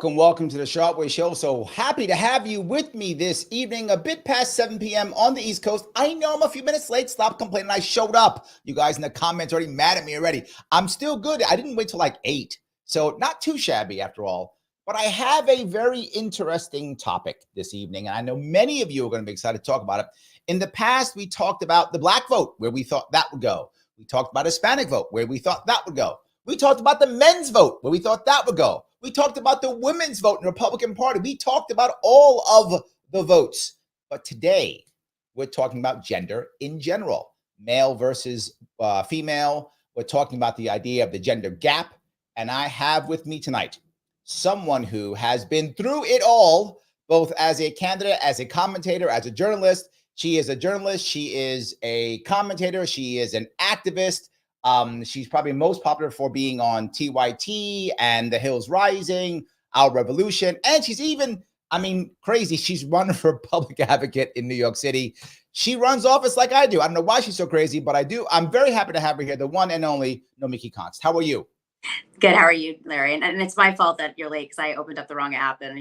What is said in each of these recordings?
Welcome to the Sharpe Way show. So happy to have you with me this evening, a bit past 7 p.m. on the East Coast. I know I'm a few minutes late. Stop complaining. I showed up. You guys in the comments already mad at me already. I'm still good. I didn't wait till like 8. So not too shabby after all. But I have a very interesting topic this evening. And I know many of you are going to be excited to talk about it. In the past, we talked about the black vote, where we thought that would go. We talked about Hispanic vote, where we thought that would go. We talked about the men's vote, where we thought that would go. We talked about the women's vote in the Republican Party. We talked about all of the votes. But today, we're talking about gender in general, male versus female. We're talking about the idea of the gender gap. And I have with me tonight someone who has been through it all, both as a candidate, as a commentator, as a journalist. She is a journalist. She is a commentator. She is an activist. She's probably most popular for being on TYT and The Hills Rising, Our Revolution. And she's even, crazy. She's running for public advocate in New York City. She runs office like I do. I don't know why she's so crazy, but I do. I'm very happy to have her here, the one and only Nomiki Konst. How are you? Good. How are you, Larry? And it's my fault that you're late because I opened up the wrong app and,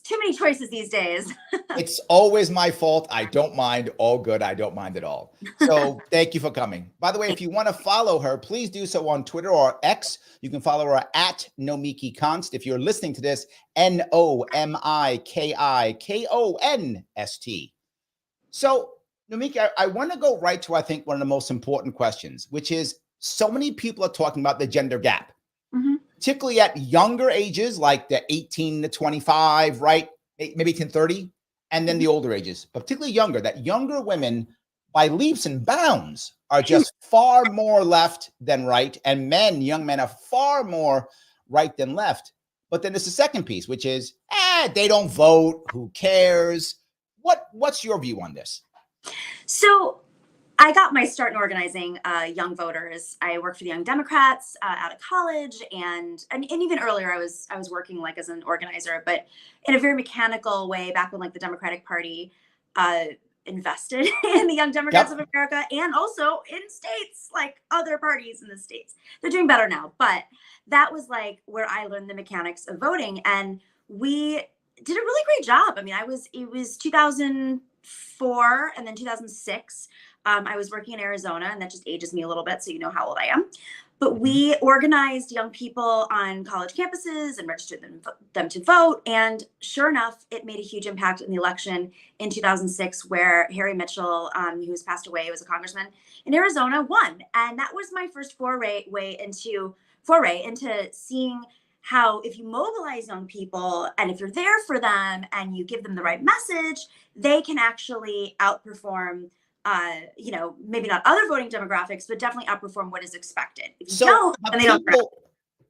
too many choices these days. It's always my fault. I don't mind. All good. I don't mind at all. So thank you for coming. By the way, if you want to follow her, please do so on Twitter or X. You can follow her at Nomiki Konst. If you're listening to this, NOMIKIKONST. So Nomiki, I want to go right to, I think, one of the most important questions, which is so many people are talking about the gender gap. Mm-hmm. Particularly at younger ages, like the 18 to 25, right? Maybe 10, 30, and then the older ages, but particularly younger, that younger women by leaps and bounds are just far more left than right. And young men are far more right than left. But then there's the second piece, which is, they don't vote. Who cares? What's your view on this? So I got my start in organizing young voters. I worked for the Young Democrats out of college, and even earlier I was working like as an organizer, but in a very mechanical way back when like the Democratic Party invested in the Young Democrats of America, and also in states like other parties in the states. They're doing better now, but that was like where I learned the mechanics of voting, and we did a really great job. It was 2004 and then 2006. I was working in Arizona, and that just ages me a little bit, so you know how old I am. But we organized young people on college campuses and registered them to vote. And sure enough, it made a huge impact in the election in 2006, where Harry Mitchell, who has passed away, was a congressman in Arizona, won. And that was my first foray into seeing how if you mobilize young people and if you're there for them and you give them the right message, they can actually outperform maybe not other voting demographics, but definitely outperform what is expected. If you don't, then they don't.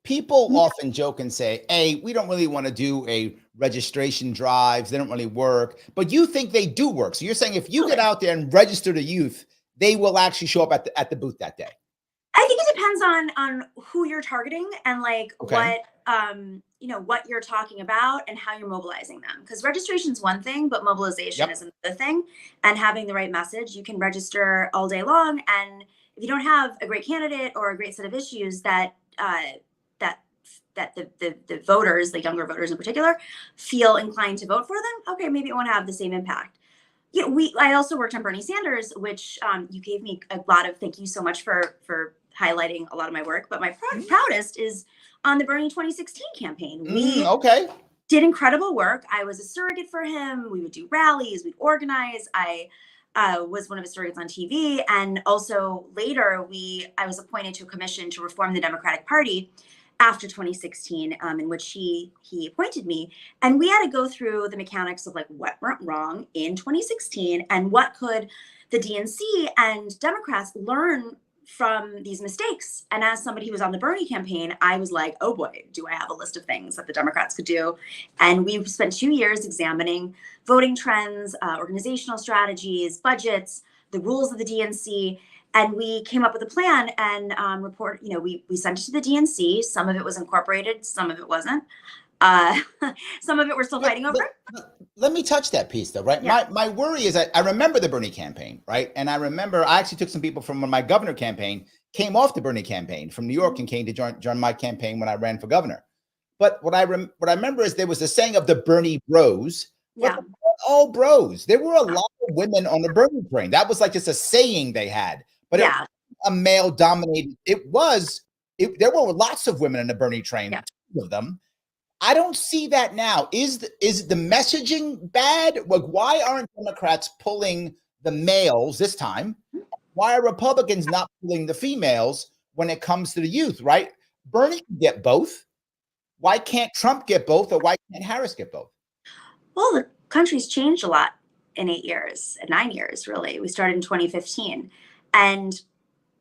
People often joke and say, hey, we don't really want to do a registration drives. They don't really work. But you think they do work. So you're saying if you get out there and register the youth, they will actually show up at the booth that day. I think it depends on who you're targeting and what you're talking about and how you're mobilizing them. Because registration is one thing, but mobilization is another thing. And having the right message, you can register all day long. And if you don't have a great candidate or a great set of issues that the voters, the younger voters in particular, feel inclined to vote for them, okay, maybe it won't have the same impact. I also worked on Bernie Sanders, which you gave me a lot of, thank you so much for highlighting a lot of my work. But my proudest is on the Bernie 2016 campaign. We did incredible work. I was a surrogate for him. We would do rallies, we'd organize. I was one of his surrogates on TV. And also later, I was appointed to a commission to reform the Democratic Party after 2016, in which he appointed me. And we had to go through the mechanics of like what went wrong in 2016 and what could the DNC and Democrats learn from these mistakes. And as somebody who was on the Bernie campaign, I was like, oh boy, do I have a list of things that the Democrats could do. And we spent 2 years examining voting trends, organizational strategies, budgets, the rules of the DNC. And we came up with a plan and we sent it to the DNC. Some of it was incorporated, some of it wasn't. Uh, some of it we're still fighting over. Let me touch that piece though, right? Yeah. My worry is I remember the Bernie campaign, right? And I remember I actually took some people from my governor campaign, came off the Bernie campaign from New York and came to join my campaign when I ran for governor. But what I remember is there was a saying of the Bernie bros. Yeah. But all bros. There were a lot of women on the Bernie train. That was like just a saying they had. But it was a male dominated. There were lots of women in the Bernie train, two of them. I don't see that now. Is the messaging bad? Like, why aren't Democrats pulling the males this time? Why are Republicans not pulling the females when it comes to the youth, right? Bernie can get both. Why can't Trump get both, or why can't Harris get both? Well, the country's changed a lot in 9 years, really. We started in 2015, and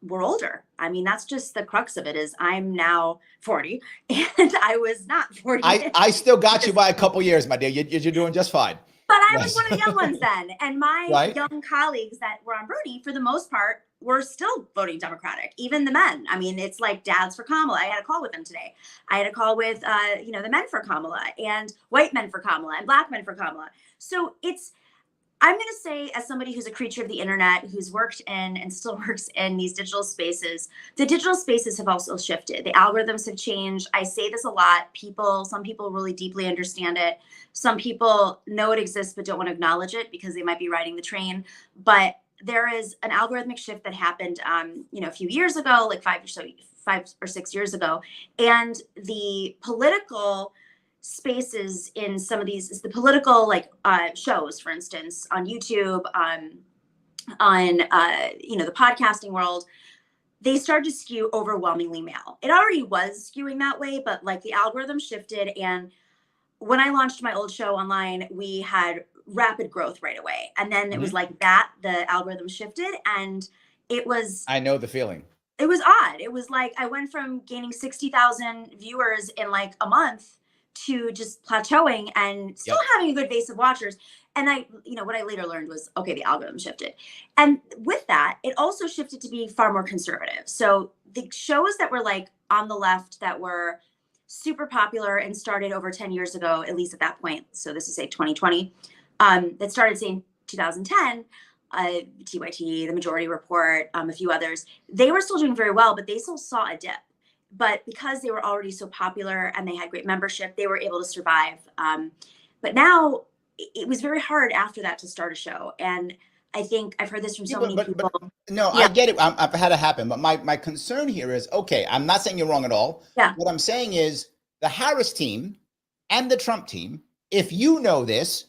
we're older. I mean, that's just the crux of it. Is I'm now 40, and I was not 40. I still got you by a couple years, my dear. You're doing just fine. But I was one of the young ones then, and my young colleagues that were on Bernie, for the most part, were still voting Democratic. Even the men. I mean, it's like dads for Kamala. I had a call with them today. I had a call with the men for Kamala, and white men for Kamala, and black men for Kamala. So I'm going to say, as somebody who's a creature of the internet, who's worked in and still works in these digital spaces, the digital spaces have also shifted. The algorithms have changed. I say this a lot. Some people really deeply understand it. Some people know it exists but don't want to acknowledge it because they might be riding the train. But there is an algorithmic shift that happened, a few years ago, like 5 or 6 years ago, and the political spaces in some of these is the political shows, for instance, on YouTube, on the podcasting world, they started to skew overwhelmingly male. It already was skewing that way, but like the algorithm shifted. And when I launched my old show online, we had rapid growth right away. And then it was like that, the algorithm shifted, and it was, I know the feeling. It was odd. It was like I went from gaining 60,000 viewers in like a month to just plateauing and still having a good base of watchers. And what I later learned was, okay, the algorithm shifted. And with that, it also shifted to be far more conservative. So the shows that were like on the left that were super popular and started over 10 years ago, at least at that point. So this is say 2020, that started saying 2010, TYT, The Majority Report, a few others, they were still doing very well, but they still saw a dip. But because they were already so popular and they had great membership, they were able to survive. But now it was very hard after that to start a show. And I think I've heard this from so many people. I get it. I've had it happen. But my concern here is, okay, I'm not saying you're wrong at all. Yeah. What I'm saying is the Harris team and the Trump team, if you know this,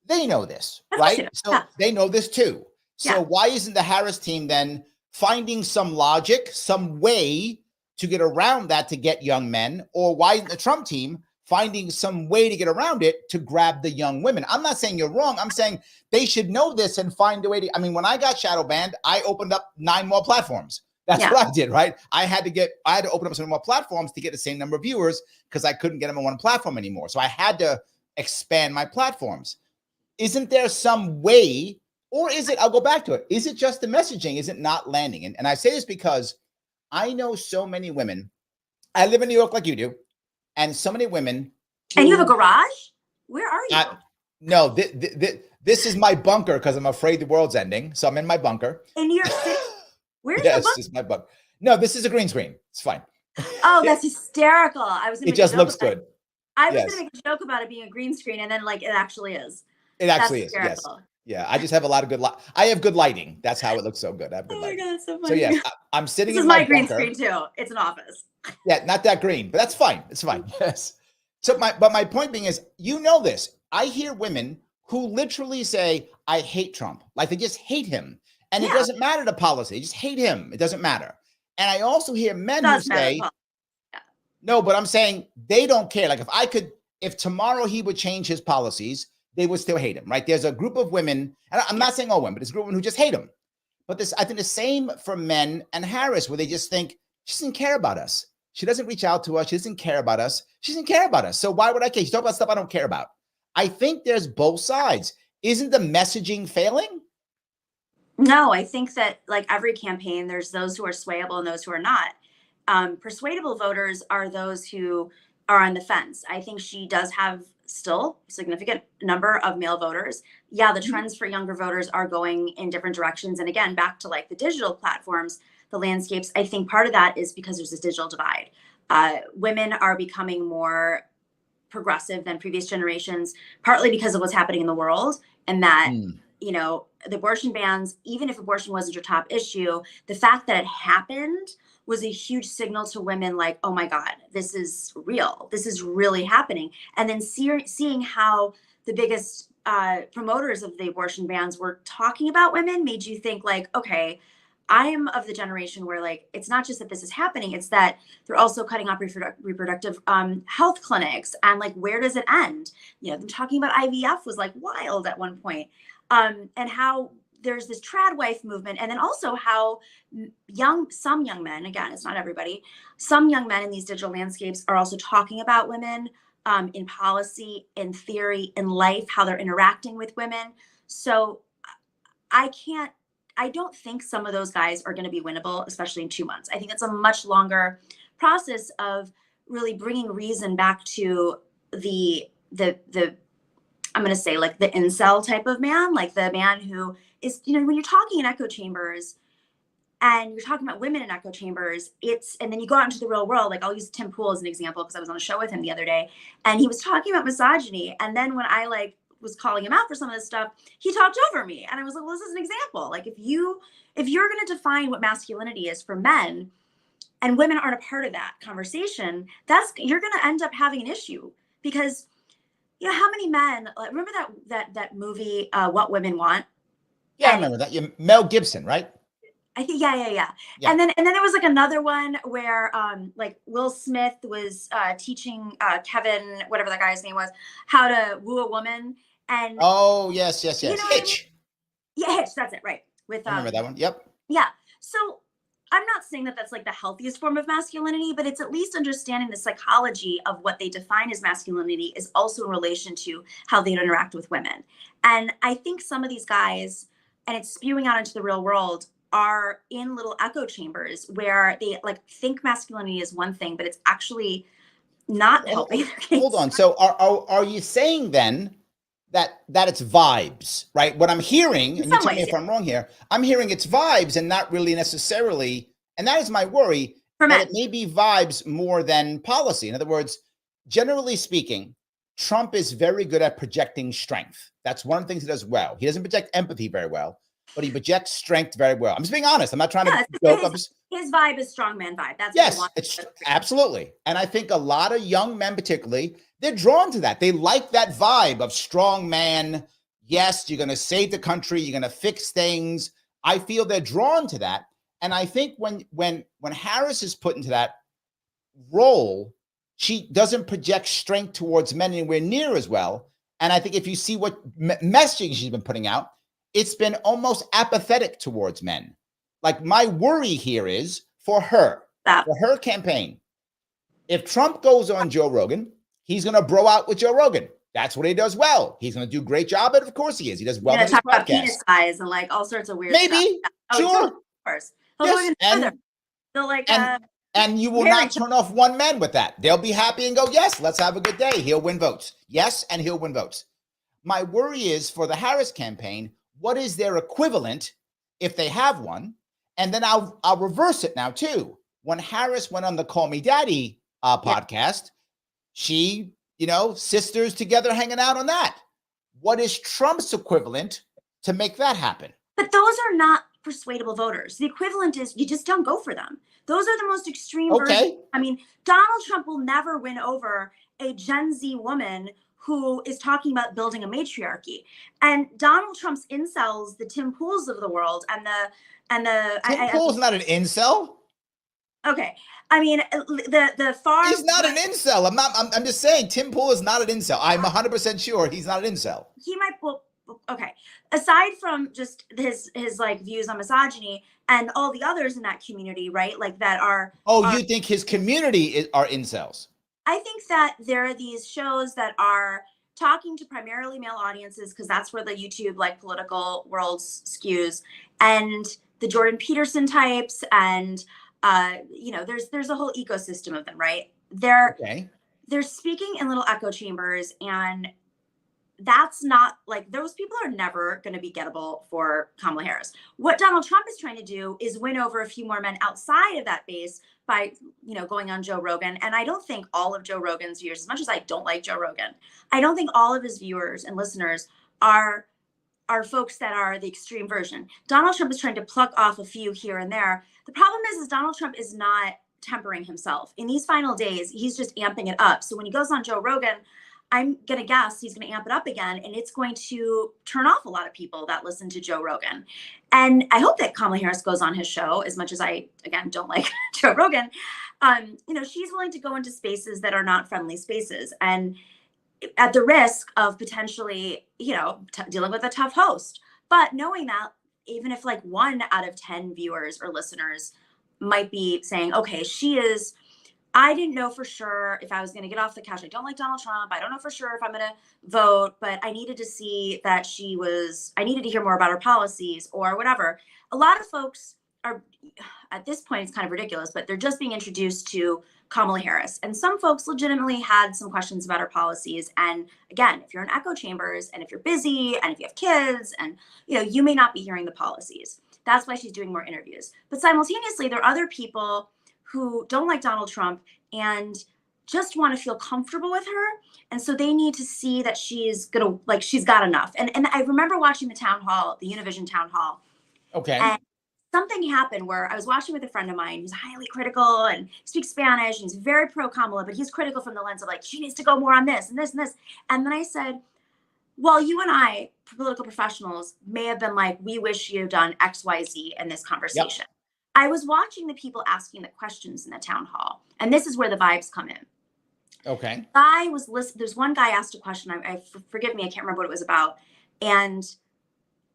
they know this, right? So they know this too. So why isn't the Harris team then finding some logic, some way to get around that to get young men? Or why isn't the Trump team finding some way to get around it to grab the young women? I'm not saying you're wrong. I'm saying they should know this and find a way to, when I got shadow banned, I opened up 9 more platforms. That's what I did, right? I had to open up some more platforms to get the same number of viewers because I couldn't get them on one platform anymore. So I had to expand my platforms. Isn't there some way, or is it, I'll go back to it, is it just the messaging? Is it not landing? And I say this because I know so many women. I live in New York like you do, and so many women. And you have a garage? Where are you? No, this is my bunker because I'm afraid the world's ending. So I'm in my bunker. In New York City? Where's your bunker? Yes, this is my bunker. No, this is a green screen. It's fine. Oh, that's hysterical. It just looks good. I was going to make a joke about it being a green screen, and then it actually is. It actually is. Yes. Yeah, I just have a lot of good light. I have good lighting. That's how it looks so good. I have good lighting. God, so funny. So yes, I'm sitting this in is my green bunker. screen too. It's an office. Yeah, not that green, but that's fine. It's fine. Yes. So my point being is, this. I hear women who literally say, I hate Trump. Like they just hate him. And it doesn't matter the policy. They just hate him. It doesn't matter. And I also hear men who say, no, but I'm saying they don't care. Like if tomorrow he would change his policies, they would still hate him, right? There's a group of women, and I'm not saying all women, but there's a group of women who just hate him. But I think the same for men and Harris, where they just think, she doesn't care about us. She doesn't reach out to us. She doesn't care about us. She doesn't care about us. So why would I care? She talks about stuff I don't care about. I think there's both sides. Isn't the messaging failing? No, I think that like every campaign, there's those who are swayable and those who are not. Persuadable voters are those who are on the fence. I think she does have still a significant number of male voters. Yeah, the Mhm. trends for younger voters are going in different directions. And again, back to like the digital platforms, the landscapes, I think part of that is because there's this digital divide. Women are becoming more progressive than previous generations, partly because of what's happening in the world and that, Mm. the abortion bans, even if abortion wasn't your top issue, the fact that it happened was a huge signal to women like, oh my God, this is real. This is really happening. And then seeing how the biggest promoters of the abortion bans were talking about women made you think like, okay, I am of the generation where like it's not just that this is happening, it's that they're also cutting off reproductive health clinics. And like, where does it end? Them talking about IVF was like wild at one point. And how there's this trad wife movement. And then also how some young men, again, it's not everybody, some young men in these digital landscapes are also talking about women in policy, in theory, in life, how they're interacting with women. So I can't, I don't think some of those guys are going to be winnable, especially in 2 months. I think it's a much longer process of really bringing reason back to the I'm going to say like the incel type of man, like the man who is, when you're talking in echo chambers and you're talking about women in echo chambers, and then you go out into the real world. Like I'll use Tim Pool as an example because I was on a show with him the other day and he was talking about misogyny. And then when I like was calling him out for some of this stuff, he talked over me. And I was like, well, this is an example. Like if you're going to define what masculinity is for men and women aren't a part of that conversation, you're going to end up having an issue because how many men remember that movie, What Women Want? Yeah, I And remember that. Mel Gibson, right? I think yeah. Yeah. And then there was like another one where like Will Smith was teaching Kevin, whatever that guy's name was, how to woo a woman. And Oh, yes, yes, you know yes. what I mean? Hitch. Yeah, Hitch, that's it, right. With I remember that one. Yep. yeah. So I'm not saying that that's like the healthiest form of masculinity, but it's at least understanding the psychology of what they define as masculinity is also in relation to how they interact with women. And I think some of these guys, and it's spewing out into the real world, are in little echo chambers where they like think masculinity is one thing, but it's actually not helping their Hold kids. on. So are you saying then that it's vibes, right? What I'm hearing, In and you some tell me ways, if yeah, I'm wrong here, I'm hearing it's vibes and not really necessarily, and that is my worry, for that it men. may be vibes more than policy. In other words, generally speaking, Trump is very good at projecting strength. That's one of the things he does well. He doesn't project empathy very well, but he projects strength very well. I'm just being honest. I'm not trying to Yeah, joke. I'm just, his vibe is strongman vibe. That's what he yes, wants. it's absolutely. And I think a lot of young men, particularly, they're drawn to that. They like that vibe of strong man. Yes, you're going to save the country. You're going to fix things. I feel they're drawn to that. And I think when Harris is put into that role, she doesn't project strength towards men anywhere near as well. And I think if you see what messaging she's been putting out, it's been almost apathetic towards men. Like my worry here is for That her campaign. If Trump goes on Joe Rogan, he's going to bro out with Joe Rogan. That's what he does well. He's going to do a great job, and of course he is. He does well you're on gonna his talk about podcast. penis size and like all sorts of weird stuff. Maybe, Yeah. Oh, totally, sure, of course. He'll go yes, even further. They'll like and you will Harry. not turn off one man with that. They'll be happy and go, yes, let's have a good day. He'll win votes. Yes, and he'll win votes. My worry is for the Harris campaign, what is their equivalent if they have one? And then I'll reverse it now too. When Harris went on the Call Me Daddy Yeah. podcast, she, sisters together hanging out on that. What is Trump's equivalent to make that happen? But those are not persuadable voters. The equivalent is you just don't go for them. Those are the most extreme versions. Okay. I mean, Donald Trump will never win over a Gen Z woman who is talking about building a matriarchy. And Donald Trump's incels, the Tim Pools of the world, Tim Pool's not an incel. okay. I mean, the far He's not an incel. I'm just saying Tim Pool is not an incel. I'm 100% sure he's not an incel. he might well, okay, aside from just his like views on misogyny and all the others in that community, right, like that are You think his community are incels? I think that there are these shows that are talking to primarily male audiences because that's where the YouTube like political world skews, and the Jordan Peterson types, and you know, there's a whole ecosystem of them, right? They're speaking in little echo chambers, and that's not like, those people are never going to be gettable for Kamala Harris. What Donald Trump is trying to do is win over a few more men outside of that base by, you know, going on Joe Rogan. And I don't think all of Joe Rogan's viewers, as much as I don't like Joe Rogan, I don't think all of his viewers and listeners are folks that are the extreme version. Donald Trump is trying to pluck off a few here and there. The problem is Donald Trump is not tempering himself. In these final days, he's just amping it up. So when he goes on Joe Rogan, I'm going to guess he's going to amp it up again, and it's going to turn off a lot of people that listen to Joe Rogan. And I hope that Kamala Harris goes on his show, as much as I, again, don't like Joe Rogan. You know, she's willing to go into spaces that are not friendly spaces, and at the risk of potentially, you know, dealing with a tough host. But knowing that even if like 1 out of 10 viewers or listeners might be saying, okay, I didn't know for sure if I was going to get off the couch. I don't like Donald Trump. I don't know for sure if I'm going to vote, but I needed to see that I needed to hear more about her policies or whatever. A lot of folks are, at this point, it's kind of ridiculous, but they're just being introduced to Kamala Harris. And some folks legitimately had some questions about her policies. And again, if you're in echo chambers and if you're busy and if you have kids and, you know, you may not be hearing the policies. That's why she's doing more interviews. But simultaneously, there are other people who don't like Donald Trump and just want to feel comfortable with her. And so they need to see that she's got enough. And I remember watching the town hall, the Univision town hall. Okay. And something happened where I was watching with a friend of mine who's highly critical and speaks Spanish, and he's very pro Kamala, but he's critical from the lens of like, she needs to go more on this and this and this. And then I said, well, you and I, political professionals, may have been like, we wish you had done X, Y, Z in this conversation. Yep. I was watching the people asking the questions in the town hall, and this is where the vibes come in. Okay. I was listening. There's one guy asked a question. Forgive me, I can't remember what it was about. And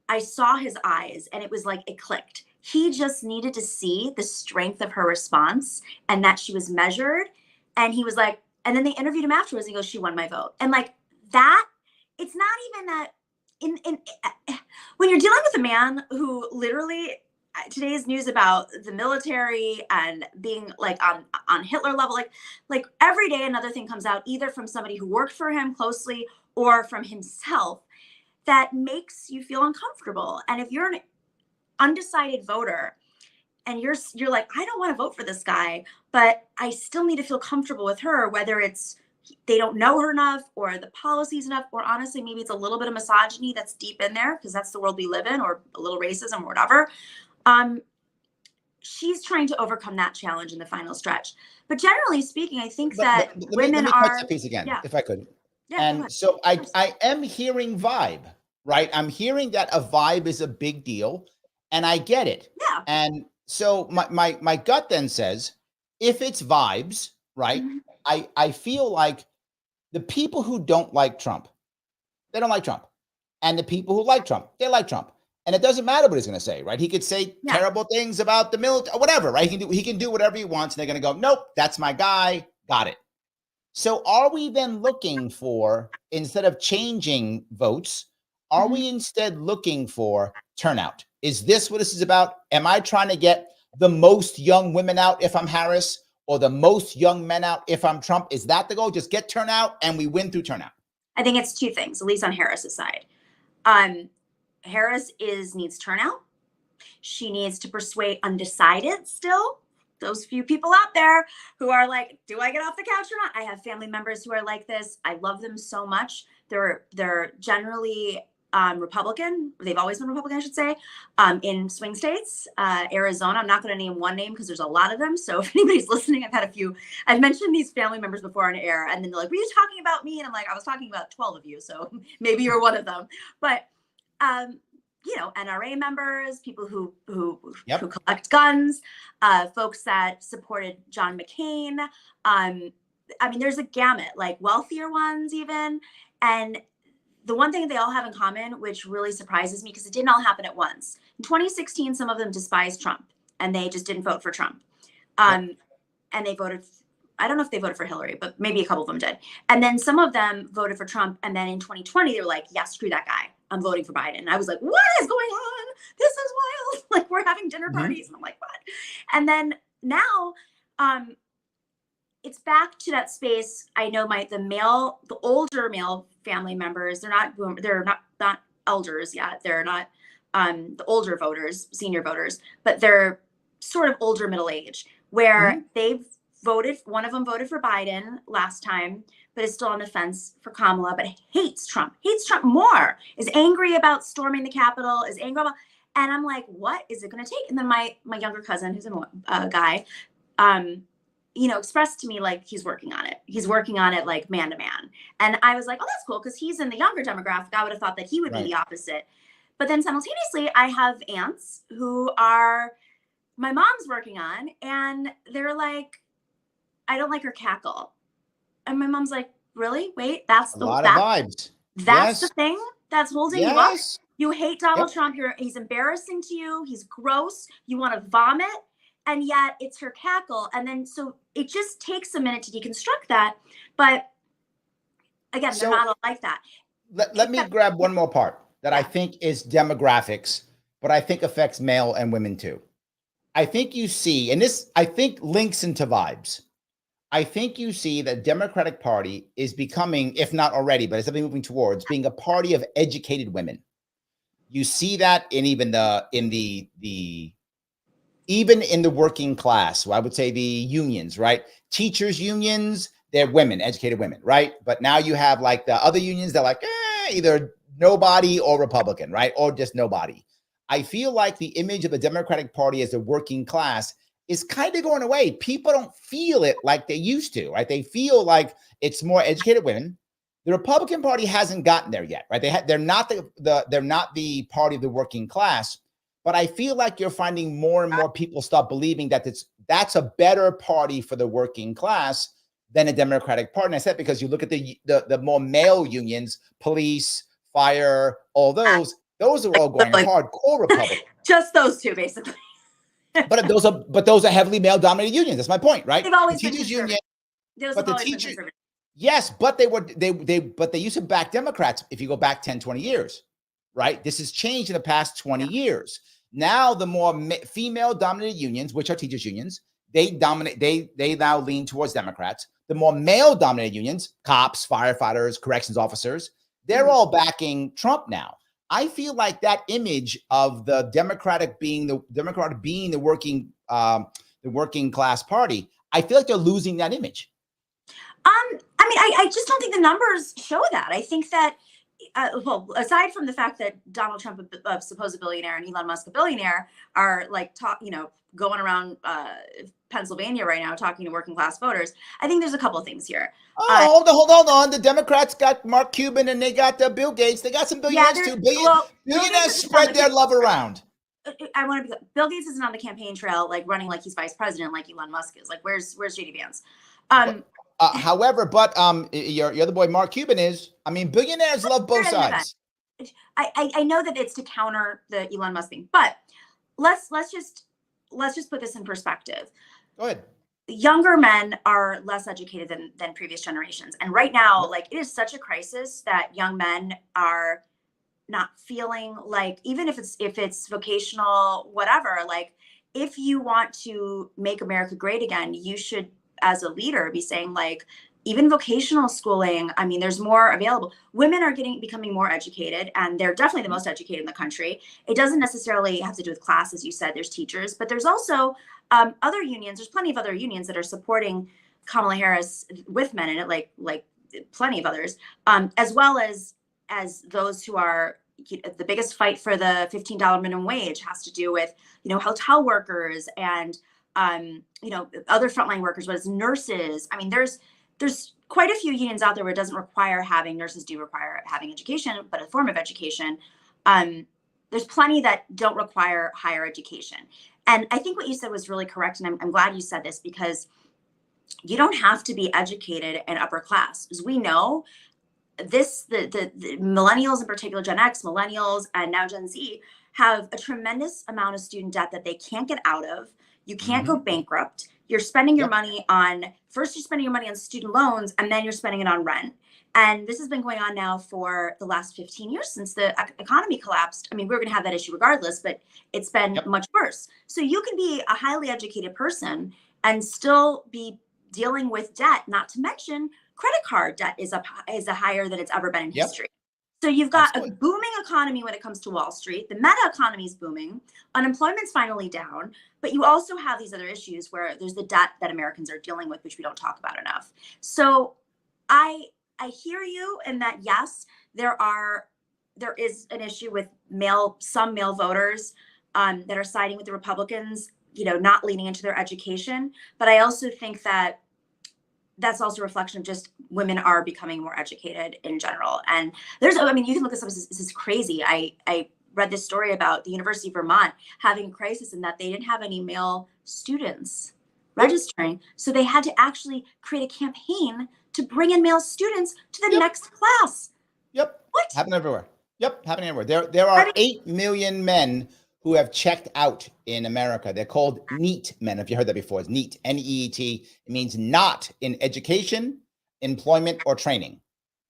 I saw his eyes, and it was like it clicked. He just needed to see the strength of her response and that she was measured. And he was like, and then they interviewed him afterwards, and he goes, she won my vote. And like that, it's not even that when you're dealing with a man who literally, today's news about the military and being like on Hitler level, like every day another thing comes out, either from somebody who worked for him closely or from himself, that makes you feel uncomfortable. And if you're an undecided voter and you're like, I don't want to vote for this guy, but I still need to feel comfortable with her, whether it's they don't know her enough or the policies enough, or honestly, maybe it's a little bit of misogyny that's deep in there because that's the world we live in, or a little racism or whatever. She's trying to overcome that challenge in the final stretch. But generally speaking, I think that women let me are. touch that piece again, yeah. if I could. Yeah, and so I am hearing vibe, right? I'm hearing that a vibe is a big deal, and I get it. Yeah. And so my gut then says, if it's vibes, right? Mm-hmm. I feel like the people who don't like Trump, they don't like Trump. And the people who like Trump, they like Trump. And it doesn't matter what he's going to say, right? He could say terrible things about the military, whatever, right? He can do whatever he wants. And they're going to go, nope, that's my guy. Got it. So are we then looking for, instead of changing votes, are we instead looking for turnout? Is this what this is about? Am I trying to get the most young women out if I'm Harris, or the most young men out if I'm Trump? Is that the goal? Just get turnout and we win through turnout? I think it's two things, at least on Harris's side. Harris needs turnout. She needs to persuade undecided still. Those few people out there who are like, do I get off the couch or not? I have family members who are like this. I love them so much. They're generally Republican. They've always been Republican, I should say, in swing states. Arizona, I'm not going to name one name because there's a lot of them. So if anybody's listening, I've mentioned these family members before on air, and then they're like, were you talking about me? And I'm like, I was talking about 12 of you. So maybe you're one of them. But you know, NRA members, people who collect guns, folks that supported John McCain. I mean, there's a gamut, like wealthier ones even. And the one thing they all have in common, which really surprises me, because it didn't all happen at once. In 2016, some of them despised Trump and they just didn't vote for Trump. And they voted I don't know if they voted for Hillary, but maybe a couple of them did. And then some of them voted for Trump. And then in 2020, they were like, yeah, screw that guy. I'm voting for Biden. And I was like, what is going on? This is wild. Like, we're having dinner parties. And I'm like, what? And then now, it's back to that space. I know the older male family members, they're not elders yet. They're not the older voters, senior voters, but they're sort of older middle age, where they've voted. One of them voted for Biden last time, but is still on the fence for Kamala, but hates Trump more, is angry about storming the Capitol, is angry about, and I'm like, what is it going to take? And then my younger cousin, who's a guy, expressed to me like he's working on it. He's working on it like man to man. And I was like, oh, that's cool, because he's in the younger demographic. I would have thought that he would be the opposite. But then simultaneously, I have aunts who are my mom's working on, and they're like, I don't like her cackle. And my mom's like, really? Wait, that's a lot of vibes. That's the thing that's holding you up. You hate Donald Trump. He's embarrassing to you. He's gross. You want to vomit. And yet it's her cackle. And then, so it just takes a minute to deconstruct that. But again, they're not all like that. Let me grab one more part that I think is demographics, but I think affects male and women too. I think you see, and this, I think, links into vibes. I think you see that Democratic Party is becoming, if not already, but it's definitely moving towards being a party of educated women. You see that in even even in the working class. So I would say the unions, right? Teachers unions, they're women, educated women, right? But now you have like the other unions, they're like, either nobody or Republican, right? Or just nobody. I feel like the image of the Democratic Party as a working class is kind of going away. People don't feel it like they used to, right? They feel like it's more educated women. The Republican Party hasn't gotten there yet, right? They're not the party of the working class, but I feel like you're finding more and more people start believing that that's a better party for the working class than a Democratic Party. And I said because you look at the more male unions, police, fire, all those are all going hardcore Republican. Just those two, basically. But those are heavily male-dominated unions. That's my point, right? They've always the been teachers union, but the teachers, yes, but they used to back Democrats if you go back 10, 20 years, right? This has changed in the past 20 years. Now the more female-dominated unions, which are teachers unions, they dominate. They now lean towards Democrats. The more male-dominated unions, cops, firefighters, corrections officers, they're all backing Trump now. I feel like that image of the Democratic being the working class party, I feel like they're losing that image. I just don't think the numbers show that. I think that, aside from the fact that Donald Trump, a supposed billionaire, and Elon Musk, a billionaire, are like going around Pennsylvania right now talking to working class voters, I think there's a couple of things here. Hold on. The Democrats got Mark Cuban and they got Bill Gates. They got some billionaires too. Billionaires spread their love around. I want to be. Bill Gates isn't on the campaign trail, like running like he's vice president, like Elon Musk is. Like, where's JD Vance? However, your other boy Mark Cuban is. I mean, billionaires love both sides. I know that it's to counter the Elon Musk thing, but let's just put this in perspective. Go ahead. Younger men are less educated than previous generations, and right now, like, it is such a crisis that young men are not feeling like, even if it's vocational, whatever. Like, if you want to make America great again, you should, as a leader, be saying, like, even vocational schooling, I mean, there's more available. Women are becoming more educated, and they're definitely the most educated in the country. It doesn't necessarily have to do with class, as you said. There's teachers, but there's also other unions. There's plenty of other unions that are supporting Kamala Harris with men in it, like plenty of others, as well as those who are, the biggest fight for the $15 minimum wage has to do with, hotel workers and, other frontline workers, but it's nurses. I mean, there's quite a few unions out there where it doesn't require nurses do require having education, but a form of education. There's plenty that don't require higher education. And I think what you said was really correct. And I'm glad you said this, because you don't have to be educated and upper class. As we know, the millennials in particular, Gen X, millennials, and now Gen Z, have a tremendous amount of student debt that they can't get out of. You can't go bankrupt. You're spending your Yep. money on, first you're spending your money on student loans, and then you're spending it on rent. And this has been going on now for the last 15 years since the economy collapsed. I mean, we're going to have that issue regardless, but it's been Yep. much worse. So you can be a highly educated person and still be dealing with debt, not to mention credit card debt is a higher than it's ever been in Yep. history. So you've got Absolutely. a booming economy when it comes to Wall Street. The meta economy is booming. Unemployment's finally down. But you also have these other issues where there's the debt that Americans are dealing with, which we don't talk about enough. So I hear you in that, yes, there is an issue with some male voters that are siding with the Republicans, not leaning into their education. But I also think that that's also a reflection of just women are becoming more educated in general. And you can look this up. This is crazy. I read this story about the University of Vermont having a crisis in that they didn't have any male students registering. So they had to actually create a campaign to bring in male students to the next class. Yep. What? Happening everywhere. Yep. Happening everywhere. There are 8 million men who have checked out in America. They're called NEET men. If you heard that before, it's NEET, N-E-E-T. It means not in education, employment, or training.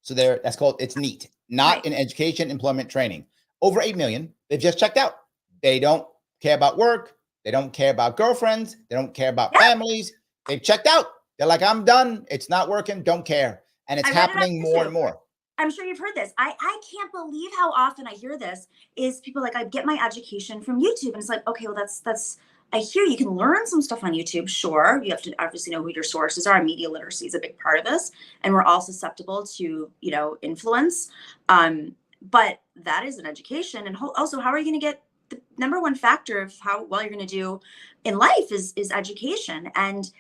So it's NEET, not in education, employment, training. Over 8 million. They've just checked out. They don't care about work. They don't care about girlfriends. They don't care about families. They've checked out. They're like, I'm done. It's not working. Don't care. And it's happening more and more. I'm sure you've heard this. I can't believe how often I hear this is people like, I get my education from YouTube. And it's like, okay, well, that's, I hear you can learn some stuff on YouTube. Sure. You have to obviously know who your sources are. Media literacy is a big part of this. And we're all susceptible to, influence. But that is an education. And also, how are you going to get the number one factor of how well you're going to do in life is education. And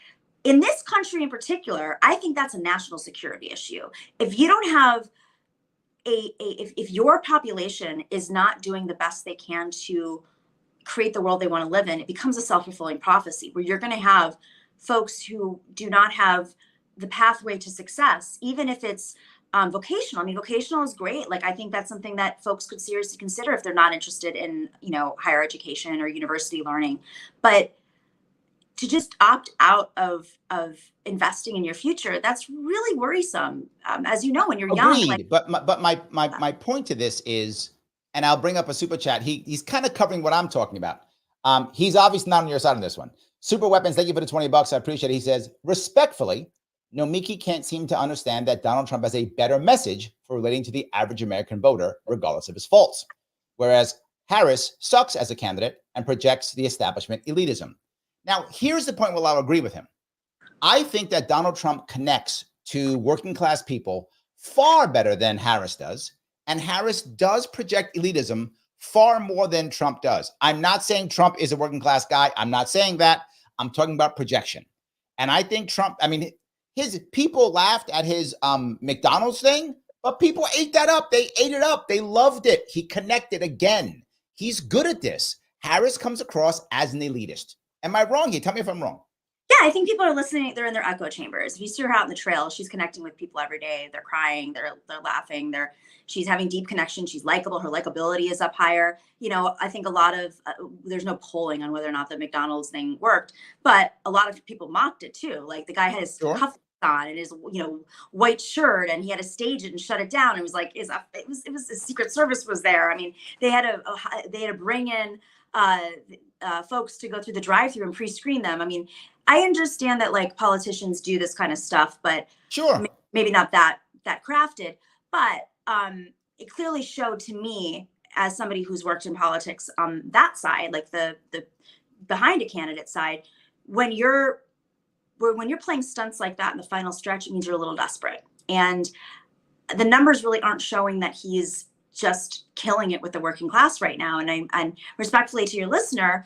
in this country in particular, I think that's a national security issue. If you don't have if your population is not doing the best they can to create the world they want to live in, it becomes a self-fulfilling prophecy where you're going to have folks who do not have the pathway to success, even if it's vocational. I mean, vocational is great. Like, I think that's something that folks could seriously consider if they're not interested in, higher education or university learning. But to just opt out of investing in your future, that's really worrisome. As you know, when you're young. Agreed. But my point to this is, and I'll bring up a super chat. He's kind of covering what I'm talking about. He's obviously not on your side on this one. Super Weapons, thank you for the $20. I appreciate it. He says, respectfully, Nomiki can't seem to understand that Donald Trump has a better message for relating to the average American voter, regardless of his faults. Whereas Harris sucks as a candidate and projects the establishment elitism. Now, here's the point where I'll agree with him. I think that Donald Trump connects to working class people far better than Harris does. And Harris does project elitism far more than Trump does. I'm not saying Trump is a working class guy. I'm not saying that. I'm talking about projection. And I think Trump, his people laughed at his McDonald's thing, but people ate that up. They ate it up. They loved it. He connected again. He's good at this. Harris comes across as an elitist. Am I wrong here? Tell me if I'm wrong. Yeah, I think people are listening. They're in their echo chambers. If you see her out in the trail, she's connecting with people every day. They're crying. They're laughing. She's having deep connection. She's likable. Her likability is up higher. I think a lot of there's no polling on whether or not the McDonald's thing worked, but a lot of people mocked it too. Like, the guy had his cuffs on and his white shirt, and he had to stage it and shut it down. It was like it was the Secret Service was there. I mean, they had to bring in folks to go through the drive-through and pre-screen them. I mean, I understand that like politicians do this kind of stuff, but sure, maybe not that crafted. But it clearly showed to me, as somebody who's worked in politics on that side, like the behind a candidate side, when you're playing stunts like that in the final stretch, it means you're a little desperate. And the numbers really aren't showing that he's just killing it with the working class right now. And respectfully to your listener,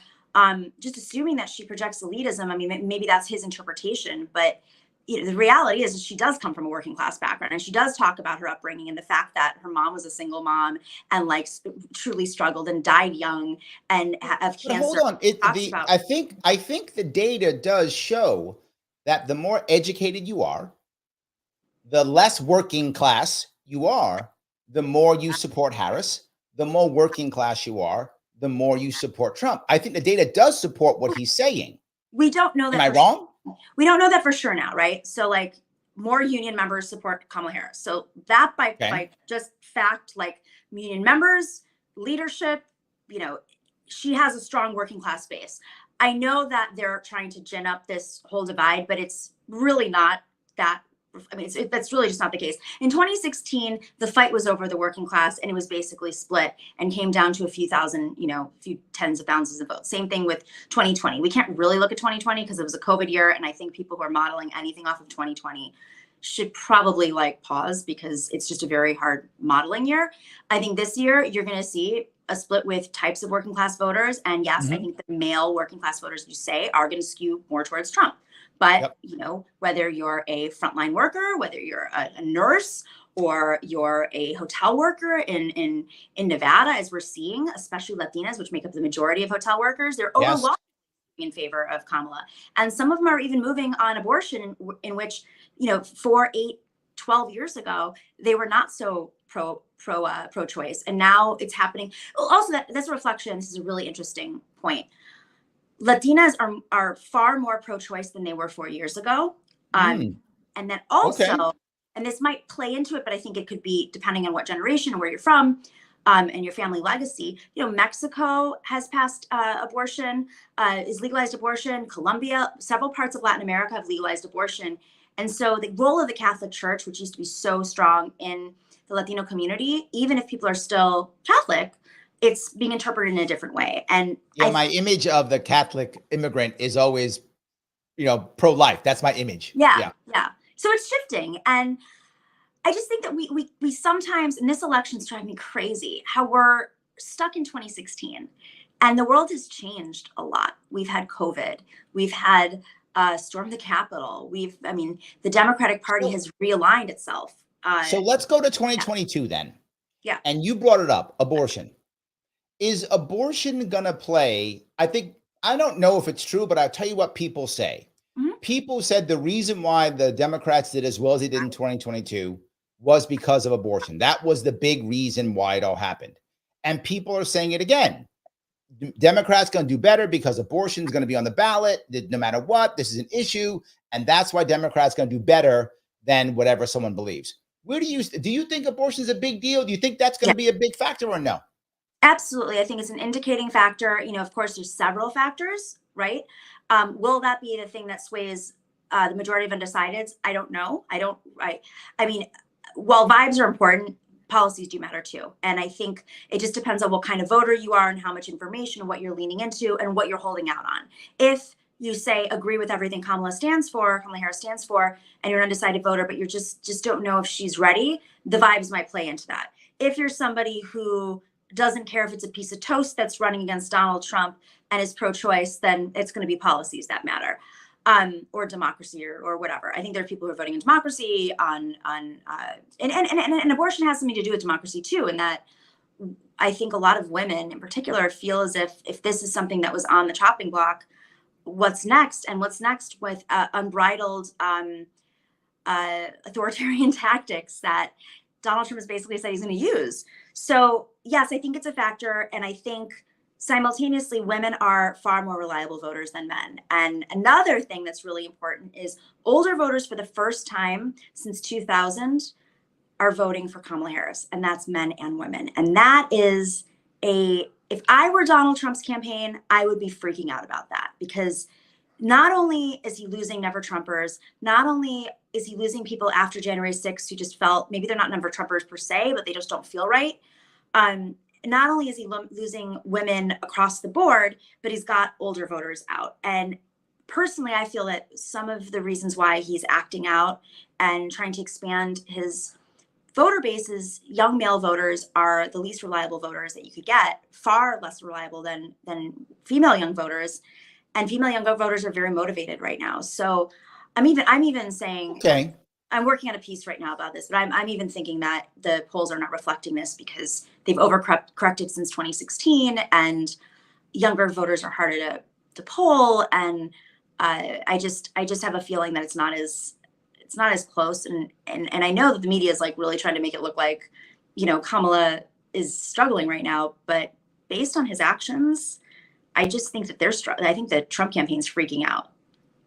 just assuming that she projects elitism, I mean, maybe that's his interpretation, but the reality is she does come from a working class background, and she does talk about her upbringing and the fact that her mom was a single mom and like truly struggled and died young and of cancer. Hold on, I think the data does show that the more educated you are, the less working class you are, the more you support Harris. The more working class you are, the more you support Trump. I think the data does support what he's saying. We don't know that. Am I wrong? We don't know that for sure now, right? So like more union members support Kamala Harris. So that by just fact, like union members, leadership, you know, she has a strong working class base. I know that they're trying to gin up this whole divide, but it's really not that. I mean, that's really just not the case. In 2016, the fight was over the working class, and it was basically split and came down to a few thousand, you know, a few tens of thousands of votes. Same thing with 2020. We can't really look at 2020 because it was a COVID year, and I think people who are modeling anything off of 2020 should probably like pause because it's just a very hard modeling year. I think this year you're going to see a split with types of working class voters, and yes, I think the male working class voters, you say, are going to skew more towards Trump. But, you know, whether you're a frontline worker, whether you're a nurse, or you're a hotel worker in Nevada, as we're seeing, especially Latinas, which make up the majority of hotel workers, they're overwhelmingly in favor of Kamala. And some of them are even moving on abortion, in which, you know, 4, 8, 12 years ago, they were not so pro-choice. And now it's happening. Also, that's a reflection. This is a really interesting point. Latinas are far more pro-choice than they were 4 years ago. And then also, and this might play into it, but I think it could be depending on what generation and where you're from, and your family legacy. You know, Mexico has passed abortion, is legalized abortion. Colombia, several parts of Latin America have legalized abortion. And so the role of the Catholic Church, which used to be so strong in the Latino community, even if people are still Catholic, it's being interpreted in a different way. And my image of the Catholic immigrant is always, you know, pro-life. That's my image. Yeah. So it's shifting. And I just think that we sometimes, and this election's driving me crazy, how we're stuck in 2016 and the world has changed a lot. We've had COVID. We've had storm the Capitol. The Democratic Party has realigned itself. So let's go to 2022 then. Yeah. And you brought it up, abortion. Is abortion going to play? I don't know if it's true, but I'll tell you what people say. People said the reason why the Democrats did as well as they did in 2022 was because of abortion. That was the big reason why it all happened. And people are saying it again. Democrats going to do better because abortion is going to be on the ballot no matter what. This is an issue. And that's why Democrats going to do better than whatever someone believes. Do you think abortion is a big deal? Do you think that's going to be a big factor or no? Absolutely. I think it's an indicating factor. You know, of course, there's several factors, right? Will that be the thing that sways the majority of undecideds? I don't know. I mean, while vibes are important, policies do matter too. And I think it just depends on what kind of voter you are and how much information and what you're leaning into and what you're holding out on. If you say agree with everything Kamala Harris stands for, and you're an undecided voter, but you just don't know if she's ready, the vibes might play into that. If you're somebody who doesn't care if it's a piece of toast that's running against Donald Trump and is pro-choice, then it's going to be policies that matter, or democracy or whatever. I think there are people who are voting in democracy and abortion has something to do with democracy too. And that I think a lot of women in particular feel as if this is something that was on the chopping block, what's next? And what's next with unbridled authoritarian tactics that Donald Trump has basically said he's going to use. So yes, I think it's a factor. And I think simultaneously, women are far more reliable voters than men. And another thing that's really important is older voters for the first time since 2000 are voting for Kamala Harris. And that's men and women. And that is if I were Donald Trump's campaign, I would be freaking out about that, because not only is he losing Never Trumpers, not only is he losing people after January 6th who just felt maybe they're not Never Trumpers per se, but they just don't feel right. Not only is he losing women across the board, but he's got older voters out. And personally, I feel that some of the reasons why he's acting out and trying to expand his voter bases, young male voters are the least reliable voters that you could get, far less reliable than female young voters. And female young voters are very motivated right now. So I'm even saying, okay, I'm working on a piece right now about this, but I'm even thinking that the polls are not reflecting this because they've overcorrected since 2016, and younger voters are harder to poll. And I just have a feeling that it's not as close. And I know that the media is like really trying to make it look like, you know, Kamala is struggling right now, but based on his actions, I just think that I think the Trump campaign's freaking out.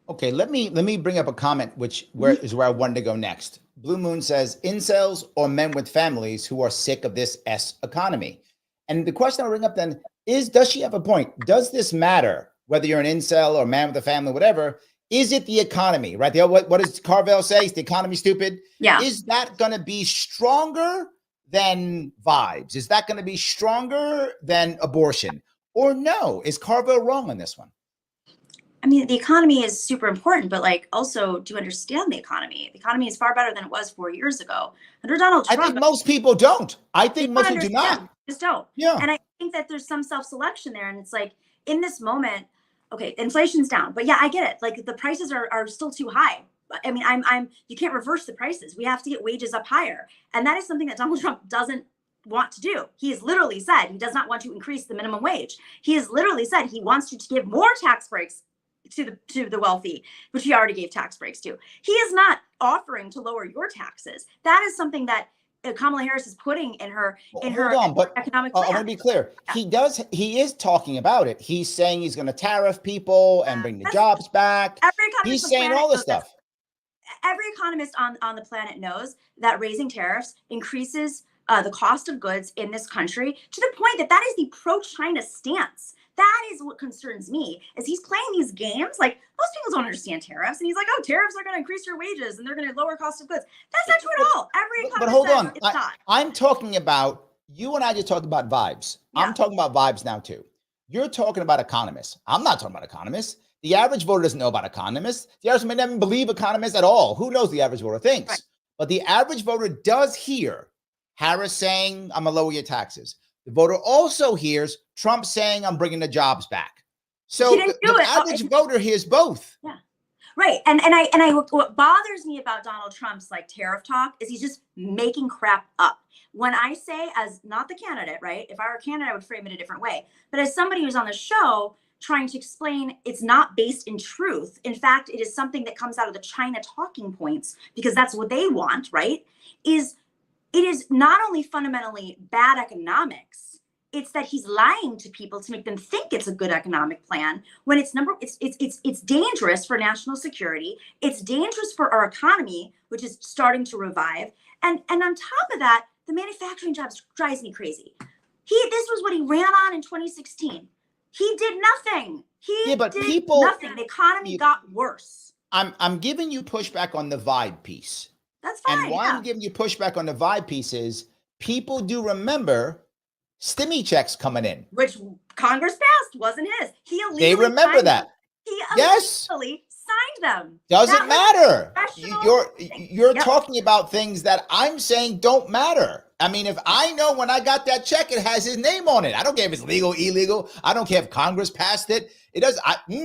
Okay, let me bring up a comment where I wanted to go next. Blue Moon says incels or men with families who are sick of this S economy. And the question I'll bring up then is, does she have a point? Does this matter whether you're an incel or a man with a family, whatever? Is it the economy, right? What does Carvel say? Is the economy stupid? Yeah. Is that going to be stronger than vibes? Is that going to be stronger than abortion? Or no? Is Carvel wrong on this one? I mean, the economy is super important, but like also to understand the economy. The economy is far better than it was 4 years ago. Under Donald Trump, I think most people don't. I think most people do understand. not. Just don't. Yeah. And I think that there's some self-selection there. And it's like in this moment, okay, inflation's down. But yeah, I get it. Like the prices are still too high. I mean, you can't reverse the prices. We have to get wages up higher. And that is something that Donald Trump doesn't want to do. He has literally said he does not want to increase the minimum wage. He has literally said he wants to give more tax breaks to the wealthy, which he already gave tax breaks to. He is not offering to lower your taxes. That is something that Kamala Harris is putting in her economic plan. I want to be clear. Yeah. He is talking about it. He's saying he's going to tariff people and bring the jobs back. He's saying all this stuff. Every economist on the planet knows that raising tariffs increases the cost of goods in this country to the point that is the pro-China stance. That is what concerns me, is he's playing these games. Like, most people don't understand tariffs. And he's like, oh, tariffs are going to increase your wages and they're going to lower cost of goods. That's not true at all. Every economist But hold on. It's not. I'm talking about, you and I just talked about vibes. Yeah. I'm talking about vibes now too. You're talking about economists. I'm not talking about economists. The average voter doesn't know about economists. The average may not even believe economists at all. Who knows the average voter thinks? Right. But the average voter does hear Harris saying, I'm going to lower your taxes. The voter also hears Trump saying, I'm bringing the jobs back. So the average voter hears both. Yeah. Right. And what bothers me about Donald Trump's like tariff talk is he's just making crap up. When I say, as not the candidate, right? If I were a candidate, I would frame it a different way. But as somebody who's on the show trying to explain, it's not based in truth. In fact, it is something that comes out of the China talking points, because that's what they want, right? It is not only fundamentally bad economics, it's that he's lying to people to make them think it's a good economic plan when it's dangerous for national security. It's dangerous for our economy, which is starting to revive. And on top of that, the manufacturing jobs drives me crazy. This was what he ran on in 2016. He did nothing. He did nothing. The economy got worse. I'm giving you pushback on the vibe piece. That's fine. And why I'm giving you pushback on the vibe piece is people do remember stimmy checks coming in, which Congress passed, wasn't his. He illegally they remember that. He illegally signed them. Doesn't matter. You're talking about things that I'm saying don't matter. I mean, if I know when I got that check, it has his name on it. I don't care if it's legal, illegal. I don't care if Congress passed it. It does. He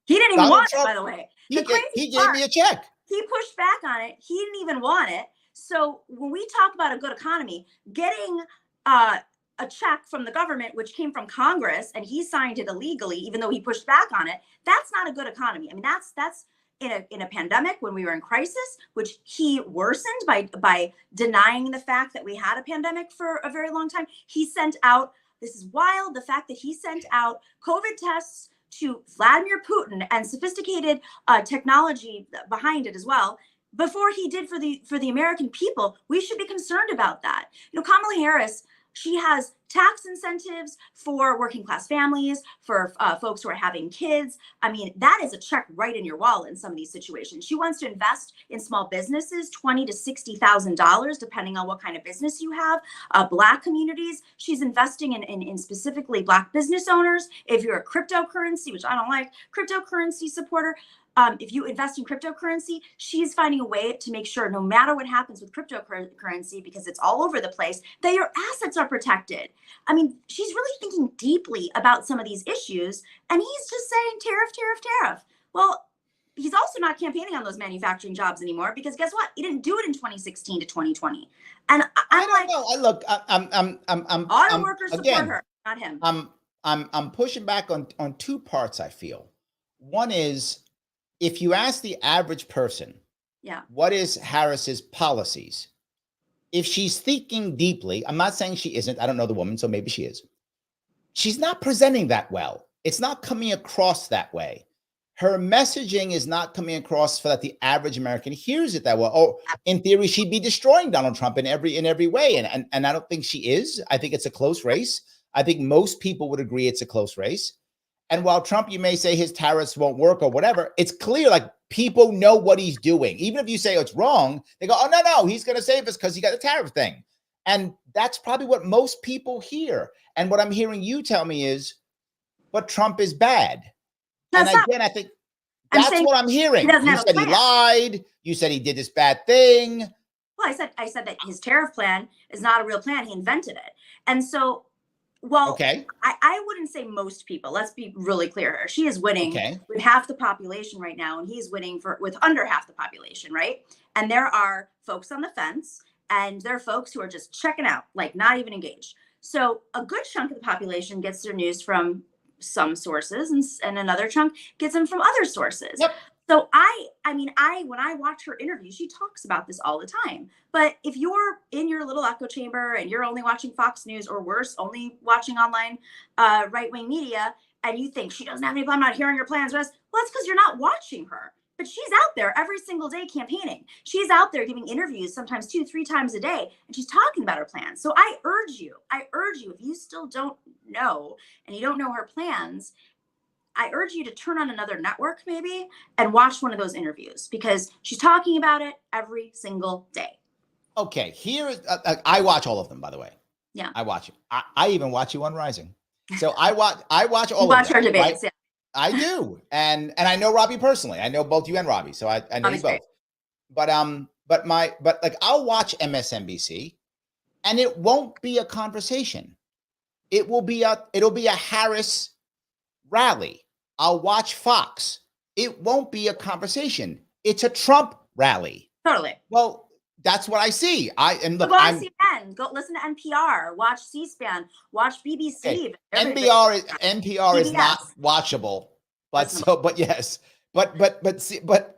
didn't even want it, by the way. He gave me a check. He pushed back on it. He didn't even want it. So when we talk about a good economy, getting a check from the government, which came from Congress, and he signed it illegally, even though he pushed back on it, that's not a good economy. I mean, that's in a pandemic when we were in crisis, which he worsened by denying the fact that we had a pandemic for a very long time. He sent out, this is wild, the fact that he sent out COVID tests to Vladimir Putin and sophisticated technology behind it as well, before he did for the American people. We should be concerned about that. You know, Kamala Harris, she has tax incentives for working class families, for folks who are having kids. I mean, that is a check right in your wallet in some of these situations. She wants to invest in small businesses, $20,000 to $60,000, depending on what kind of business you have. Black communities, she's investing in specifically Black business owners. If you're a cryptocurrency, which I don't like, cryptocurrency supporter, if you invest in cryptocurrency, she's finding a way to make sure no matter what happens with cryptocurrency, because it's all over the place, that your assets are protected. I mean, she's really thinking deeply about some of these issues, and he's just saying tariff, tariff, tariff. Well, he's also not campaigning on those manufacturing jobs anymore, because guess what? He didn't do it in 2016 to 2020. And I don't know. I'm auto workers support her, not him. I'm pushing back on two parts, I feel. One is, if you ask the average person, what is Harris's policies? If she's thinking deeply, I'm not saying she isn't. I don't know the woman, so maybe she is. She's not presenting that well. It's not coming across that way. her messaging is not coming across so that the average American hears it that well. Oh, in theory, she'd be destroying Donald Trump in every way. And I don't think she is. I think it's a close race. I think most people would agree it's a close race. And while Trump, you may say his tariffs won't work or whatever, it's clear like people know what he's doing. Even if you say it's wrong, they go, oh, no, he's going to save us because he got the tariff thing. And that's probably what most people hear. And what I'm hearing you tell me is, but Trump is bad. No, and again, I think that's what I'm hearing. You said he lied. You said he did this bad thing. Well, I said that his tariff plan is not a real plan. He invented it. And so, well, okay. I wouldn't say most people. Let's be really clear here. She is winning with half the population right now, and he's winning with under half the population, right? And there are folks on the fence, and there are folks who are just checking out, like not even engaged. So a good chunk of the population gets their news from some sources, and another chunk gets them from other sources. Yep. So I mean, when I watch her interview, she talks about this all the time. But if you're in your little echo chamber and you're only watching Fox News, or worse, only watching online right-wing media, and you think she doesn't have any plan, I'm not hearing her plans, well, that's because you're not watching her. But she's out there every single day campaigning. She's out there giving interviews sometimes 2-3 times a day, and she's talking about her plans. So I urge you, if you still don't know and you don't know her plans, I urge you to turn on another network maybe and watch one of those interviews, because she's talking about it every single day. Okay, I watch all of them, by the way. Yeah, I watch it. I even watch you on Rising. So I watch all of them. Watch our debates, right? Yeah. I do, and I know Robbie personally. I know both you and Robbie, so I know you both. But like I'll watch MSNBC, and it won't be a conversation. It'll be a Harris rally. I'll watch Fox. It won't be a conversation. It's a Trump rally. Totally. Well, that's what I see. Go on CNN. Go listen to NPR. Watch C-SPAN. Watch BBC. Okay. NPR is not watchable, but yes, but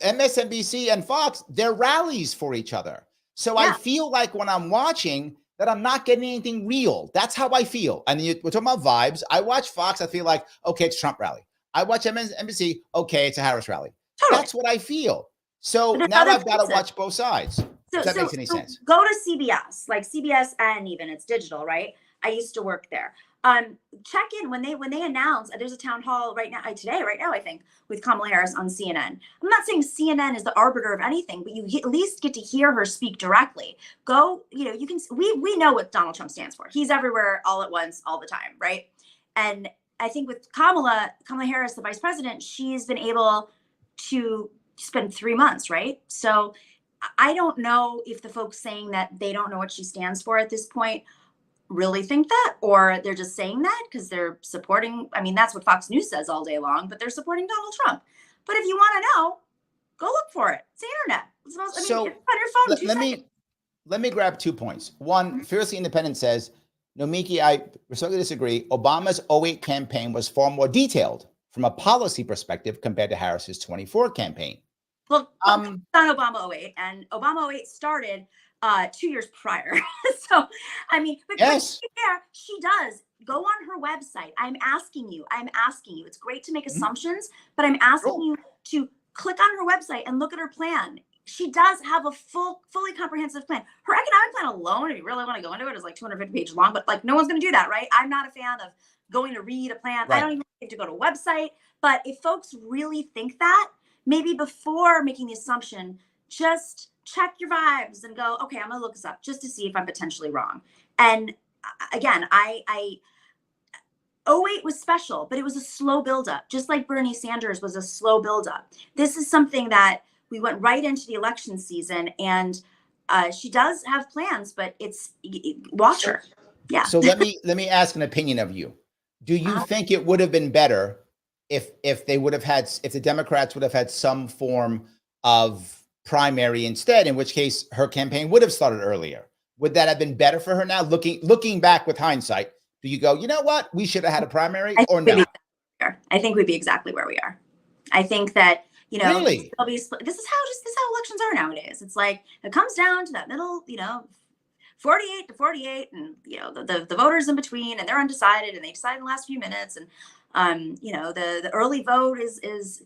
MSNBC and Fox, they're rallies for each other. So I feel like when I'm watching that, I'm not getting anything real. That's how I feel. And we're talking about vibes. I watch Fox. I feel like, okay, it's Trump rally. I watch MSNBC. Okay, it's a Harris rally. Totally. That's what I feel. So now I've got to watch both sides. If that makes any sense. Go to CBS, like CBS, and even it's digital, right? I used to work there. Check in when they announce. There's a town hall right now, I think, with Kamala Harris on CNN. I'm not saying CNN is the arbiter of anything, but you at least get to hear her speak directly. Go, you can. We know what Donald Trump stands for. He's everywhere, all at once, all the time, right? And I think with Kamala Harris, the vice president, she's been able to spend 3 months, right? So I don't know if the folks saying that they don't know what she stands for at this point really think that, or they're just saying that because they're supporting. I mean, that's what Fox News says all day long, but they're supporting Donald Trump. But if you want to know, go look for it. It's the internet. It's it's on your phone. Let me grab 2 points. One, Fiercely Independent says, Nomiki, I respectfully disagree. Obama's 08 campaign was far more detailed from a policy perspective compared to Harris's 24 campaign. Well, on Obama 08, and Obama 08 started 2 years prior. So, I mean, but yes, she does. Go on her website. I'm asking you. It's great to make assumptions, but I'm asking you to click on her website and look at her plan. She does have a fully comprehensive plan. Her economic plan alone, if you really want to go into it, is like 250 pages long, but like no one's going to do that, right? I'm not a fan of going to read a plan. Right. I don't even have to go to a website. But if folks really think that, maybe before making the assumption, just check your vibes and go, okay, I'm going to look this up just to see if I'm potentially wrong. And again, 08 was special, but it was a slow buildup, just like Bernie Sanders was a slow buildup. This is something that we went right into the election season, and she does have plans, but watch her. Yeah. So let me ask an opinion of you. Do you think it would have been better if the Democrats would have had some form of primary instead, in which case her campaign would have started earlier? Would that have been better for her now? Looking back with hindsight, do you go, you know what, we should have had a primary, or not? I think we'd be exactly where we are. I think that, really? this is how elections are nowadays. It's like it comes down to that middle, 48 to 48, and the voters in between, and they're undecided, and they decide in the last few minutes. And The early vote is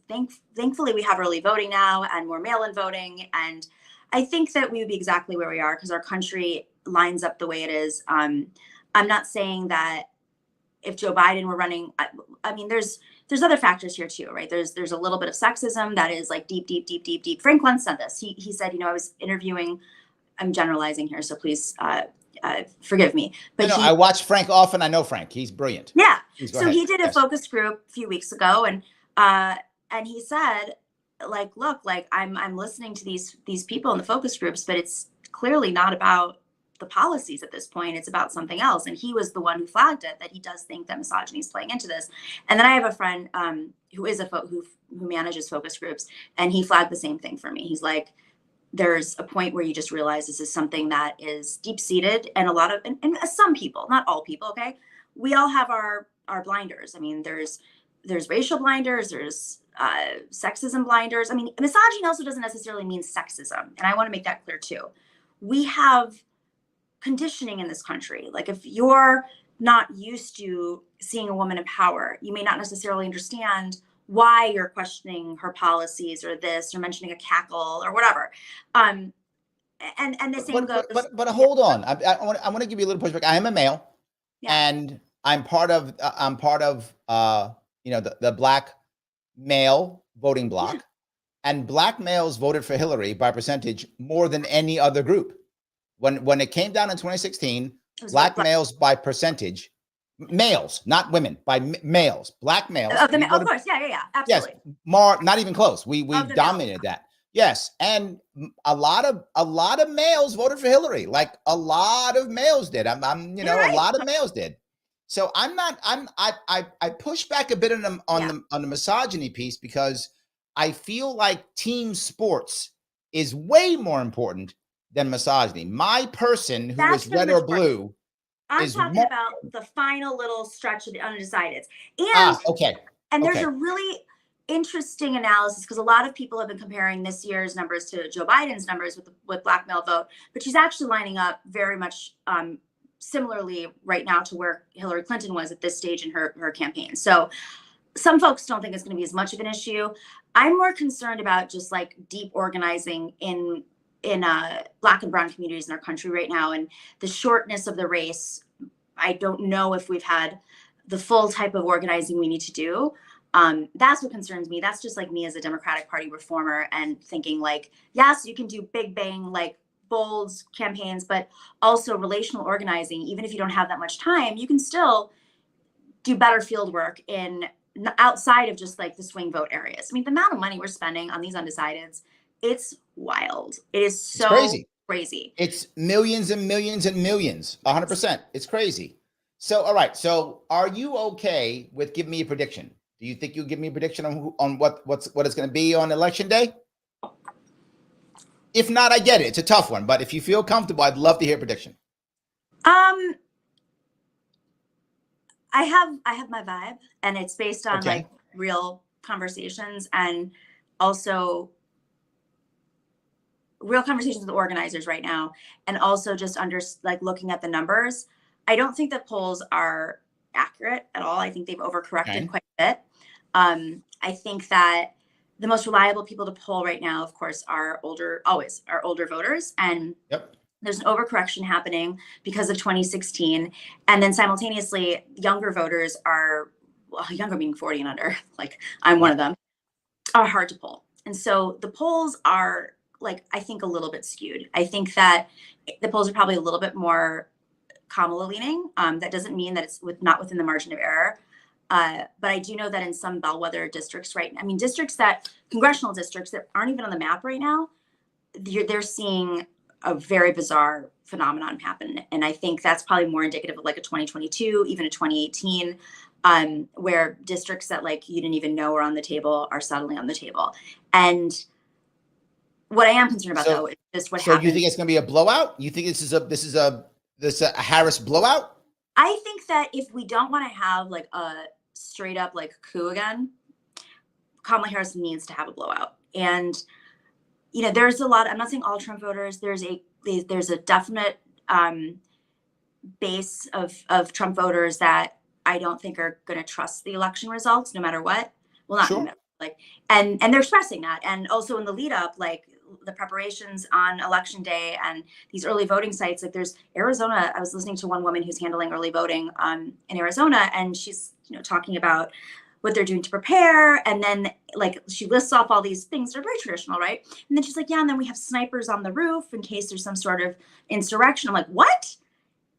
thankfully we have early voting now and more mail-in voting. And I think that we would be exactly where we are because our country lines up the way it is. I'm not saying that if Joe Biden were running, I mean, there's other factors here too, right? There's a little bit of sexism that is like deep, deep, deep, deep, deep. Frank Luntz said this. He said, I was interviewing. I'm generalizing here, so please forgive me. But I watch Frank often. I know Frank. He's brilliant. Yeah. So he did a focus group a few weeks ago, and he said, look, I'm listening to these people in the focus groups, but it's clearly not about the policies at this point. It's about something else. And he was the one who flagged it, that he does think that misogyny is playing into this. And then I have a friend who is who manages focus groups, and he flagged the same thing for me. He's like, there's a point where you just realize this is something that is deep seated, and and some people, not all people, okay, we all have our blinders. I mean, there's racial blinders, there's sexism blinders. I mean, misogyny also doesn't necessarily mean sexism, and I want to make that clear too. We have conditioning in this country. Like, if you're not used to seeing a woman in power, you may not necessarily understand why you're questioning her policies or this, or mentioning a cackle or whatever. And the same goes. But hold on. I want to give you a little pushback. I am a male, and I'm part of the black male voting bloc, and black males voted for Hillary by percentage more than any other group. When it came down in 2016, black males by percentage, males, not women, by males, black males. Of course, yeah, absolutely. Yes, more, not even close. We dominated that. Yes, and a lot of males voted for Hillary. Like, a lot of males did. A lot of males did. So I push back a bit on the misogyny piece, because I feel like team sports is way more important than misogyny. My person who is red or blue. I'm talking about the final little stretch of the undecideds. And And there's a really interesting analysis, because a lot of people have been comparing this year's numbers to Joe Biden's numbers with black male vote, but she's actually lining up very much similarly right now to where Hillary Clinton was at this stage in her campaign. So some folks don't think it's going to be as much of an issue. I'm more concerned about just like deep organizing in black and brown communities in our country right now, and the shortness of the race. I don't know if we've had the full type of organizing we need to do. That's what concerns me. That's just like me as a Democratic Party reformer, and thinking like, yes, you can do big bang, like bold campaigns, but also relational organizing. Even if you don't have that much time, you can still do better field work outside of just like the swing vote areas. I mean, the amount of money we're spending on these undecideds, it's wild. It is so crazy. It's millions and millions and millions. 100%. It's crazy. So, all right. So, are you okay with giving me a prediction? Do you think you'll give me a prediction on what it's going to be on election day? If not, I get it. It's a tough one, but if you feel comfortable, I'd love to hear a prediction. I have my vibe, and it's based on like real conversations, and also real conversations with organizers right now, and also just looking at the numbers. I don't think the polls are accurate at all. I think they've overcorrected quite a bit. I think that the most reliable people to poll right now, of course, are older voters, and there's an overcorrection happening because of 2016, and then simultaneously, younger voters younger meaning 40 and under, like I'm one of them, are hard to poll, and so the polls are I think a little bit skewed. I think that the polls are probably a little bit more Kamala leaning. That doesn't mean that it's not within the margin of error. But I do know that in some bellwether districts congressional districts that aren't even on the map right now, they're seeing a very bizarre phenomenon happen. And I think that's probably more indicative of like a 2022, even a 2018, where districts that you didn't even know were on the table are suddenly on the table. And what I am concerned about, though, is just what happens. So you think it's going to be a blowout? You think this is a Harris blowout? I think that if we don't want to have a straight up coup again, Kamala Harris needs to have a blowout. And there's a lot. I'm not saying all Trump voters. There's a definite base of Trump voters that I don't think are going to trust the election results no matter what. Well, not Sure. like, and they're expressing that. And also in the lead up, like the preparations on election day and these early voting sites, like there's Arizona. I was listening to one woman who's handling early voting in Arizona, and she's, talking about what they're doing to prepare. And then like she lists off all these things that are very traditional, right? And then she's like, yeah, and then we have snipers on the roof in case there's some sort of insurrection. I'm like, what?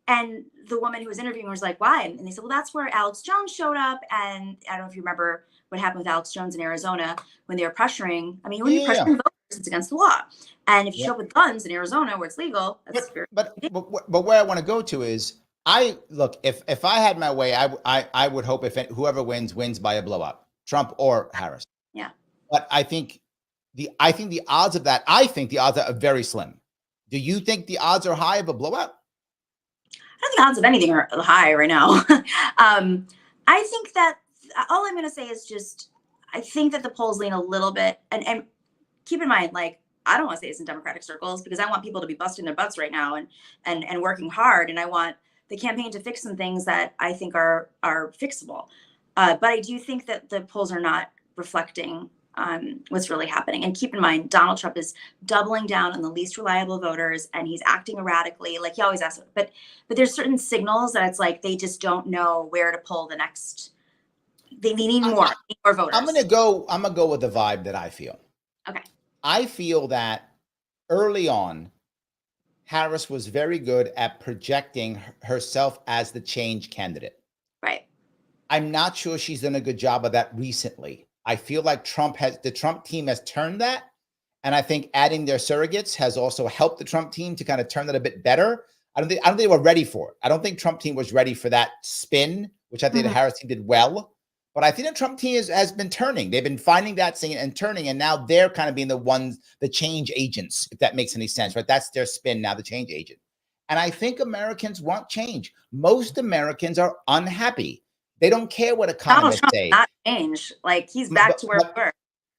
And the woman who was interviewing was like, why? And they said, well, that's where Alex Jones showed up. And I don't know if you remember what happened with Alex Jones in Arizona when they were pressuring. I mean, when you're pressuring voters, it's against the law. And if you show up with guns in Arizona where it's legal, that's but where I want to go to is, if I had my way, I would hope if whoever wins by a blowout, Trump or Harris. Yeah. But I think the odds of that, the odds are very slim. Do you think the odds are high of a blowout? I don't think the odds of anything are high right now. I think that all I'm going to say is just, I think that the polls lean a little bit, and keep in mind, like, I don't want to say this in Democratic circles because I want people to be busting their butts right now and working hard. And I want the campaign to fix some things that I think are fixable. But I do think that the polls are not reflecting what's really happening. And keep in mind, Donald Trump is doubling down on the least reliable voters, and he's acting erratically, like he always asks. But there's certain signals that it's like they just don't know where to pull the next. They need more voters. I'm gonna go with the vibe that I feel. Okay. I feel that early on, Harris was very good at projecting herself as the change candidate. Right. I'm not sure she's done a good job of that recently. I feel like the Trump team has turned that. And I think adding their surrogates has also helped the Trump team to kind of turn that a bit better. I don't think they were ready for it. I don't think Trump team was ready for that spin, which I think the Harris team did well. But I think the Trump team has been turning. They've been finding that thing and turning, and now they're kind of being the change agents, if that makes any sense, right? That's their spin now, the change agent. And I think Americans want change. Most Americans are unhappy. They don't care what economists say. Not change. Like he's back to where we were.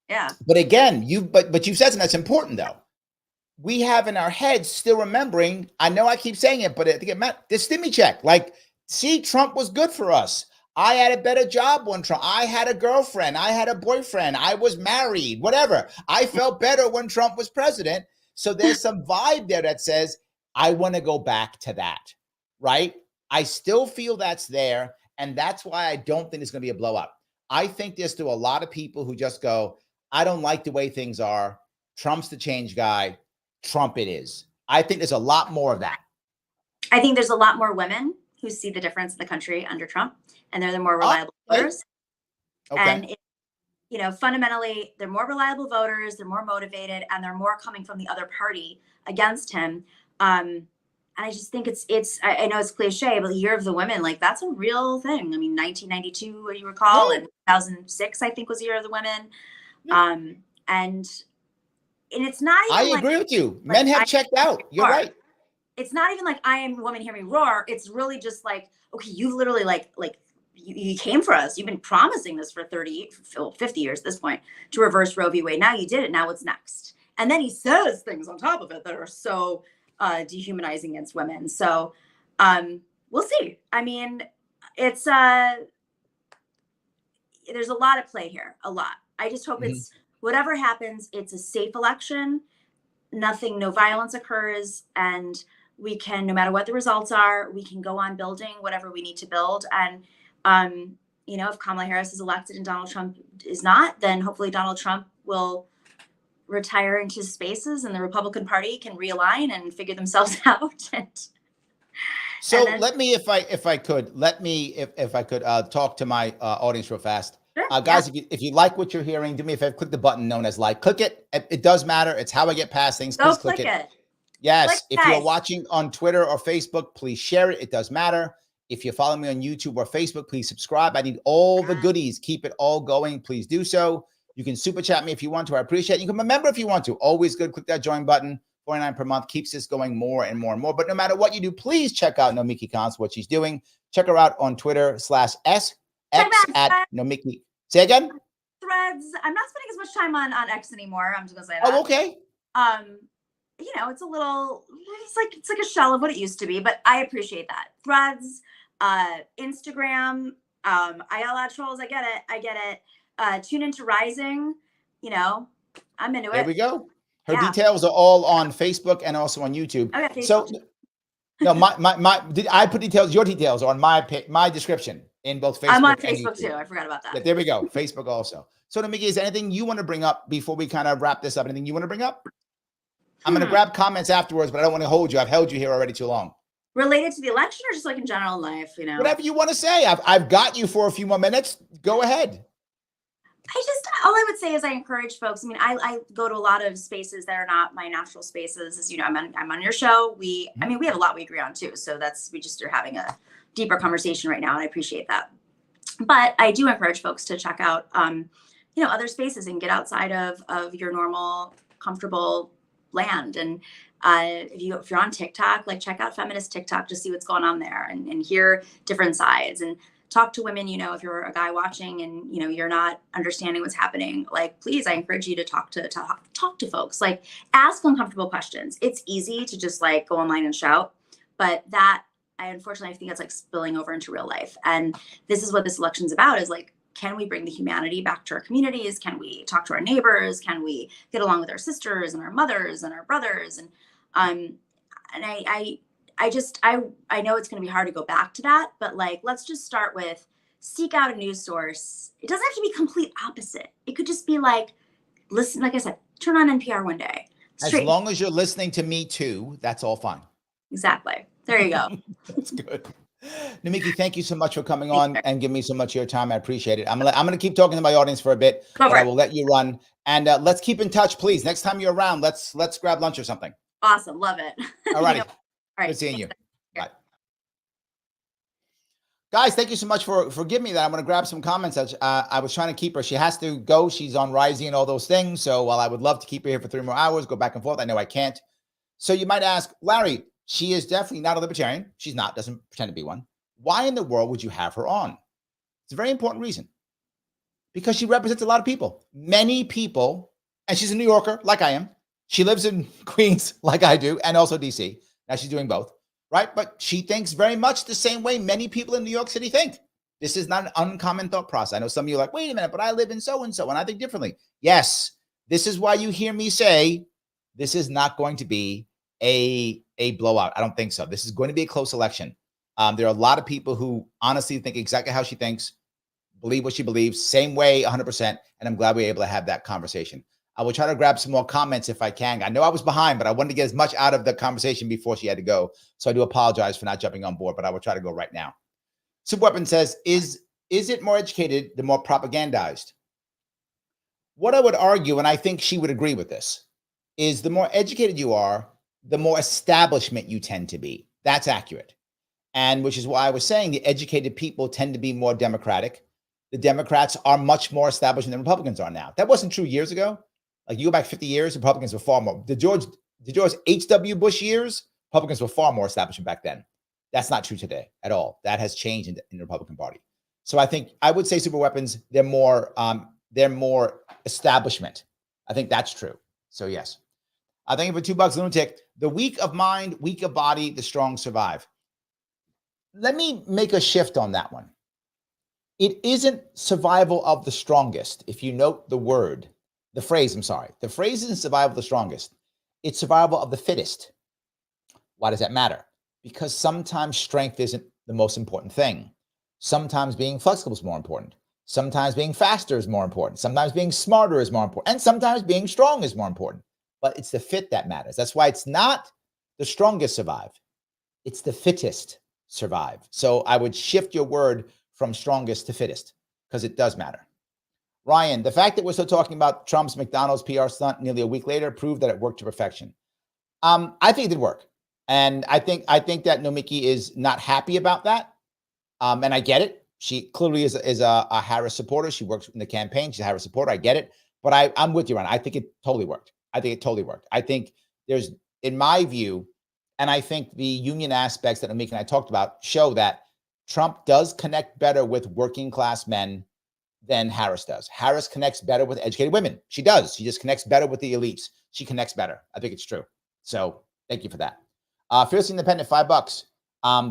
Yeah. But again, but you've said something that's important though. We have in our heads still remembering. I know I keep saying it, but I think it meant the stimmy check. Like, see, Trump was good for us. I had a better job when Trump. I had a girlfriend. I had a boyfriend. I was married. Whatever. I felt better when Trump was president. So there's some vibe there that says I want to go back to that. Right? I still feel that's there. And that's why I don't think it's going to be a blow up. I think there's still a lot of people who just go, I don't like the way things are. Trump's the change guy. Trump it is. I think there's a lot more of that. I think there's a lot more women who see the difference in the country under Trump, and they're the more reliable voters. Okay. And, fundamentally, they're more reliable voters. They're more motivated, and they're more coming from the other party against him. And I just think I know it's cliche, but the year of the women, like that's a real thing. I mean, 1992, you recall, and 2006, I think was the year of the women. And it's not even I agree with you. Men have checked out. You're right. It's not even like I am a woman, hear me roar. It's really just like, okay, you've literally like you came for us. You've been promising this for 50 years at this point to reverse Roe v. Wade. Now you did it. Now what's next? And then he says things on top of it that are so dehumanizing against women. So we'll see. I mean, it's there's a lot at play here, a lot. I just hope it's whatever happens, it's a safe election. No violence occurs, and we can, no matter what the results are, we can go on building whatever we need to build. And if Kamala Harris is elected and Donald Trump is not, then hopefully Donald Trump will retire into spaces and the Republican Party can realign and figure themselves out. Let me, if I could talk to my audience real fast. Sure, guys, if you like what you're hearing, do me a favor, click the button known as like. Click it. It does matter. It's how I get past things. Please click it. Yes. If you're watching on Twitter or Facebook, please share it. It does matter. If you follow me on YouTube or Facebook, please subscribe. I need all the goodies. Keep it all going. Please do so. You can super chat me if you want to. I appreciate it. You can remember if you want to. Always good. Click that join button. $49 per month keeps this going more and more and more. But no matter what you do, please check out Nomiki Konst, what she's doing. Check her out on Twitter /SX at Nomiki. Say again? Threads. I'm not spending as much time on X anymore. I'm just gonna say that. Oh, okay. It's a little, it's like a shell of what it used to be, but I appreciate that. Threads, Instagram, I got a lot of trolls. I get it. Tune into Rising. You know, I'm into There it. we go. Her Yeah. details are all on Facebook and also on YouTube. I got Facebook. So no, I put details. Your details are on my description in both Facebook. I'm on and Facebook YouTube. too. I forgot about that. Yeah, there we go. Facebook also. So Nomiki, is there anything you want to bring up before we kind of wrap this up? Anything you want to bring up? I'm going to grab comments afterwards, but I don't want to hold you. I've held you here already too long. Related to the election or just like in general life, you know? Whatever you want to say. I've got you for a few more minutes. Go ahead. All I would say is I encourage folks. I mean, I go to a lot of spaces that are not my natural spaces. As you know, I'm on your show. We have a lot we agree on too. So we just are having a deeper conversation right now, and I appreciate that. But I do encourage folks to check out, other spaces and get outside of your normal, comfortable land. And if you're on TikTok, like check out feminist TikTok to see what's going on there and hear different sides and talk to women. If you're a guy watching and you're not understanding what's happening, like please, I encourage you to talk to folks. Like ask uncomfortable questions. It's easy to just like go online and shout, but unfortunately, I think that's like spilling over into real life. And this is what this election's about: is like, can we bring the humanity back to our communities? Can we talk to our neighbors? Can we get along with our sisters and our mothers and our brothers? And I know it's going to be hard to go back to that, but like, let's just start with seek out a news source. It doesn't have to be complete opposite. It could just be like, listen, like I said, turn on NPR one day. As long as you're listening to me too, that's all fine. Exactly. There you go. That's good. Nomiki, thank you so much for coming on and giving me so much of your time. I appreciate it. I'm gonna keep talking to my audience for a bit, but I will let you run. And let's keep in touch, please. Next time you're around, let's grab lunch or something. Awesome. Love it. All righty. All right. Good seeing you. Bye. Guys, thank you so much for giving me that. I'm going to grab some comments. I was trying to keep her. She has to go. She's on Rising and all those things. So while I would love to keep her here for 3 more hours, go back and forth, I know I can't. So you might ask, Larry, she is definitely not a libertarian. She's not, doesn't pretend to be one. Why in the world would you have her on? It's a very important reason. Because she represents a lot of people, many people, and she's a New Yorker like I am. She lives in Queens like I do, and also DC. Now she's doing both, right? But she thinks very much the same way many people in New York City think. This is not an uncommon thought process. I know some of you are like, wait a minute, but I live in so-and-so, and I think differently. Yes, this is why you hear me say this is not going to be a blowout. I don't think so. This is going to be a close election. There are a lot of people who honestly think exactly how she thinks, believe what she believes, same way, 100%. And I'm glad we were able to have that conversation. I will try to grab some more comments if I can. I know I was behind, but I wanted to get as much out of the conversation before she had to go. So I do apologize for not jumping on board, but I will try to go right now. Superweapon says, is it more educated, the more propagandized? What I would argue, and I think she would agree with this, is the more educated you are, the more establishment you tend to be. That's accurate. And which is why I was saying the educated people tend to be more Democratic. The Democrats are much more established than Republicans are now. That wasn't true years ago. Like you go back 50 years, Republicans were far more. The George H.W. Bush years, Republicans were far more established back then. That's not true today at all. That has changed in the Republican Party. So I think I would say super weapons, they're more establishment. I think that's true. So yes. Thank you for $2, Lunatic. The weak of mind, weak of body, the strong survive. Let me make a shift on that one. It isn't survival of the strongest. If you note the phrase isn't survival of the strongest. It's survival of the fittest. Why does that matter? Because sometimes strength isn't the most important thing. Sometimes being flexible is more important. Sometimes being faster is more important. Sometimes being smarter is more important. And sometimes being strong is more important. But it's the fit that matters. That's why it's not the strongest survive. It's the fittest survive. So I would shift your word from strongest to fittest because it does matter. Ryan, the fact that we're still talking about Trump's McDonald's PR stunt nearly a week later proved that it worked to perfection. I think it did work. And I think that Nomiki is not happy about that. And I get it. She clearly is a Harris supporter. She works in the campaign. She's a Harris supporter. I get it. But I'm with you, Ryan. I think it totally worked. I think there's, in my view, and I think the union aspects that Nomiki and I talked about show that Trump does connect better with working class men than Harris does. Harris connects better with educated women. She does. She just connects better with the elites. She connects better. I think it's true. So thank you for that. Fiercely Independent, $5.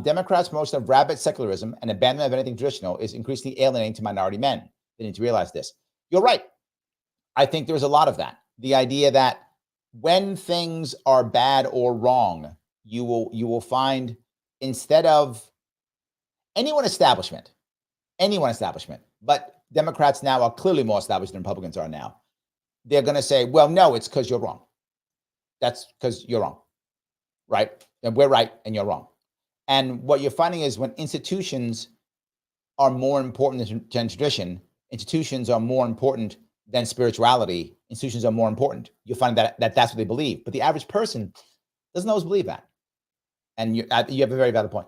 Democrats' promotion of rabid secularism and abandonment of anything traditional is increasingly alienating to minority men. They need to realize this. You're right. I think there's a lot of that. The idea that when things are bad or wrong, you will find, instead of any one establishment, but Democrats now are clearly more established than Republicans are now. They're going to say, well, no, it's because you're wrong. That's because you're wrong, right? And we're right and you're wrong. And what you're finding is when institutions are more important than tradition, institutions are more important than spirituality, institutions are more important. You'll find that that's what they believe. But the average person doesn't always believe that. And you have a very valid point.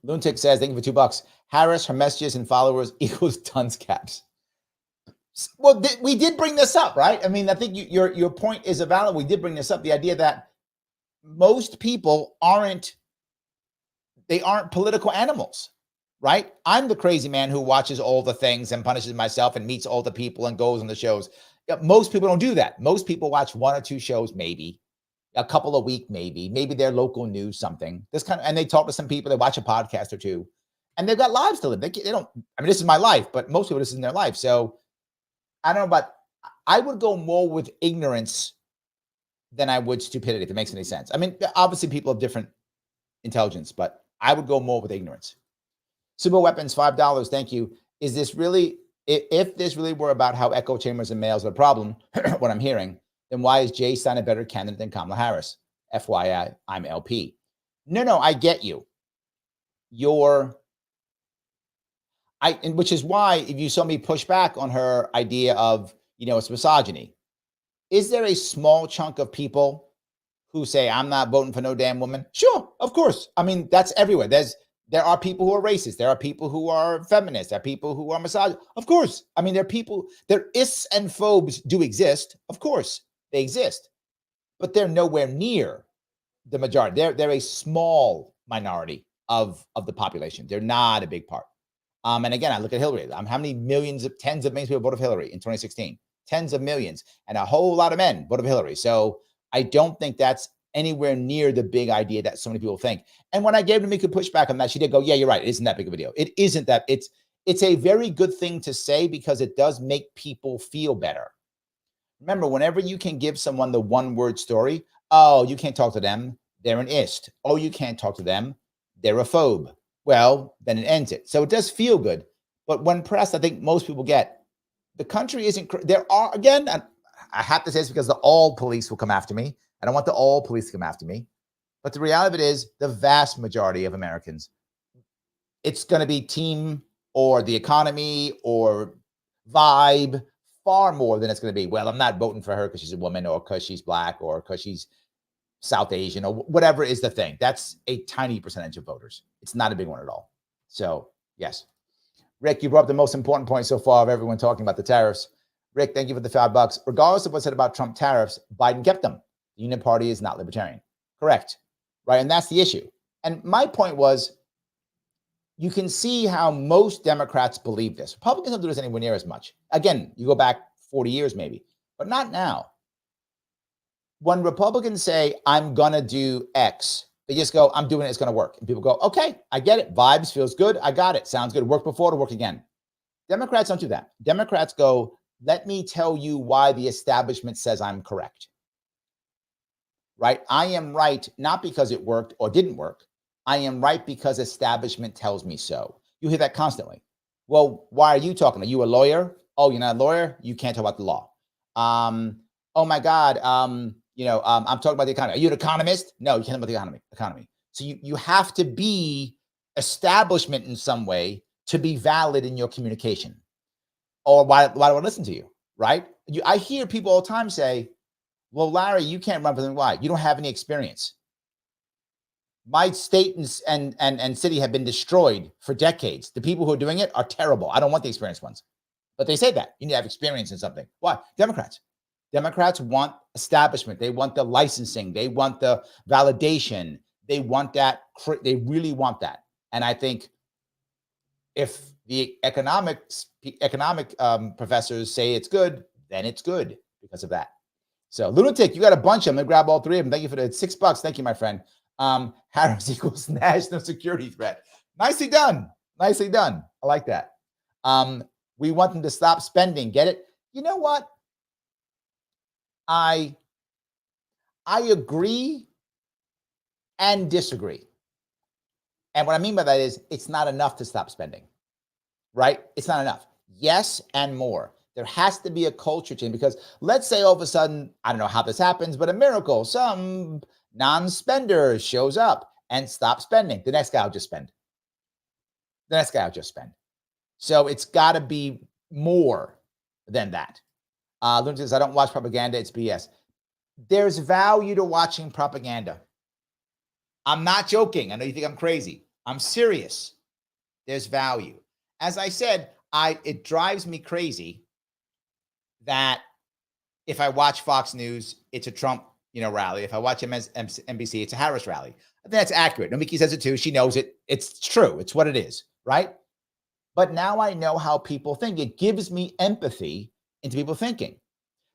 Lunatic says, thank you for $2. Harris, her messages and followers equals tons caps. Well, we did bring this up, right? I mean, I think your point is a valid. We did bring this up. The idea that most people aren't political animals, right? I'm the crazy man who watches all the things and punishes myself and meets all the people and goes on the shows. Most people don't do that. Most people watch 1 or 2 shows, maybe a couple a week, maybe their local news, something. This kind of, and they talk to some people. They watch a podcast or 2, and they've got lives to live. They don't. I mean, this is my life, but most people, this isn't their life. So I don't know, but I would go more with ignorance than I would stupidity, if it makes any sense. I mean, obviously people have different intelligence, but I would go more with ignorance. Super Weapons, $5. Thank you. Is this really, if this really were about how echo chambers and males are a problem, what I'm hearing, then why is Jay Stein a better candidate than Kamala Harris? FYI, I'm LP. No, I get you. Which is why if you saw me push back on her idea of, it's misogyny, is there a small chunk of people who say, I'm not voting for no damn woman? Sure, of course. I mean, that's everywhere. There are people who are racist. There are people who are feminists. There are people who are misogynist. Of course. I mean, there ists and phobes do exist. Of course, they exist. But they're nowhere near the majority. They're a small minority of the population. They're not a big part. And again, I look at Hillary. How many tens of millions of people voted for Hillary in 2016? Tens of millions. And a whole lot of men voted for Hillary. So I don't think that's anywhere near the big idea that so many people think. And when I gave Nomiki pushback on that, she did go, yeah, you're right. It isn't that big of a deal. It isn't that. It's a very good thing to say because it does make people feel better. Remember, whenever you can give someone the one-word story, oh, you can't talk to them, they're an ist. Oh, you can't talk to them, they're a phobe. Well, then it ends it. So it does feel good. But when pressed, I think most people get, the country isn't, there are, again, I have to say this because the all police will come after me. I don't want the all police to come after me. But the reality of it is the vast majority of Americans, it's going to be team or the economy or vibe far more than it's going to be, well, I'm not voting for her because she's a woman or because she's black or because she's South Asian or whatever is the thing. That's a tiny percentage of voters. It's not a big one at all. So, yes. Rick, you brought up the most important point so far of everyone talking about the tariffs. Rick, thank you for the $5. Regardless of what's said about Trump tariffs, Biden kept them. The Union Party is not libertarian. Correct. Right. And that's the issue. And my point was, you can see how most Democrats believe this. Republicans don't do this anywhere near as much. Again, you go back 40 years maybe, but not now. When Republicans say, I'm going to do X, they just go, I'm doing it, it's going to work. And people go, okay, I get it. Vibes, feels good. I got it. Sounds good. Worked before, to work again. Democrats don't do that. Democrats go, let me tell you why the establishment says I'm correct. Right? I am right, not because it worked or didn't work. I am right because establishment tells me so. You hear that constantly. Well, why are you talking? Are you a lawyer? Oh, you're not a lawyer? You can't talk about the law. Oh my God. I'm talking about the economy. Are you an economist? No, you can't talk about the economy. So you have to be establishment in some way to be valid in your communication. Or why do I listen to you? Right? I hear people all the time say, well, Larry, you can't run for them. Why? You don't have any experience. My state and city have been destroyed for decades. The people who are doing it are terrible. I don't want the experienced ones. But they say that. You need to have experience in something. Why? Democrats. Democrats want establishment. They want the licensing. They want the validation. They want that. They really want that. And I think if the economic professors say it's good, then it's good because of that. So, Lunatic, you got a bunch of them. I'm going to grab all 3 of them. Thank you for the $6. Thank you, my friend. Harris equals national security threat. Nicely done. Nicely done. I like that. We want them to stop spending. Get it? You know what? I agree and disagree. And what I mean by that is it's not enough to stop spending, right? It's not enough. Yes, and more. There has to be a culture change because let's say all of a sudden, I don't know how this happens, but a miracle, some non-spender shows up and stops spending. The next guy will just spend. The next guy will just spend. So it's got to be more than that. Lynn says, I don't watch propaganda. It's BS. There's value to watching propaganda. I'm not joking. I know you think I'm crazy. I'm serious. There's value. As I said, it drives me crazy that if I watch Fox News, it's a Trump, rally. If I watch MSNBC, it's a Harris rally. I think that's accurate. Nomiki says it too. She knows it. It's true. It's what it is, right? But now I know how people think. It gives me empathy into people thinking.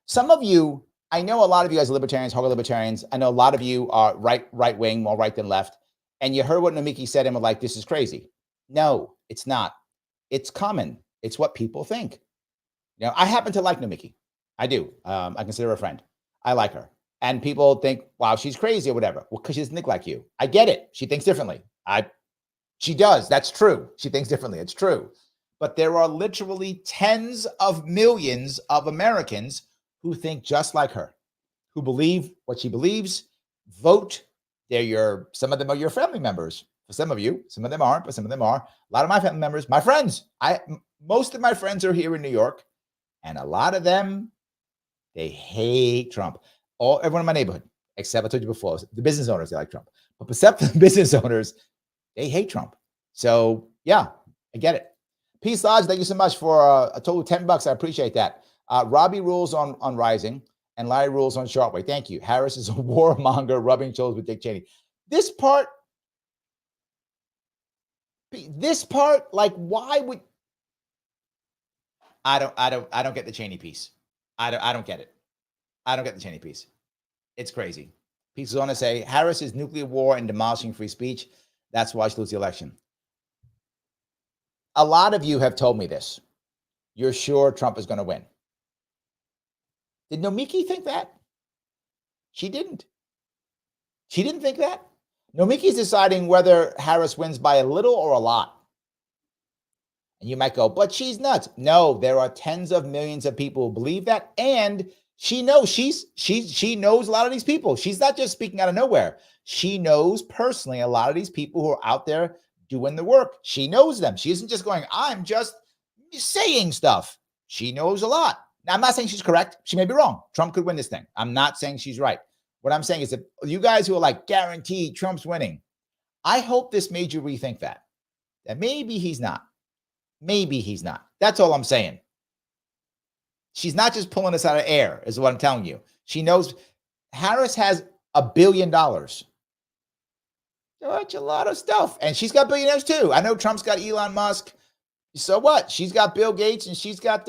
Some of you, I know a lot of you guys are libertarians, hardcore libertarians. I know a lot of you are right wing, more right than left. And you heard what Nomiki said and were like, this is crazy. No, it's not. It's common. It's what people think. I happen to like Nomiki. I do. I consider her a friend. I like her. And people think, wow, she's crazy or whatever. Well, because she doesn't think like you. I get it. She thinks differently. She does. That's true. She thinks differently. It's true. But there are literally tens of millions of Americans who think just like her, who believe what she believes, vote. Some of them are your family members. For some of you, some of them aren't, but some of them are. A lot of my family members, my friends. Most of my friends are here in New York, and a lot of them, they hate Trump. Everyone in my neighborhood, except I told you before, the business owners, they like Trump. But except the business owners, they hate Trump. So yeah, I get it. Peace Lodge, thank you so much for a total of $10. I appreciate that. Robbie rules on Rising, and Larry rules on Sharpe Way. Thank you. Harris is a warmonger rubbing shoulders with Dick Cheney. This part, like, why would I don't get the Cheney piece. I don't get it. I don't get the Cheney piece. It's crazy. Peace is on to say Harris is nuclear war and demolishing free speech. That's why she lose the election. A lot of you have told me this. You're sure Trump is going to win. Did Nomiki think that? She didn't. She didn't think that. Nomiki's deciding whether Harris wins by a little or a lot. And you might go, but she's nuts. No, there are tens of millions of people who believe that. And she knows she knows a lot of these people. She's not just speaking out of nowhere. She knows personally a lot of these people who are out there doing the work. She knows them. She isn't just going, I'm just saying stuff. She knows a lot. Now, I'm not saying she's correct. She may be wrong. Trump could win this thing. I'm not saying she's right. What I'm saying is that you guys who are like, guaranteed Trump's winning, I hope this made you rethink that maybe he's not. Maybe he's not. That's all I'm saying. She's not just pulling us out of air, is what I'm telling you. She knows Harris has $1 billion. That's a lot of stuff. And she's got billionaires too. I know Trump's got Elon Musk. So what? She's got Bill Gates and she's got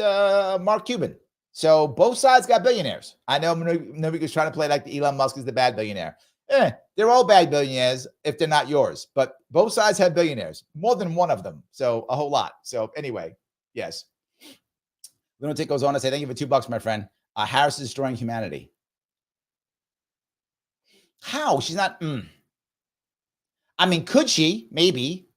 Mark Cuban. So both sides got billionaires. I know Nomiko's trying to play like the Elon Musk is the bad billionaire. They're all bad billionaires if they're not yours. But both sides have billionaires, more than one of them. So a whole lot. So anyway, yes. Lunatic goes on to say, thank you for $2, my friend. Harris is destroying humanity. How? She's not. I mean, could she? Maybe.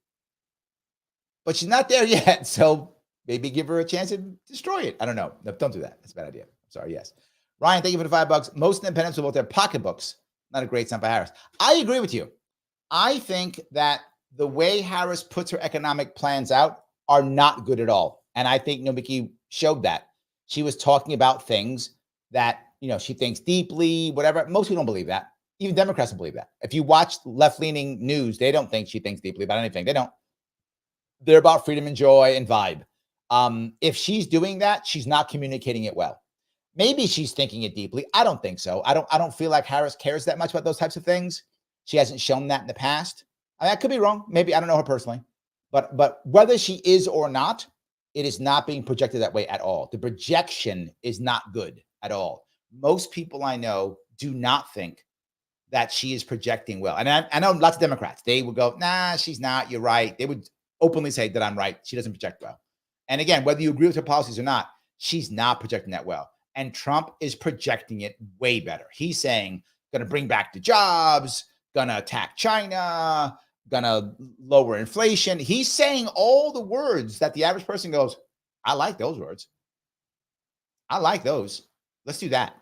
But she's not there yet. So maybe give her a chance to destroy it. I don't know. No, don't do that. That's a bad idea. I'm sorry. Yes. Ryan, thank you for the $5. Most independents will vote their pocketbooks. Not a great sign for Harris. I agree with you. I think that the way Harris puts her economic plans out are not good at all. And I think Nomiki showed that. She was talking about things that, she thinks deeply, whatever. Most people don't believe that. Even Democrats don't believe that. If you watch left-leaning news, they don't think she thinks deeply about anything. They don't. They're about freedom and joy and vibe. If she's doing that, she's not communicating it well. Maybe she's thinking it deeply. I don't think so. I don't feel like Harris cares that much about those types of things. She hasn't shown that in the past. I could be wrong. Maybe I don't know her personally. But whether she is or not, it is not being projected that way at all. The projection is not good at all. Most people I know do not think that she is projecting well. And I know lots of Democrats, they would go, nah, she's not, you're right. They would openly say that I'm right. She doesn't project well. And again, whether you agree with her policies or not, she's not projecting that well. And Trump is projecting it way better. He's saying, going to bring back the jobs, going to attack China, going to lower inflation. He's saying all the words that the average person goes, I like those words. I like those. Let's do that.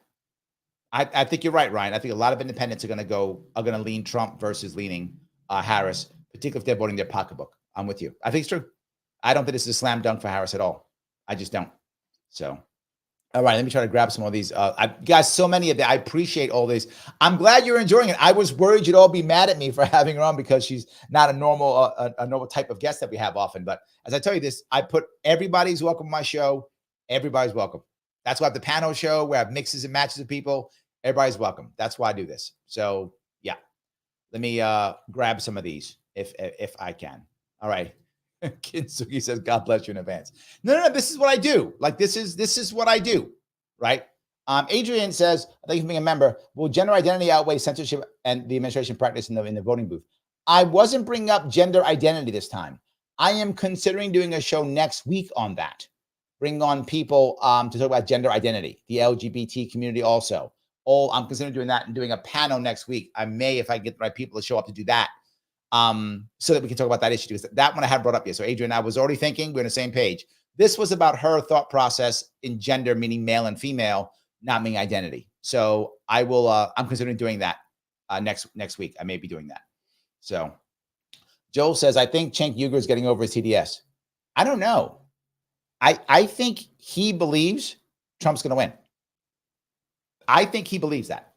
I think you're right, Ryan. I think a lot of independents are going to lean Trump versus leaning Harris, particularly if they're voting their pocketbook. I'm with you. I think it's true. I don't think this is a slam dunk for Harris at all. I just don't. So, all right, let me try to grab some of these. Guys, so many of them. I appreciate all these. I'm glad you're enjoying it. I was worried you'd all be mad at me for having her on because she's not a normal type of guest that we have often. But as I tell you this, I put everybody's welcome on my show. Everybody's welcome. That's why I have the panel show where I have mixes and matches of people. Everybody's welcome. That's why I do this. So yeah, let me grab some of these if I can. All right. Kinsugi says, God bless you in advance. No, this is what I do. Like this is what I do, right? Adrian says, thank you for being a member. Will gender identity outweigh censorship and the administration practice in the voting booth? I wasn't bringing up gender identity this time. I am considering doing a show next week on that. Bring on people to talk about gender identity, the LGBT community also. I'm considering doing that and doing a panel next week. I may, if I get the right people to show up to do that, so that we can talk about that issue. Because that one I had brought up yet. So Adrian, I was already thinking we're on the same page. This was about her thought process in gender, meaning male and female, not meaning identity. So I will. I'm considering doing that next week. I may be doing that. So Joel says, I think Cenk Uygur is getting over his TDS. I don't know. I think he believes Trump's going to win. I think he believes that.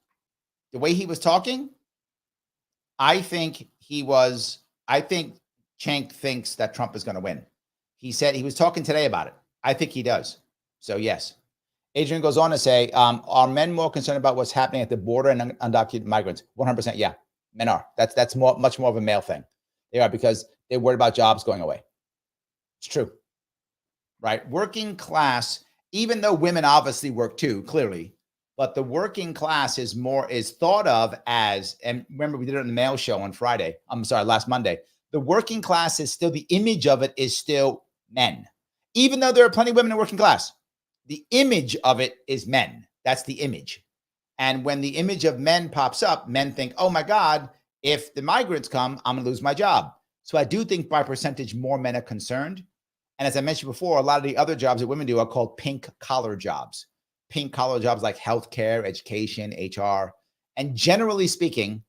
The way he was talking, I think Cenk thinks that Trump is going to win. He said he was talking today about it. I think he does. So yes. Adrian goes on to say, are men more concerned about what's happening at the border and undocumented migrants? 100%. Yeah, men are. That's much more of a male thing. They are, because they're worried about jobs going away. It's true. Right? Working class, even though women obviously work too, clearly, but the working class is thought of as, and remember we did it on the Mail Show on Friday. I'm sorry, last Monday. The working class is still, the image of it is still men. Even though there are plenty of women in working class, the image of it is men. That's the image. And when the image of men pops up, men think, oh my God, if the migrants come, I'm gonna lose my job. So I do think by percentage, more men are concerned. And as I mentioned before, a lot of the other jobs that women do are called pink collar jobs. Pink collar jobs like healthcare, education, HR. And generally speaking,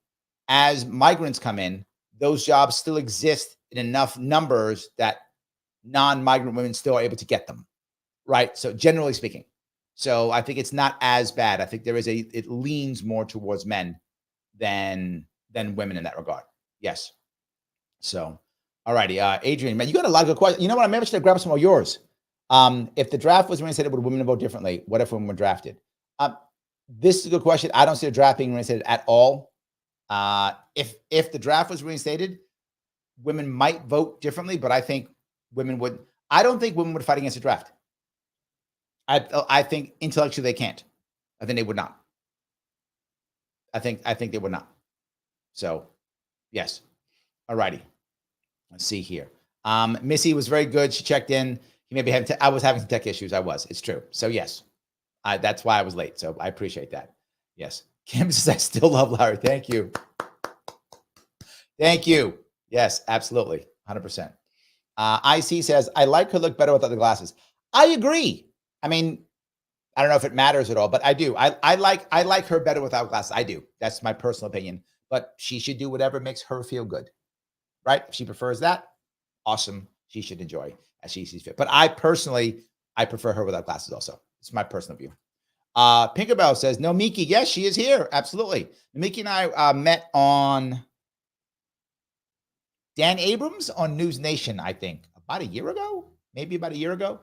as migrants come in, those jobs still exist in enough numbers that non-migrant women still are able to get them, right? So generally speaking. So I think it's not as bad. I think it leans more towards men than women in that regard. Yes. So, all righty. Adrian, man, you got a lot of good questions. You know what? I maybe should have grabbed some of yours. If the draft was reinstated, would women vote differently? What if women were drafted? This is a good question. I don't see the draft being reinstated at all. If the draft was reinstated, women might vote differently, but I think women would. I don't think women would fight against the draft. I think intellectually they can't. I think they would not. I think they would not. So, yes. All righty. Let's see here. Missy was very good. She checked in. He may be having. I was having some tech issues. I was. It's true. So yes, that's why I was late. So I appreciate that. Yes. Kim says I still love Larry. Thank you. Thank you. Yes, absolutely, 100%. IC says I like her look better without the glasses. I agree. I mean, I don't know if it matters at all, but I do. I like her better without glasses. I do. That's my personal opinion. But she should do whatever makes her feel good, right? If she prefers that, awesome. She should enjoy as she sees fit. But I prefer her without glasses also. It's my personal view. Pinkerbell says, Nomiki, yes, she is here. Absolutely. Nomiki and I met on Dan Abrams on News Nation, I think, about a year ago, maybe about a year ago.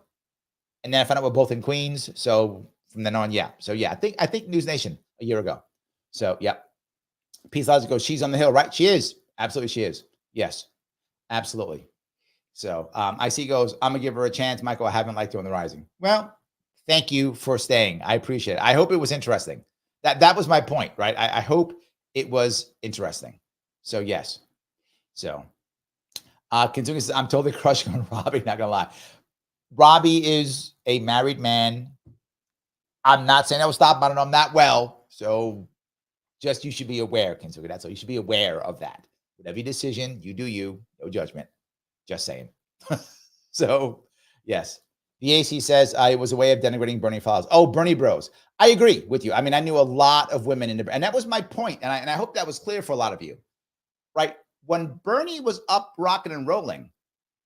And then I found out we're both in Queens. So from then on, yeah. So yeah, I think News Nation a year ago. So yeah. Peace Logic goes, she's on the hill, right? She is. Absolutely, she is. Yes, absolutely. So IC goes, I'm gonna give her a chance. Michael, I haven't liked her on the Rising. Well, thank you for staying. I appreciate it. I hope it was interesting. That was my point, right? I hope it was interesting. So yes. So Kintsugi says, I'm totally crushing on Robbie, not gonna lie. Robbie is a married man. I'm not saying I will stop. I don't know him that well. So just you should be aware, Kintsugi. That's all. You should be aware of that. Whatever your decision, you do you, no judgment. Just saying. So yes. The AC says it was a way of denigrating Bernie followers. Oh, Bernie bros. I agree with you. I mean, I knew a lot of women in the, and that was my point. And I hope that was clear for a lot of you, right? When Bernie was up rocking and rolling,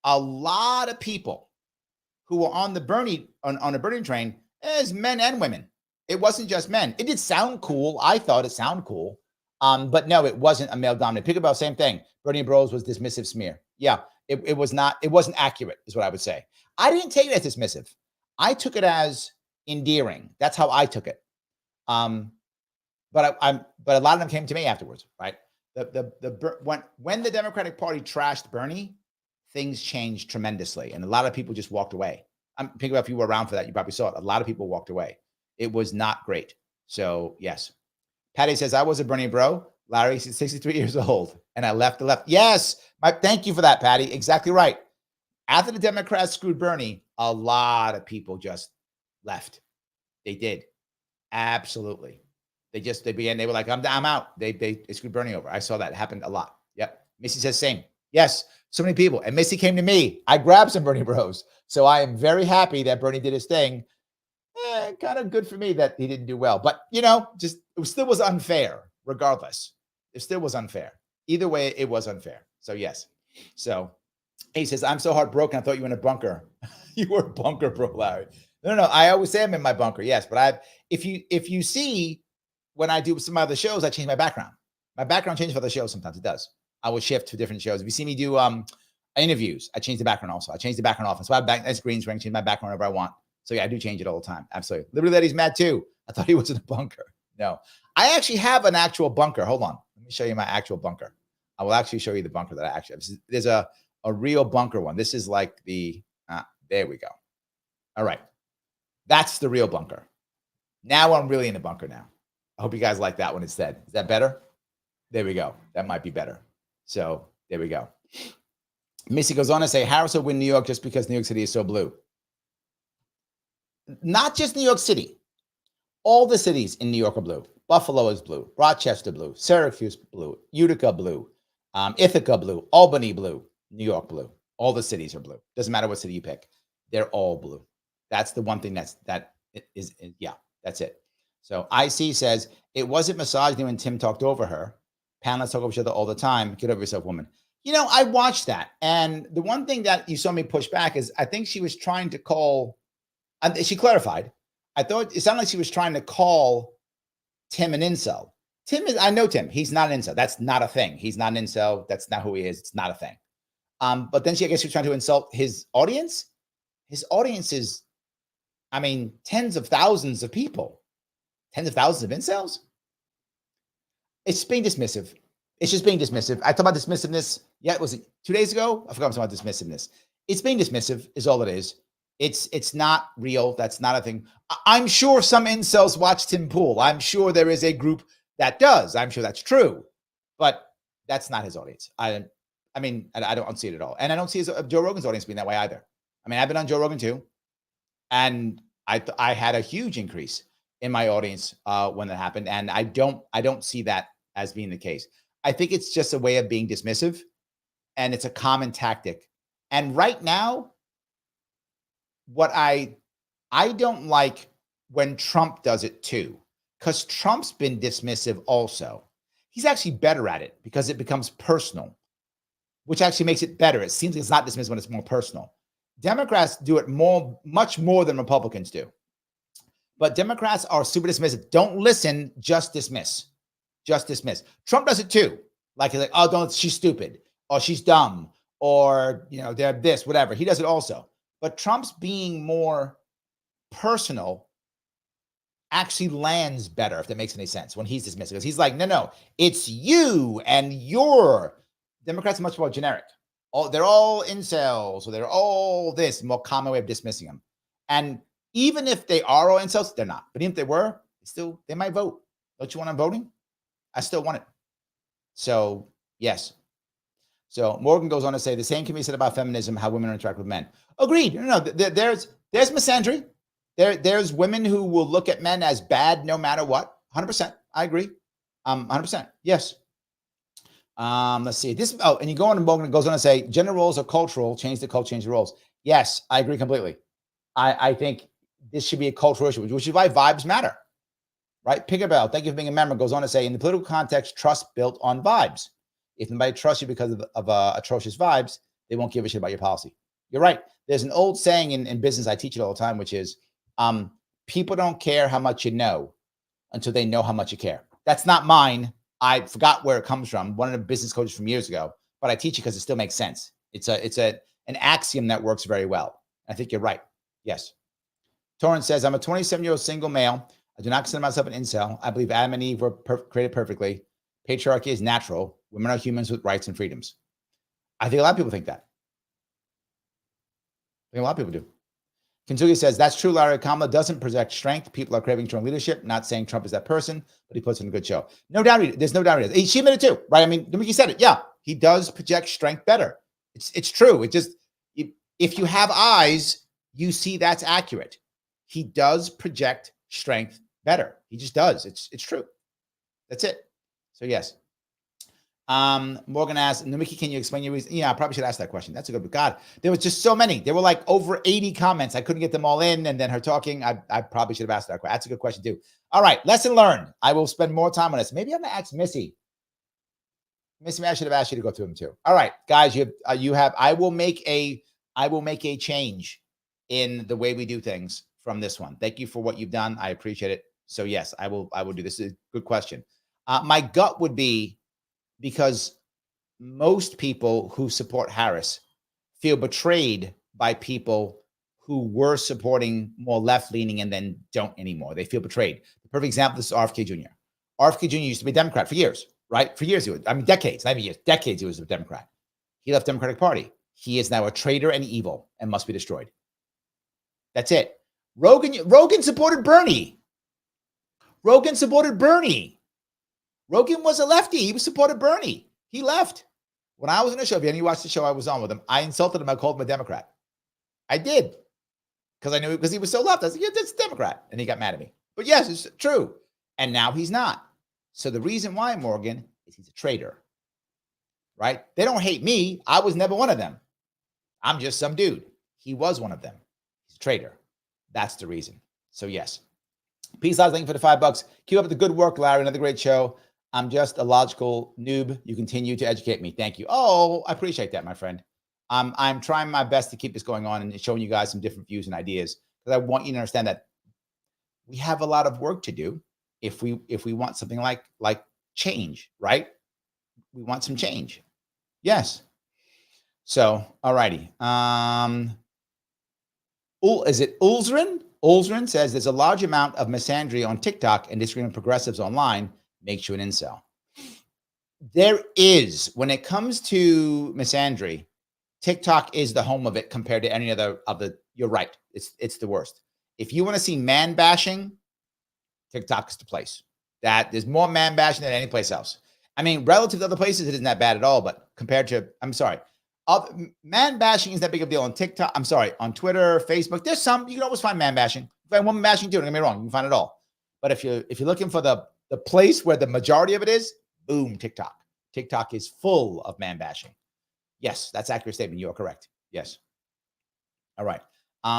a lot of people who were on the Bernie, on the Bernie train, as men and women. It wasn't just men. It did sound cool. I thought it sounded cool. But no, it wasn't a male dominant. Pickleball, same thing. Bernie Bros was dismissive smear. Yeah, it was not, it wasn't accurate, is what I would say. I didn't take it as dismissive. I took it as endearing. That's how I took it. But a lot of them came to me afterwards, right? When the Democratic Party trashed Bernie, things changed tremendously, and a lot of people just walked away. I'm thinking about if you were around for that, you probably saw it. A lot of people walked away. It was not great. So yes, Patty says I was a Bernie bro. Larry is 63 years old, and I left the left. Yes, thank you for that, Patty. Exactly right. After the Democrats screwed Bernie, a lot of people just left. They did, absolutely. They were like, I'm out. They screwed Bernie over. I saw that happen a lot. Yep. Missy says same. Yes, so many people. And Missy came to me. I grabbed some Bernie bros. So I am very happy that Bernie did his thing. Kind of good for me that he didn't do well. But, just it still was unfair, regardless. It still was unfair. Either way, it was unfair. So, yes. So he says, I'm so heartbroken. I thought you were in a bunker. You were a bunker, bro, Larry. No. I always say I'm in my bunker. Yes. But if you see, when I do some other shows, I change my background. My background changes for the show. Sometimes it does. I will shift to different shows. If you see me do interviews, I change the background also. I change the background often. So I have nice green screen, change my background whenever I want. So yeah, I do change it all the time. Absolutely. Liberty Lady's mad too. I thought he was in a bunker. No, I actually have an actual bunker. Hold on. Let me show you my actual bunker. I will actually show you the bunker that I actually have. There's a real bunker one. This is like there we go. All right. That's the real bunker. Now I'm really in the bunker now. I hope you guys like that one instead. Is that better? There we go. That might be better. So there we go. Missy goes on to say, Harris will win New York just because New York City is so blue. Not just New York City. All the cities in New York are blue. Buffalo is blue. Rochester blue. Syracuse blue. Utica blue. Ithaca blue. Albany blue. New York blue. All the cities are blue. Doesn't matter what city you pick. They're all blue. That's the one thing that's it. So IC says, it wasn't misogyny when Tim talked over her. Panelists talk over each other all the time. Get over yourself, woman. I watched that. And the one thing that you saw me push back is I think she was trying to call, she clarified. I thought it sounded like she was trying to call Tim an incel. I know Tim. He's not an incel. That's not a thing. He's not an incel. That's not who he is. It's not a thing. But then I guess she was trying to insult his audience. His audience is, tens of thousands of people. Tens of thousands of incels? It's being dismissive. It's just being dismissive. I talked about dismissiveness. Yeah, was it 2 days ago? I forgot I was talking about dismissiveness. It's being dismissive is all it is. It's not real. That's not a thing. I'm sure some incels watch Tim Pool. I'm sure there is a group that does. I'm sure that's true. But that's not his audience. I don't see it at all. And I don't see Joe Rogan's audience being that way either. I've been on Joe Rogan too. And I had a huge increase in my audience when that happened. And I don't see that as being the case. I think it's just a way of being dismissive, and it's a common tactic. And right now, what I don't like when Trump does it too, because Trump's been dismissive also. He's actually better at it because it becomes personal, which actually makes it better. It seems like it's not dismissive when it's more personal. Democrats do it much more than Republicans do. But Democrats are super dismissive. Don't listen, just dismiss. Just dismiss. Trump does it too. He's like, oh, she's stupid, or she's dumb, or, they're this, whatever. He does it also. But Trump's being more personal actually lands better, if that makes any sense, when he's dismissive. Because he's like, no, it's you and your. Democrats are much more generic. They're all incels, or they're all this, more common way of dismissing them. And even if they are all incels, they're not. But even if they were, they might vote. Don't you want them voting? I still want it. So, yes. So Morgan goes on to say the same can be said about feminism, how women interact with men. Agreed. No, there's misandry. There's women who will look at men as bad no matter what. 100%. I agree. 100%. Yes. Let's see this. Oh, and you go on and Morgan goes on to say gender roles are cultural. Change the culture, change the roles. Yes, I agree completely. I think this should be a cultural issue, which is why vibes matter. Right? Pickabell, thank you for being a member, goes on to say, in the political context, trust built on vibes. If nobody trusts you because of atrocious vibes, they won't give a shit about your policy. You're right. There's an old saying in business, I teach it all the time, which is people don't care how much you know until they know how much you care. That's not mine. I forgot where it comes from. One of the business coaches from years ago, but I teach it because it still makes sense. It's an axiom that works very well. I think you're right. Yes. Torrance says, I'm a 27-year-old single male. I do not consider myself an incel. I believe Adam and Eve were created perfectly. Patriarchy is natural. Women are humans with rights and freedoms. I think a lot of people think that. I think a lot of people do. Kinsugi says, that's true, Larry. Kamala doesn't project strength. People are craving strong leadership. Not saying Trump is that person, but he puts in a good show. No doubt. There's no doubt. She admitted too, right? I mean, Nomiki said it. Yeah, he does project strength better. It's true. It just, if you have eyes, you see that's accurate. He does project strength better. He just does. It's true. That's it. So yes. Morgan asked, Nomiki, can you explain your reason? Yeah, I probably should ask that question. That's a good, God, there was just so many. There were like over 80 comments. I couldn't get them all in. And then her talking, I probably should have asked that question. That's a good question too. All right. Lesson learned. I will spend more time on this. Maybe I'm going to ask Missy. Missy, I should have asked you to go through them too. All right, guys, I will make a change in the way we do things from this one. Thank you for what you've done. I appreciate it. So yes, I will do this. This is a good question. My gut would be, because most people who support Harris feel betrayed by people who were supporting more left-leaning and then don't anymore. They feel betrayed. The perfect example is RFK Jr. RFK Jr. used to be a Democrat for years, right? For years, decades, not even years, decades he was a Democrat. He left the Democratic Party. He is now a traitor and evil and must be destroyed. That's it. Rogan supported Bernie. Rogan was a lefty. He supported Bernie. He left. When I was on the show, if you watched the show I was on with him, I insulted him. I called him a Democrat. I did. Because I knew, because he was so left. I said, yeah, that's a Democrat. And he got mad at me. But yes, it's true. And now he's not. So the reason why, Morgan, is he's a traitor. Right? They don't hate me. I was never one of them. I'm just some dude. He was one of them. He's a traitor. That's the reason. So yes. Peace out. Thank you for the $5. Keep up the good work, Larry. Another great show. I'm just a logical noob. You continue to educate me. Thank you. Oh, I appreciate that, my friend. I'm trying my best to keep this going on and showing you guys some different views and ideas, because I want you to understand that we have a lot of work to do if we want something like change, right? We want some change. Yes. So, all righty. Is it Ulzrin? Ulzrin says there's a large amount of misandry on TikTok and disagreeing with progressives online makes you an incel. There is, when it comes to misandry, TikTok is the home of it compared to any other of the, you're right. It's the worst. If you want to see man bashing, TikTok is the place. That there's more man bashing than any place else. I mean, relative to other places, it isn't that bad at all, but compared to, I'm sorry, man bashing is that big of a deal on TikTok. I'm sorry, on Twitter, Facebook. There's some, you can always find man bashing. You find woman bashing too, don't get me wrong, you can find it all. But if you're looking for the place where the majority of it is, boom, TikTok. TikTok is full of man bashing. Yes, that's an accurate statement. You are correct. Yes. All right.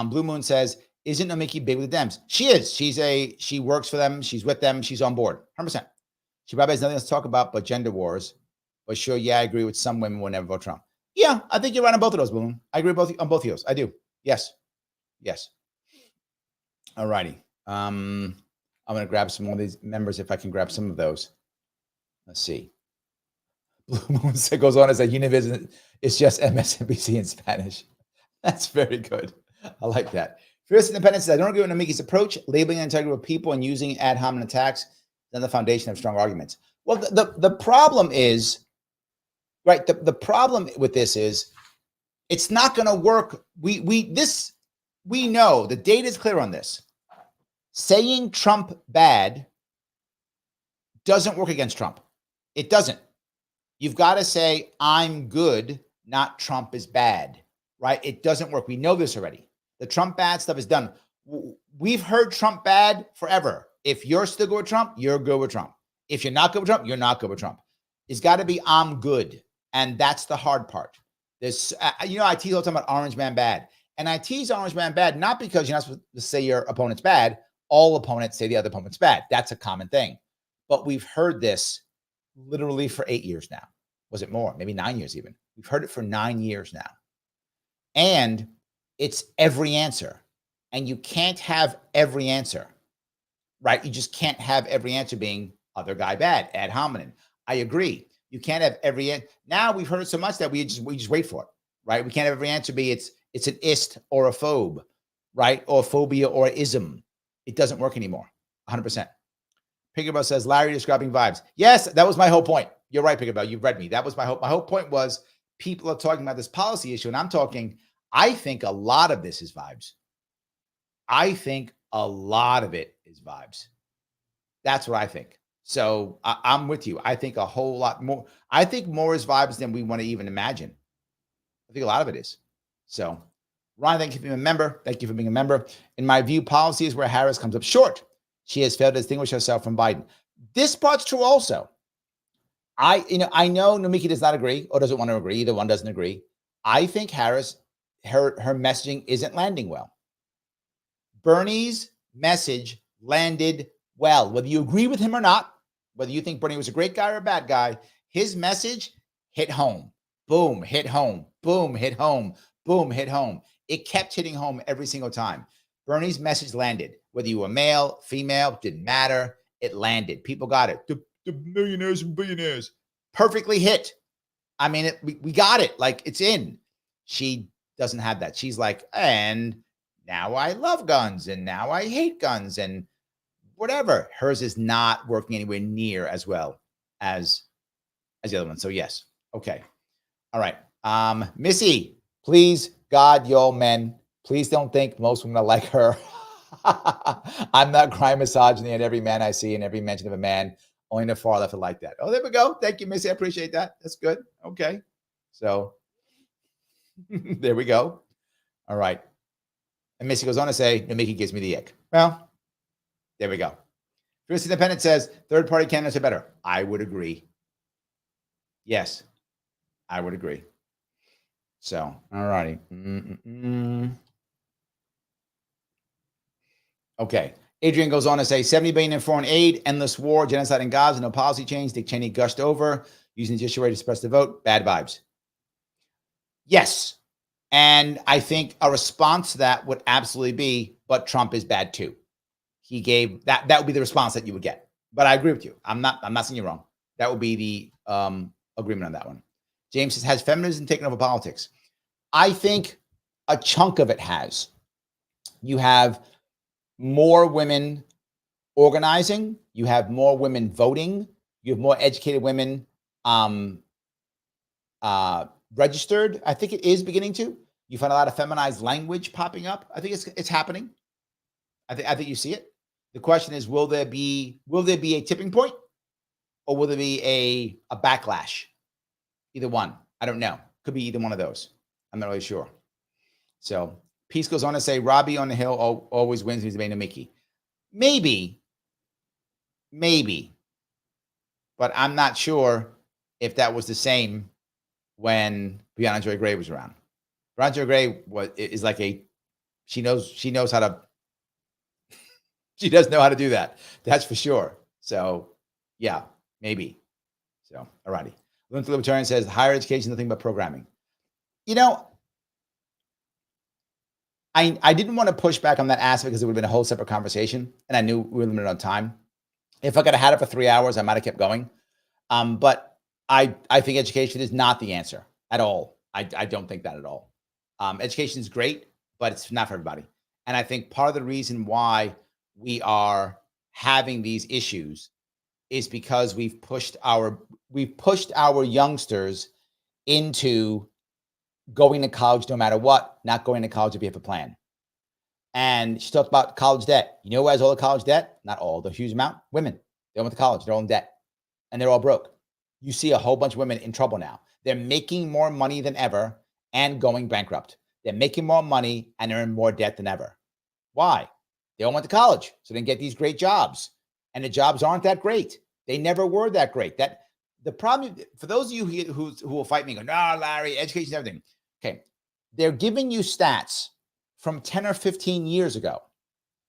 Blue Moon says, isn't Nomiki big with the Dems? She is. She works for them. She's with them. She's on board. 100%. She probably has nothing else to talk about but gender wars. But sure, yeah, I agree with some women will never vote Trump. Yeah, I think you're right on both of those, Blue Moon. I agree on both of those. I do. Yes. Yes. All righty. I'm going to grab some more of these members if I can grab some of those. Let's see. Blue Moon goes on as a Univision. It's just MSNBC in Spanish. That's very good. I like that. Fierce Independence says, I don't agree with Nomiki's approach. Labeling integrity of people and using ad hominem attacks is the foundation of strong arguments. Well, the problem is, right, the problem with this is it's not going to work. We know the data is clear on this. Saying Trump bad doesn't work against Trump. It doesn't. You've got to say, I'm good, not Trump is bad, right? It doesn't work. We know this already. The Trump bad stuff is done. We've heard Trump bad forever. If you're still good with Trump, you're good with Trump. If you're not good with Trump, you're not good with Trump. It's got to be, I'm good. And that's the hard part. This, I tease all the time about Orange Man bad. And I tease Orange Man bad, not because you're not supposed to say your opponent's bad. All opponents say the other opponent's bad. That's a common thing. But we've heard this literally for 8 years now. Was it more? Maybe 9 years even. We've heard it for 9 years now. And it's every answer. And you can't have every answer, right? You just can't have every answer being other guy bad, ad hominem. I agree. You can't have every answer. Now we've heard it so much that we just wait for it, right? We can't have every answer be it's an ist or a phobe, right? Or a phobia or an ism. It doesn't work anymore. 100%. Pickerbell says, Larry describing vibes. Yes, that was my whole point. You're right, Pickerbell. You've read me. That was my hope. My whole point was people are talking about this policy issue, and I'm talking, I think a lot of this is vibes. I think a lot of it is vibes. That's what I think. So I'm with you. I think a whole lot more. I think more is vibes than we want to even imagine. I think a lot of it is. So, Ron, thank you for being a member. Thank you for being a member. In my view, policy is where Harris comes up short. She has failed to distinguish herself from Biden. This part's true also. I know Nomiki does not agree or doesn't want to agree. Either one doesn't agree. I think Harris, her messaging isn't landing well. Bernie's message landed well. Whether you agree with him or not, whether you think Bernie was a great guy or a bad guy, his message hit home. Boom, hit home. Boom, hit home. Boom, hit home. It kept hitting home every single time. Bernie's message landed. Whether you were male, female, didn't matter. It landed. People got it. The millionaires and billionaires. Perfectly hit. I mean, we got it. Like, it's in. She doesn't have that. She's like, and now I love guns, and now I hate guns, and whatever. Hers is not working anywhere near as well as the other one. So yes. Okay. All right. Missy, please, God, y'all men, please don't think most women are like her. I'm not crying misogyny at every man I see and every mention of a man. Only the far left are like that. Oh, there we go. Thank you, Missy. I appreciate that. That's good. Okay. So there we go. All right. And Missy goes on to say, Nomiki gives me the ick. Well, there we go. Chris Independent says, third-party candidates are better. I would agree. Yes, I would agree. So, all righty. Okay. Adrian goes on to say, 70 billion in foreign aid, endless war, genocide in Gaza, no policy change. Dick Cheney gushed over, using the judiciary to suppress the vote. Bad vibes. Yes. And I think a response to that would absolutely be, but Trump is bad too. He gave that would be the response that you would get. But I agree with you. I'm not saying you're wrong. That would be the agreement on that one. James says, has feminism taken over politics? I think a chunk of it has. You have more women organizing. You have more women voting. You have more educated women registered. I think it is beginning to. You find a lot of feminized language popping up. I think it's happening. I think you see it. The question is, will there be a tipping point, or will there be a backlash? Either one. I don't know. Could be either one of those. I'm not really sure. So Peace goes on to say, Robbie on the Hill always wins. He's made a Mickey. Maybe. But I'm not sure if that was the same when Brianna Joy Gray was around. Brianna Joy Gray is like she knows how to. She does know how to do that. That's for sure. So, yeah, maybe. So, all righty. Lunatic Libertarian says, higher education, nothing but programming. I didn't want to push back on that aspect because it would have been a whole separate conversation, and I knew we were limited on time. If I could have had it for 3 hours, I might have kept going. But I think education is not the answer at all. I don't think that at all. Education is great, but it's not for everybody. And I think part of the reason why we are having these issues is because we've pushed our youngsters into going to college no matter what, not going to college if you have a plan. And she talked about college debt. You know who has all the college debt? Not all, the huge amount. Women. They went to college. They're all in debt. And they're all broke. you see a whole bunch of women in trouble now. They're making more money than ever and going bankrupt. They're making more money and they're in more debt than ever. Why? They all went to college, so they can get these great jobs. And the jobs aren't that great. They never were that great. That the problem, for those of you who will fight me and go, no, Larry, education is everything. Okay. They're giving you stats from 10 or 15 years ago.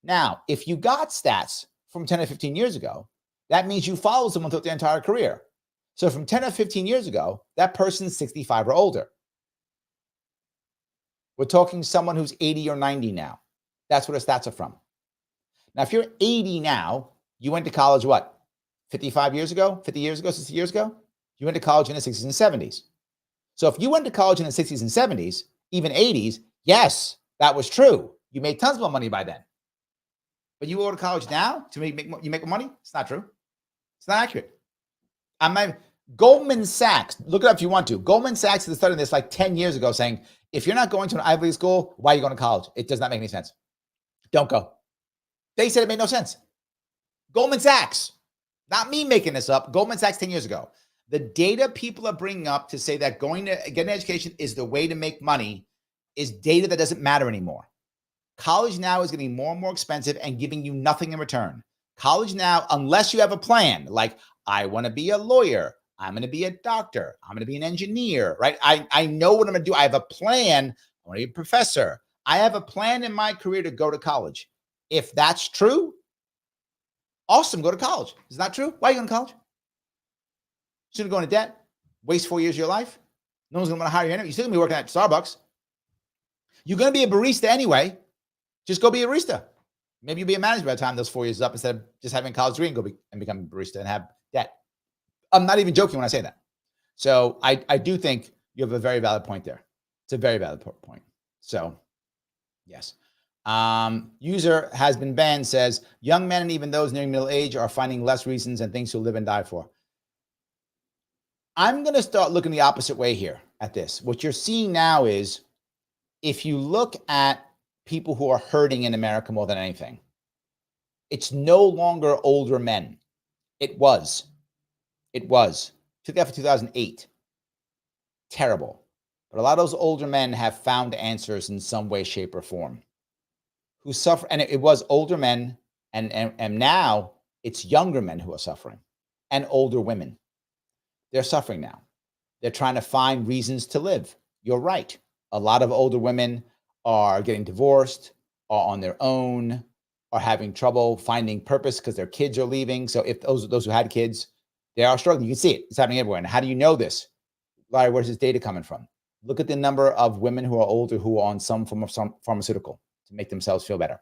Now, if you got stats from 10 or 15 years ago, that means you followed someone throughout their entire career. So from 10 or 15 years ago, that person's 65 or older. We're talking someone who's 80 or 90 now. That's where the stats are from. Now, if you're 80 now, you went to college, what, 55 years ago, 50 years ago, 60 years ago? You went to college in the 60s and 70s. So if you went to college in the 60s and 70s, even 80s, yes, that was true. You made tons more money by then. But you go to college now to make more money? It's not true. It's not accurate. Goldman Sachs, look it up if you want to. Goldman Sachs is studying this like 10 years ago saying, if you're not going to an Ivy League school, why are you going to college? It does not make any sense. Don't go. They said it made no sense. Goldman Sachs, not me making this up. Goldman Sachs 10 years ago. The data people are bringing up to say that going to get an education is the way to make money is data that doesn't matter anymore. College now is getting more and more expensive and giving you nothing in return. College now, unless you have a plan, like I want to be a lawyer, I'm going to be a doctor, I'm going to be an engineer, right? I know what I'm going to do. I have a plan. I want to be a professor. I have a plan in my career to go to college. If that's true, awesome, go to college. Is that true? Why are you going to college? You're going to go into debt, waste 4 years of your life. No one's going to want to hire you anyway. You're still going to be working at Starbucks. You're going to be a barista anyway. Just go be a barista. Maybe you'll be a manager by the time those 4 years is up instead of just having a college degree and go and become a barista and have debt. I'm not even joking when I say that. So I do think you have a very valid point there. It's a very valid point. So yes. User has been banned says young men and even those nearing middle age are finding less reasons and things to live and die for. I'm going to start looking the opposite way here at this. What you're seeing now is if you look at people who are hurting in America more than anything, it's no longer older men. It was. Took that for 2008. Terrible. But a lot of those older men have found answers in some way, shape, or form. Who suffer, and it was older men, and now it's younger men who are suffering, and older women. They're suffering now. They're trying to find reasons to live. You're right. A lot of older women are getting divorced, are on their own, are having trouble finding purpose because their kids are leaving. So if those who had kids, they are struggling. You can see it. It's happening everywhere. And how do you know this? Larry, where's this data coming from? Look at the number of women who are older who are on some form of some pharmaceutical to make themselves feel better.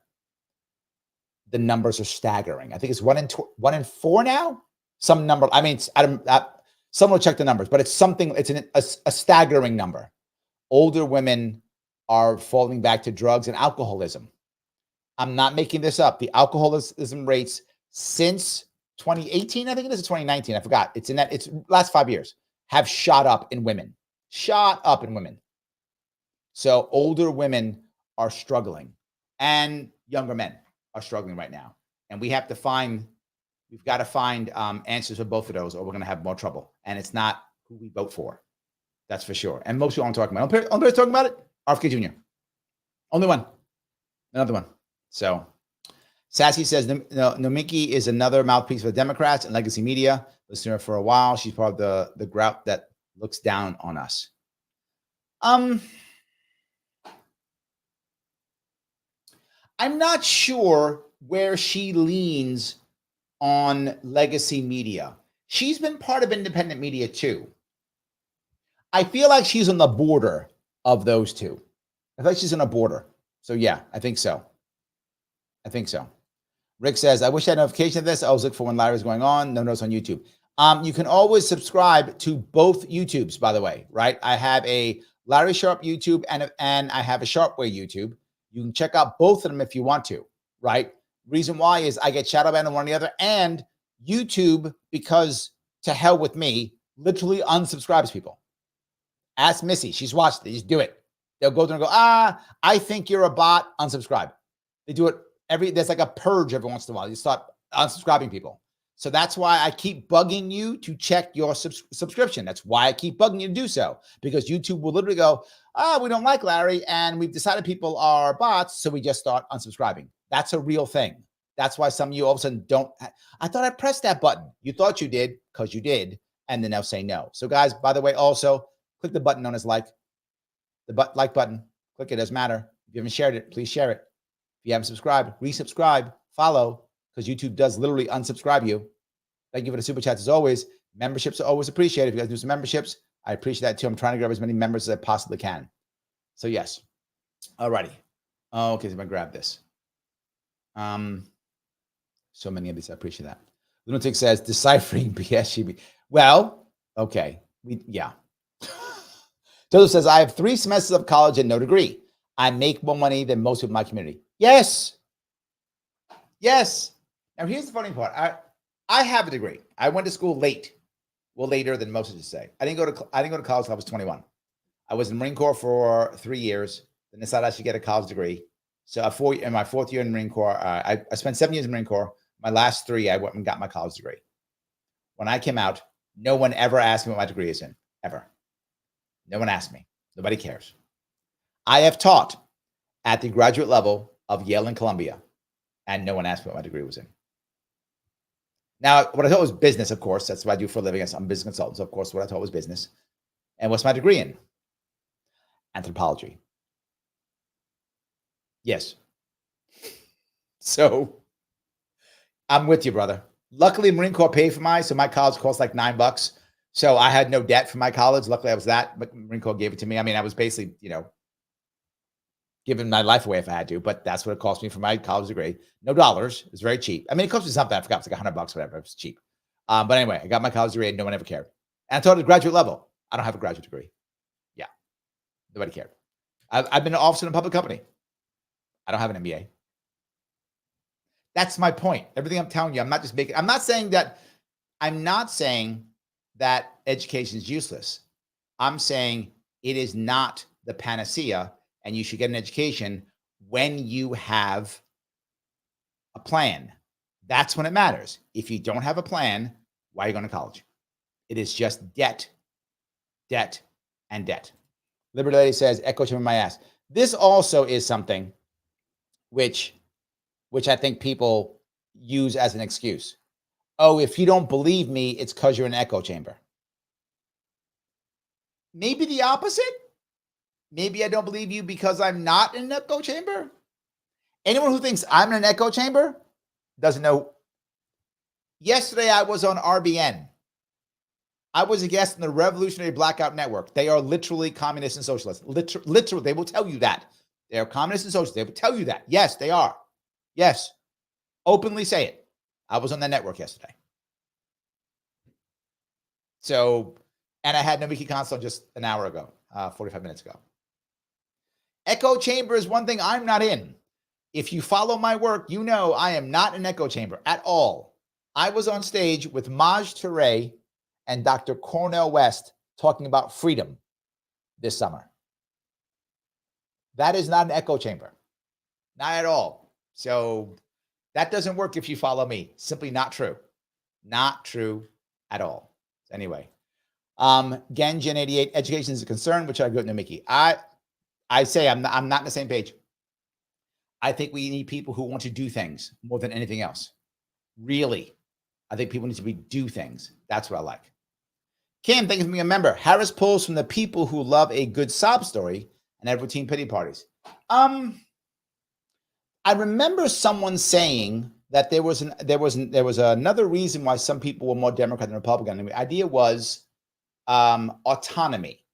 The numbers are staggering. I think it's 1 in 4 now. Some number. I mean, someone will check the numbers, but it's something. It's a staggering number. Older women are falling back to drugs and alcoholism. I'm not making this up. The alcoholism rates since 2018, I think it is, 2019. I forgot. It's last 5 years have shot up in women. So older women are struggling and younger men are struggling right now. And we've got to find answers for both of those or we're going to have more trouble. And it's not who we vote for. That's for sure. And most people aren't talking about it. Only person talking about it, RFK Jr. Only one. Another one. So Sassy says, Nomiki is another mouthpiece for the Democrats and legacy media. Listener for a while. She's part of the group that looks down on us. I'm not sure where she leans on legacy media. She's been part of independent media too. I feel like she's on the border of those two. I feel like she's on a border. So yeah, I think so. Rick says, I wish I had notification of this. I always look for when Larry is going on. No notes on YouTube. You can always subscribe to both YouTubes, by the way, right? I have a Larry Sharpe YouTube and I have a Sharpe Way YouTube. You can check out both of them if you want to, right? Reason why is I get shadow banned on one or the other, and YouTube, because to hell with me, literally unsubscribes people. Ask Missy. She's watched it. Just do it. They'll go there and go, I think you're a bot. Unsubscribe. They do it there's like a purge every once in a while. You start unsubscribing people. So that's why I keep bugging you to check your subscription. That's why I keep bugging you to do so, because YouTube will literally go, we don't like Larry, and we've decided people are bots, so we just start unsubscribing. That's a real thing. That's why some of you all of a sudden don't. I thought I pressed that button. You thought you did because you did, and then they'll say no. So guys, by the way, also click the button known as like, the like button. Click it, doesn't matter. If you haven't shared it, please share it. If you haven't subscribed, resubscribe, follow, because YouTube does literally unsubscribe you. Thank you for the super chats as always. Memberships are always appreciated. If you guys do some memberships, I appreciate that too. I'm trying to grab as many members as I possibly can. So yes. Alrighty. Okay, so I'm gonna grab this. So many of these, I appreciate that. Lunatic says deciphering BSGB. Well, okay. Yeah. Toto says, I have 3 semesters of college and no degree. I make more money than most of my community. Yes. Yes. Now here's the funny part. I have a degree. I went to school late. Well, later than most of you say. I didn't go to college until I was 21. I was in the Marine Corps for 3 years. Then decided I should get a college degree. So in my 4th year in the Marine Corps, I spent 7 years in the Marine Corps. My last 3, I went and got my college degree. When I came out, no one ever asked me what my degree is in, ever. No one asked me. Nobody cares. I have taught at the graduate level of Yale and Columbia, and no one asked me what my degree was in. Now, what I taught was business, of course. That's what I do for a living. I'm a business consultant. So, of course, what I taught was business. And what's my degree in? Anthropology. Yes. So, I'm with you, brother. Luckily, Marine Corps paid for mine, so my college cost like $9. So I had no debt for my college. Luckily, I was that, but Marine Corps gave it to me. I mean, I was basically, giving my life away if I had to, but that's what it cost me for my college degree. No dollars. It was very cheap. I mean, it cost me something. I forgot. It was like $100, whatever. It was cheap. But anyway, I got my college degree and no one ever cared. And I taught at the graduate level. I don't have a graduate degree. Yeah. Nobody cared. I've been an officer in a public company. I don't have an MBA. That's my point. Everything I'm telling you, I'm not saying that education is useless. I'm saying it is not the panacea, and you should get an education when you have a plan. That's when it matters. If you don't have a plan, why are you going to college? It is just debt, debt, and debt. Liberty Lady says, echo chamber my ass. This also is something which I think people use as an excuse. Oh, if you don't believe me, it's because you're in an echo chamber. Maybe the opposite. Maybe I don't believe you because I'm not in an echo chamber. Anyone who thinks I'm in an echo chamber doesn't know. Yesterday, I was on RBN. I was a guest in the Revolutionary Blackout Network. They are literally communists and socialists. Literally, they will tell you that. They are communists and socialists. They will tell you that. Yes, they are. Yes. Openly say it. I was on that network yesterday. So, and I had Nomiki Konst on just an hour ago, 45 minutes ago. Echo chamber is one thing I'm not in. If you follow my work, you know I am not an echo chamber at all. I was on stage with Maj Touré and Dr. Cornel West talking about freedom this summer. That is not an echo chamber. Not at all. So that doesn't work if you follow me. Simply not true. Not true at all. Anyway, Genjin 88, education is a concern, which I agree with Nomiki. I say I'm not on the same page. I think we need people who want to do things more than anything else. Really. I think people need to do things. That's what I like. Kim, thank you for being a member. Harris pulls from the people who love a good sob story and have routine pity parties. I remember someone saying that there was another reason why some people were more Democrat than Republican. And the idea was autonomy.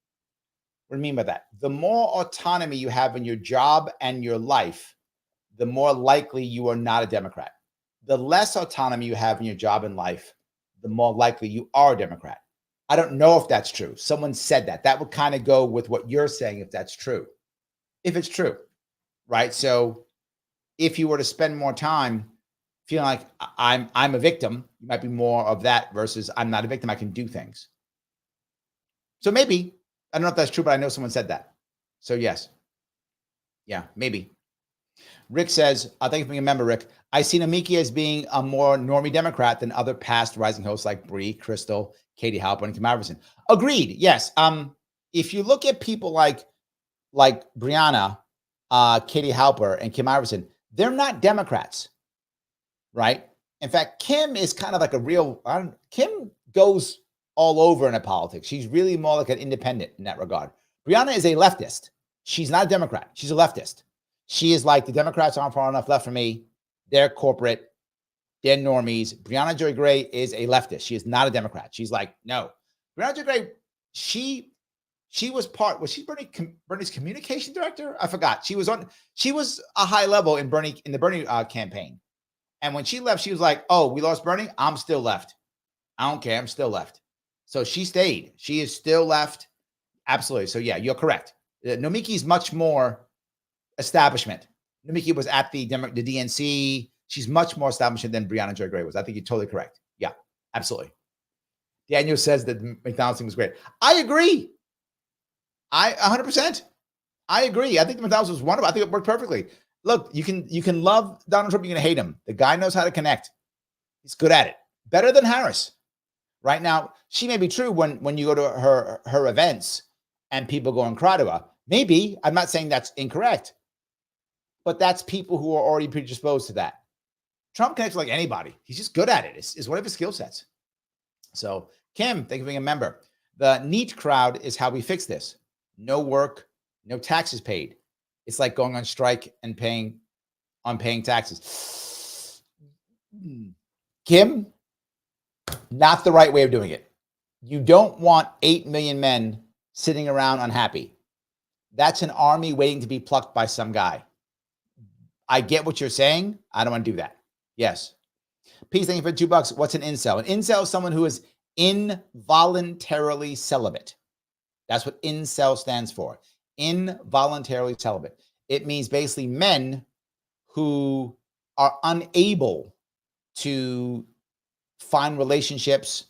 What do I mean by that? The more autonomy you have in your job and your life, the more likely you are not a Democrat. The less autonomy you have in your job and life, the more likely you are a Democrat. I don't know if that's true. Someone said that. That would kind of go with what you're saying if that's true. If it's true, right? So if you were to spend more time feeling like I'm a victim, you might be more of that versus I'm not a victim, I can do things. So maybe, I don't know if that's true, but I know someone said that. So yes. Yeah, maybe. Rick says, thank you for being a member, Rick. I see Nomiki as being a more normie Democrat than other past rising hosts like Bree, Crystal, Katie Halper, and Kim Iverson. Agreed. Yes. If you look at people like Brianna, Katie Halper, and Kim Iverson, they're not Democrats, right? In fact, Kim is kind of like a real, Kim goes all over in a politics. She's really more like an independent in that regard. Brianna is a leftist. She's not a Democrat. She's a leftist. She is like, the Democrats aren't far enough left for me. They're corporate. They're normies. Brianna Joy Gray is a leftist. She is not a Democrat. She's like, no. Brianna Joy Gray, she was she Bernie's communication director? I forgot. She was a high level in the Bernie campaign. And when she left, she was like, oh, we lost Bernie? I'm still left. I don't care. I'm still left. So she stayed. She is still left. Absolutely. So yeah, you're correct. Nomiki's much more establishment. Nomiki was at the DNC. She's much more establishment than Brianna Joy Gray was. I think you're totally correct. Yeah, absolutely. Daniel says that McDonald's thing was great. I agree. 100%. I agree. I think the McDonald's was wonderful. I think it worked perfectly. Look, you can love Donald Trump. You can hate him. The guy knows how to connect. He's good at it. Better than Harris. Right now, she may be true when you go to her events and people go and cry to her. Maybe. I'm not saying that's incorrect. But that's people who are already predisposed to that. Trump connects like anybody. He's just good at it. It's one of his skill sets. So, Kim, thank you for being a member. The NEAT crowd is how we fix this. No work, no taxes paid. It's like going on strike and paying taxes. Kim, not the right way of doing it. You don't want 8 million men sitting around unhappy. That's an army waiting to be plucked by some guy. I get what you're saying. I don't want to do that. Yes. Peace, thank you for $2. What's an incel? An incel is someone who is involuntarily celibate. That's what incel stands for. Involuntarily celibate. It means basically men who are unable to find relationships,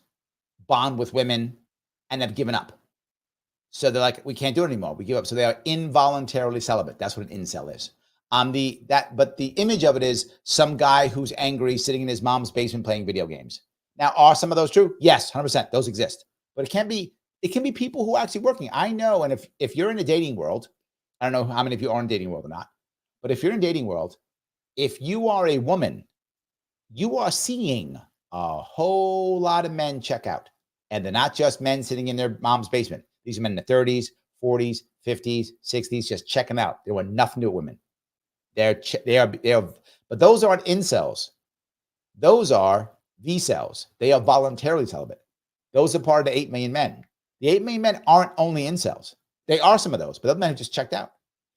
bond with women, and have given up. So they're like, we can't do it anymore. We give up. So they are involuntarily celibate. That's what an incel is. But the image of it is some guy who's angry sitting in his mom's basement playing video games. Now, are some of those true? Yes, 100%. Those exist. But it can be people who are actually working. I know, and if you're in a dating world, I don't know how many of you are in dating world or not, but if you're in dating world, if you are a woman, you are seeing a whole lot of men check out. And they're not just men sitting in their mom's basement. These are men in the 30s, 40s, 50s, 60s, just checking out. They want nothing to do with women. They are, but those aren't incels. Those are V-cells. They are voluntarily celibate. Those are part of the 8 million men. The 8 million men aren't only incels. They are some of those, but other men who just checked out.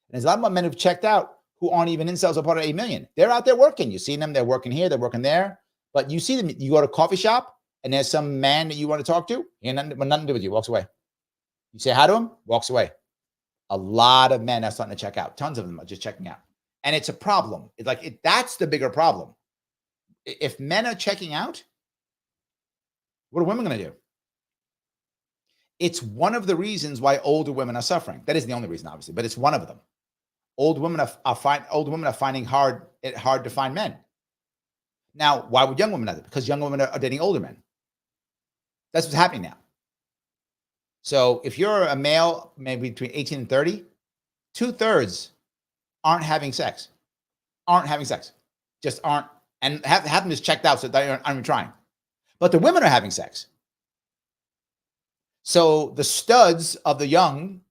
And there's a lot of men who've checked out who aren't even incels or part of 8 million. They're out there working. You see them, they're working here, they're working there. But you see them, you go to a coffee shop and there's some man that you want to talk to, he nothing to do with you, walks away. You say hi to him, walks away. A lot of men are starting to check out. Tons of them are just checking out. And it's a problem. That's the bigger problem. If men are checking out, what are women going to do? It's one of the reasons why older women are suffering. That isn't the only reason, obviously, but it's one of them. Older women are finding it hard to find men. Now, why would young women do that? Because young women are dating older men. That's what's happening now. So if you're a male, maybe between 18 and 30, 2/3 aren't having sex. Just aren't. And have them just checked out, so they aren't even trying. But the women are having sex. So the studs of the young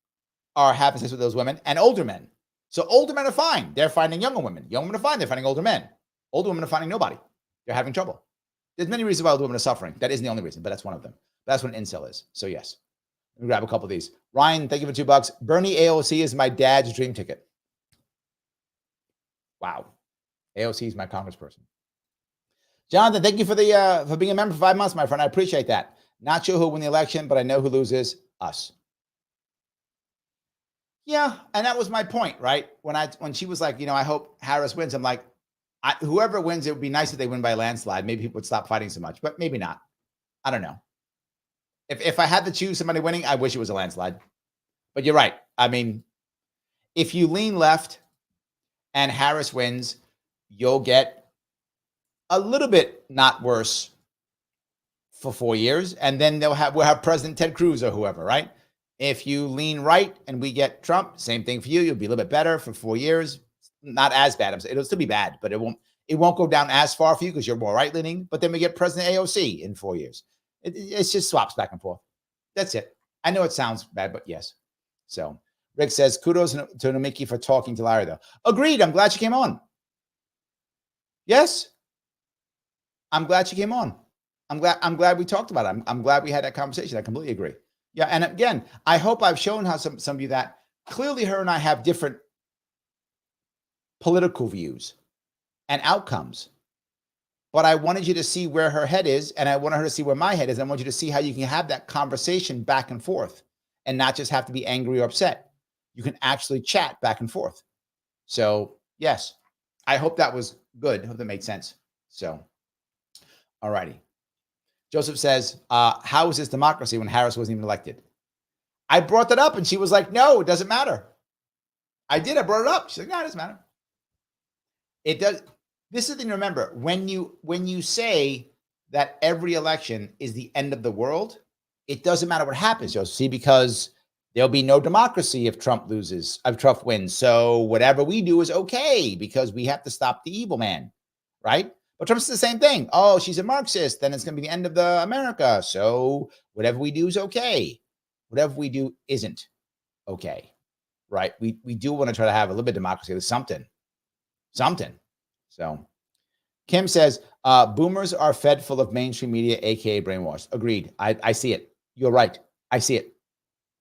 are having sex with those women and older men. So older men are fine. They're finding younger women. Young women are fine. They're finding older men. Older women are finding nobody. They're having trouble. There's many reasons why older women are suffering. That isn't the only reason, but that's one of them. That's what an incel is. So yes. Let me grab a couple of these. Ryan, thank you for $2. Bernie AOC is my dad's dream ticket. Wow. AOC is my congressperson. Jonathan, thank you for being a member for 5 months, my friend. I appreciate that. Not sure who will win the election, but I know who loses. Us. Yeah, and that was my point, right? When she was like, I hope Harris wins. I'm like, whoever wins, it would be nice if they win by a landslide. Maybe people would stop fighting so much, but maybe not. I don't know. If I had to choose somebody winning, I wish it was a landslide. But you're right. I mean, if you lean left and Harris wins, you'll get a little bit not worse for 4 years, and then we'll have President Ted Cruz or whoever, right? If you lean right and we get Trump, same thing for you. You'll be a little bit better for 4 years. Not as bad. It'll still be bad, but it won't go down as far for you because you're more right leaning. But then we get President AOC in 4 years. It's just swaps back and forth. That's it. I know it sounds bad, but yes. So Rick says, kudos to Nomiki for talking to Larry, though. Agreed. I'm glad she came on. Yes. I'm glad she came on. I'm glad we talked about it. I'm glad we had that conversation. I completely agree. Yeah. And again, I hope I've shown how some of you that clearly her and I have different political views and outcomes. But I wanted you to see where her head is, and I wanted her to see where my head is. I want you to see how you can have that conversation back and forth and not just have to be angry or upset. You can actually chat back and forth. So, yes, I hope that was good. I hope that made sense. So, all righty. Joseph says, how is this democracy when Harris wasn't even elected? I brought that up, and she was like, no, it doesn't matter. I did. I brought it up. She's like, no, it doesn't matter. It does. This is the thing to remember. When you say that every election is the end of the world, it doesn't matter what happens, you'll see, because there'll be no democracy if Trump wins. So whatever we do is okay because we have to stop the evil man, right? But Trump's the same thing. Oh, she's a Marxist, then it's going to be the end of the America. So whatever we do is okay. Whatever we do isn't okay, right? We do want to try to have a little bit of democracy. There's something. So Kim says, boomers are fed full of mainstream media, aka brainwashed. Agreed. I see it. You're right. I see it.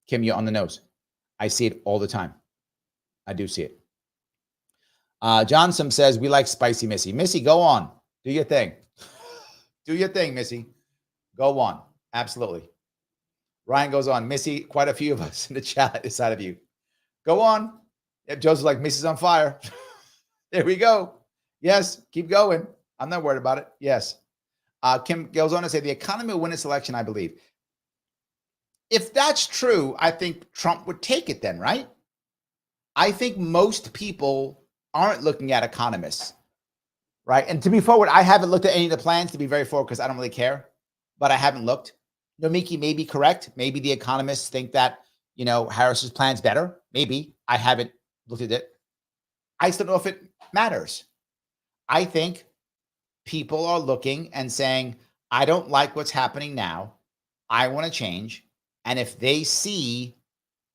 Kim, you're on the nose. I see it all the time. I do see it. Johnson says, we like spicy Missy. Missy, go on. Do your thing. Do your thing, Missy. Go on. Absolutely. Ryan goes on. Missy, quite a few of us in the chat inside of you. Go on. If Joseph's like, Missy's on fire. There we go. Yes, keep going. I'm not worried about it. Yes. Kim goes on to say, the economy will win this election, I believe. If that's true, I think Trump would take it then, right? I think most people aren't looking at economists, right? And to be forward, I haven't looked at any of the plans, to be very forward, because I don't really care, but I haven't looked. Nomiki may be correct. Maybe the economists think that, Harris's plan's better. Maybe. I haven't looked at it. I still don't know if it matters. I think people are looking and saying, I don't like what's happening now. I want to change. And if they see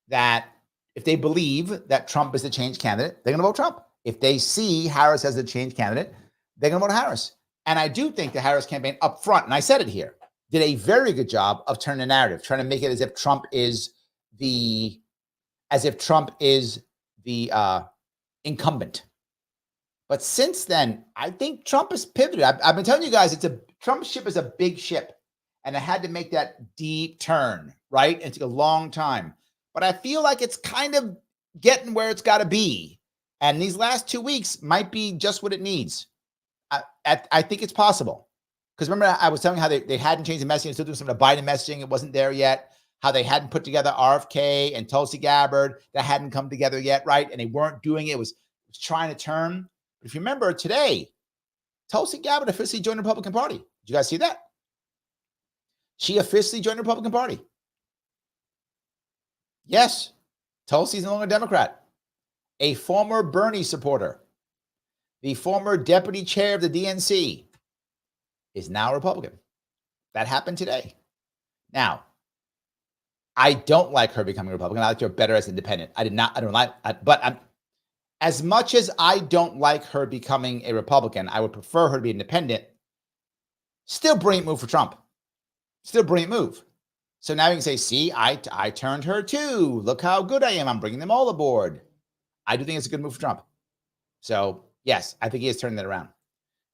that, if they believe that Trump is the change candidate, they're going to vote Trump. If they see Harris as the change candidate, they're going to vote Harris. And I do think the Harris campaign up front, and I said it here, did a very good job of turning the narrative, trying to make it as if Trump is the incumbent. But since then, I think Trump has pivoted. I've been telling you guys, Trump's ship is a big ship, and it had to make that deep turn, right? It took a long time. But I feel like it's kind of getting where it's got to be. And these last 2 weeks might be just what it needs. I think it's possible. Because remember, I was telling you how they hadn't changed the messaging, still doing some of the Biden messaging. It wasn't there yet. How they hadn't put together RFK and Tulsi Gabbard. That hadn't come together yet, right? And they weren't doing it. It was trying to turn. But if you remember today, Tulsi Gabbard officially joined the Republican Party. Did you guys see that? She officially joined the Republican Party. Yes, Tulsi's no longer a Democrat. A former Bernie supporter, the former deputy chair of the DNC, is now a Republican. That happened today. Now, I don't like her becoming a Republican. I like her better as independent. As much as I don't like her becoming a Republican, I would prefer her to be independent. Still brilliant move for Trump. Still brilliant move. So now you can say, see, I turned her too. Look how good I am. I'm bringing them all aboard. I do think it's a good move for Trump. So yes, I think he has turned that around.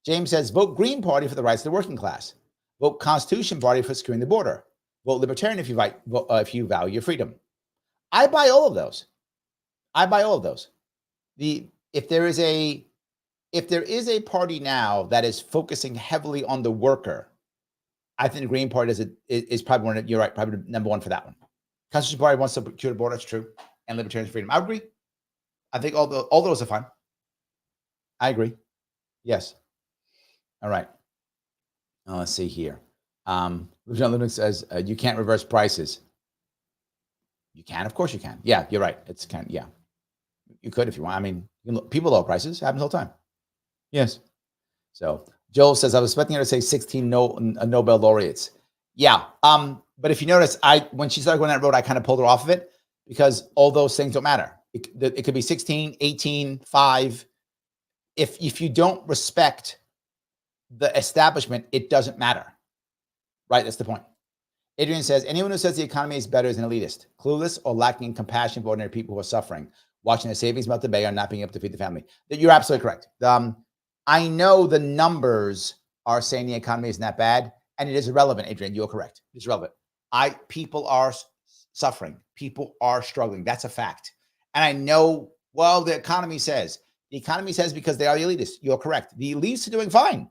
James says, vote Green Party for the rights of the working class. Vote Constitution Party for securing the border. Vote Libertarian if you value your freedom. I buy all of those. If there is a party now that is focusing heavily on the worker, I think the Green Party is probably one. You're right, probably number one for that one. Constitution Party wants to secure the border. That's true, and libertarian freedom. I agree. I think all those are fine. I agree. Yes. All right. Let's see here. Lieutenant Lunac says you can't reverse prices. You can, of course you can. Yeah, you're right. It's kind. Yeah, you could if you want. I mean, people lower prices. Happens all the time. Yes. So Joel says I was expecting her to say 16 Nobel laureates. Yeah. But if you notice, when she started going that road, I kind of pulled her off of it because all those things don't matter. It could be 16, 18, 5. If you don't respect the establishment, it doesn't matter. Right? That's the point. Adrian says, anyone who says the economy is better is an elitist, clueless, or lacking compassion for ordinary people who are suffering, watching their savings melt away or not being able to feed the family. You're absolutely correct. I know the numbers are saying the economy isn't that bad, and it is irrelevant, Adrian. You're correct. It's irrelevant. People are suffering. People are struggling. That's a fact. And I know, well, the economy says. The economy says because they are the elitists. You're correct. The elites are doing fine.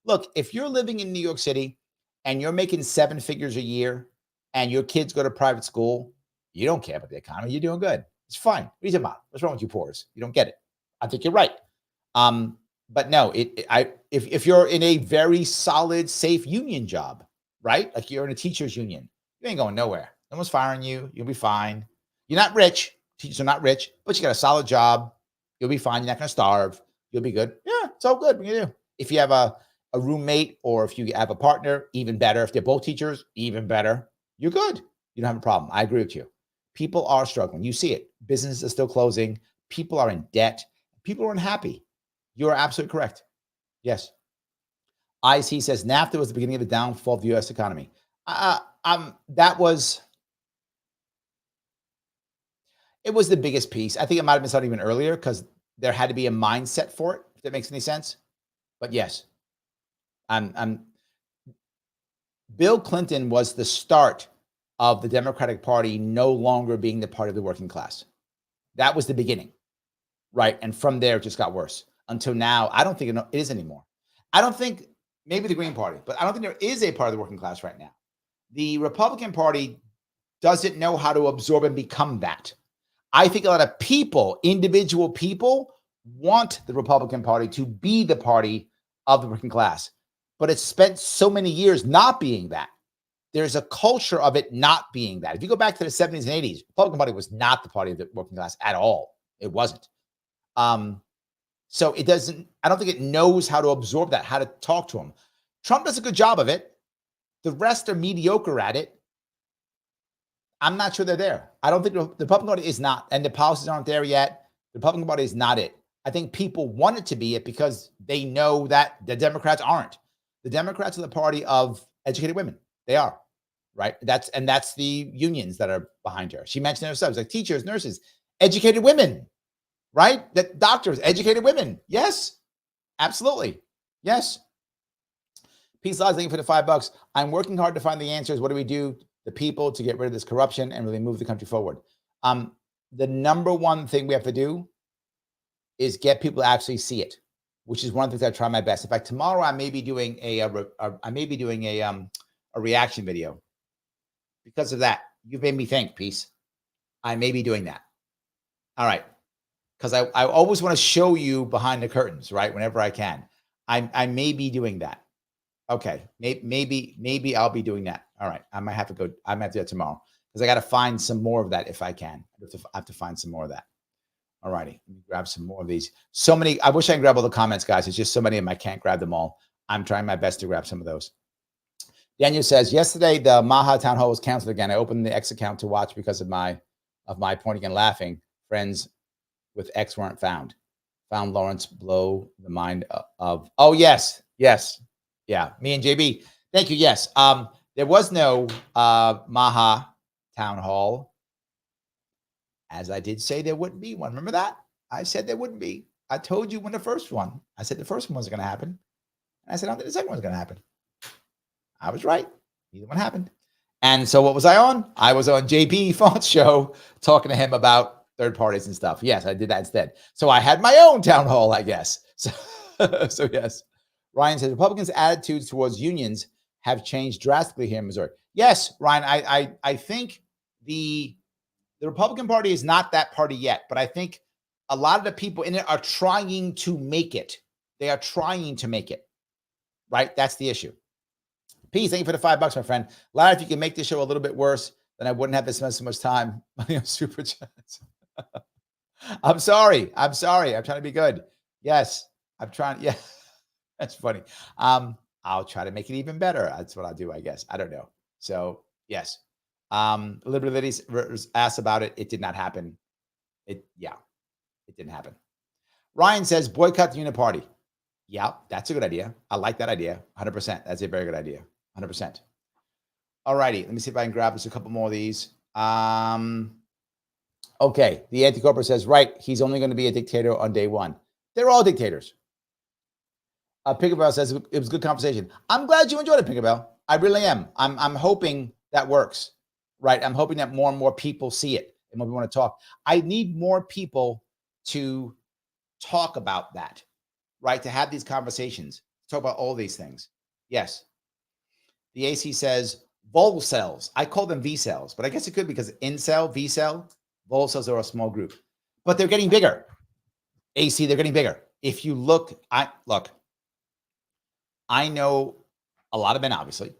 Look, if you're living in New York City and you're making 7 figures a year and your kids go to private school, you don't care about the economy. You're doing good. It's fine. What are you talking about? What's wrong with you poors? You don't get it. I think you're right. But no, if you're in a very solid, safe union job, right? Like you're in a teacher's union, you ain't going nowhere. No one's firing you. You'll be fine. You're not rich. Teachers are not rich, but you got a solid job. You'll be fine. You're not going to starve. You'll be good. Yeah, it's all good. What you do? If you have a roommate or if you have a partner, even better. If they're both teachers, even better. You're good. You don't have a problem. I agree with you. People are struggling. You see it. Businesses are still closing. People are in debt. People are unhappy. You are absolutely correct. Yes. IC says NAFTA was the beginning of the downfall of the U.S. economy. It was the biggest piece. I think it might have been started even earlier because there had to be a mindset for it, if that makes any sense. But yes, Bill Clinton was the start of the Democratic Party no longer being the party of the working class. That was the beginning, right? And from there, it just got worse until now. I don't think it is anymore. I don't think maybe the Green Party, but I don't think there is a part of the working class right now. The Republican Party doesn't know how to absorb and become that. I think a lot of people, individual people, want the Republican Party to be the party of the working class, but it's spent so many years not being that. There's a culture of it not being that. If you go back to the 70s and 80s, the Republican Party was not the party of the working class at all. It wasn't. So it doesn't, I don't think it knows how to absorb that, how to talk to them. Trump does a good job of it. The rest are mediocre at it. I'm not sure they're there. I don't think the Republican Party is not, and the policies aren't there yet. The Republican Party is not it. I think people want it to be it because they know that the Democrats aren't. The Democrats are the party of educated women. They are, right? That's the unions that are behind her. She mentioned herself, like teachers, nurses, educated women, right? That doctors, educated women. Yes, absolutely. Yes. Peace Laws, thank you for the $5. I'm working hard to find the answers. What do we do, the people, to get rid of this corruption and really move the country forward? The number one thing we have to do is get people to actually see it, which is one of the things I try my best. In fact, tomorrow I may be doing a reaction video. Because of that, you've made me think, Peace. I may be doing that. All right. Because I always want to show you behind the curtains, right? Whenever I can. I may be doing that. Okay. Maybe I'll be doing that. All right. I might have to go. I might have to do that tomorrow because I got to find some more of that if I can. I have to find some more of that. All righty. Let me grab some more of these. So many. I wish I could grab all the comments, guys. It's just so many of them. I can't grab them all. I'm trying my best to grab some of those. Daniel says, yesterday the Maha town hall was canceled again. I opened the X account to watch because of my pointing and laughing. Friends with X weren't found. Found Lawrence blow the mind of. Oh, yes. Yes. Yeah. Me and JB. Thank you. Yes. There was no Maha town hall. As I did say, there wouldn't be one. Remember that? I said there wouldn't be. I told you when the first one. I said the first one wasn't going to happen. And I said I don't think the second one was going to happen. I was right. Neither one happened. And so what was I on? I was on JB Font's show talking to him about third parties and stuff. Yes, I did that instead. So I had my own town hall, I guess. So yes. Ryan says Republicans' attitudes towards unions have changed drastically here in Missouri. Yes, Ryan, I think the Republican Party is not that party yet, but I think a lot of the people in it are trying to make it. They are trying to make it, right? That's the issue. Peace, thank you for the $5, my friend. Larry, if you can make this show a little bit worse, then I wouldn't have to spend so much time on super chats. I'm sorry. I'm trying to be good. Yes, I'm trying. Yeah, that's funny. I'll try to make it even better. That's what I'll do, I guess. I don't know. So yes. Liberty Ladies asked about it. It did not happen. It didn't happen. Ryan says boycott the unit party. Yeah, that's a good idea. I like that idea. 100%. That's a very good idea. 100%. All righty. Let me see if I can grab us a couple more of these. Okay. The anti-corporate says, right, he's only going to be a dictator on day one. They're all dictators. Pinkabell says, it was a good conversation. I'm glad you enjoyed it, Pinkabell. I really am. I'm hoping that works, right? I'm hoping that more and more people see it and more people want to talk. I need more people to talk about that, right? To have these conversations, talk about all these things. Yes. The AC says vol cells. I call them V cells, but I guess it could because incel, V cell, vol cells are a small group, but they're getting bigger. AC, they're getting bigger. If you look, I know a lot of men, obviously,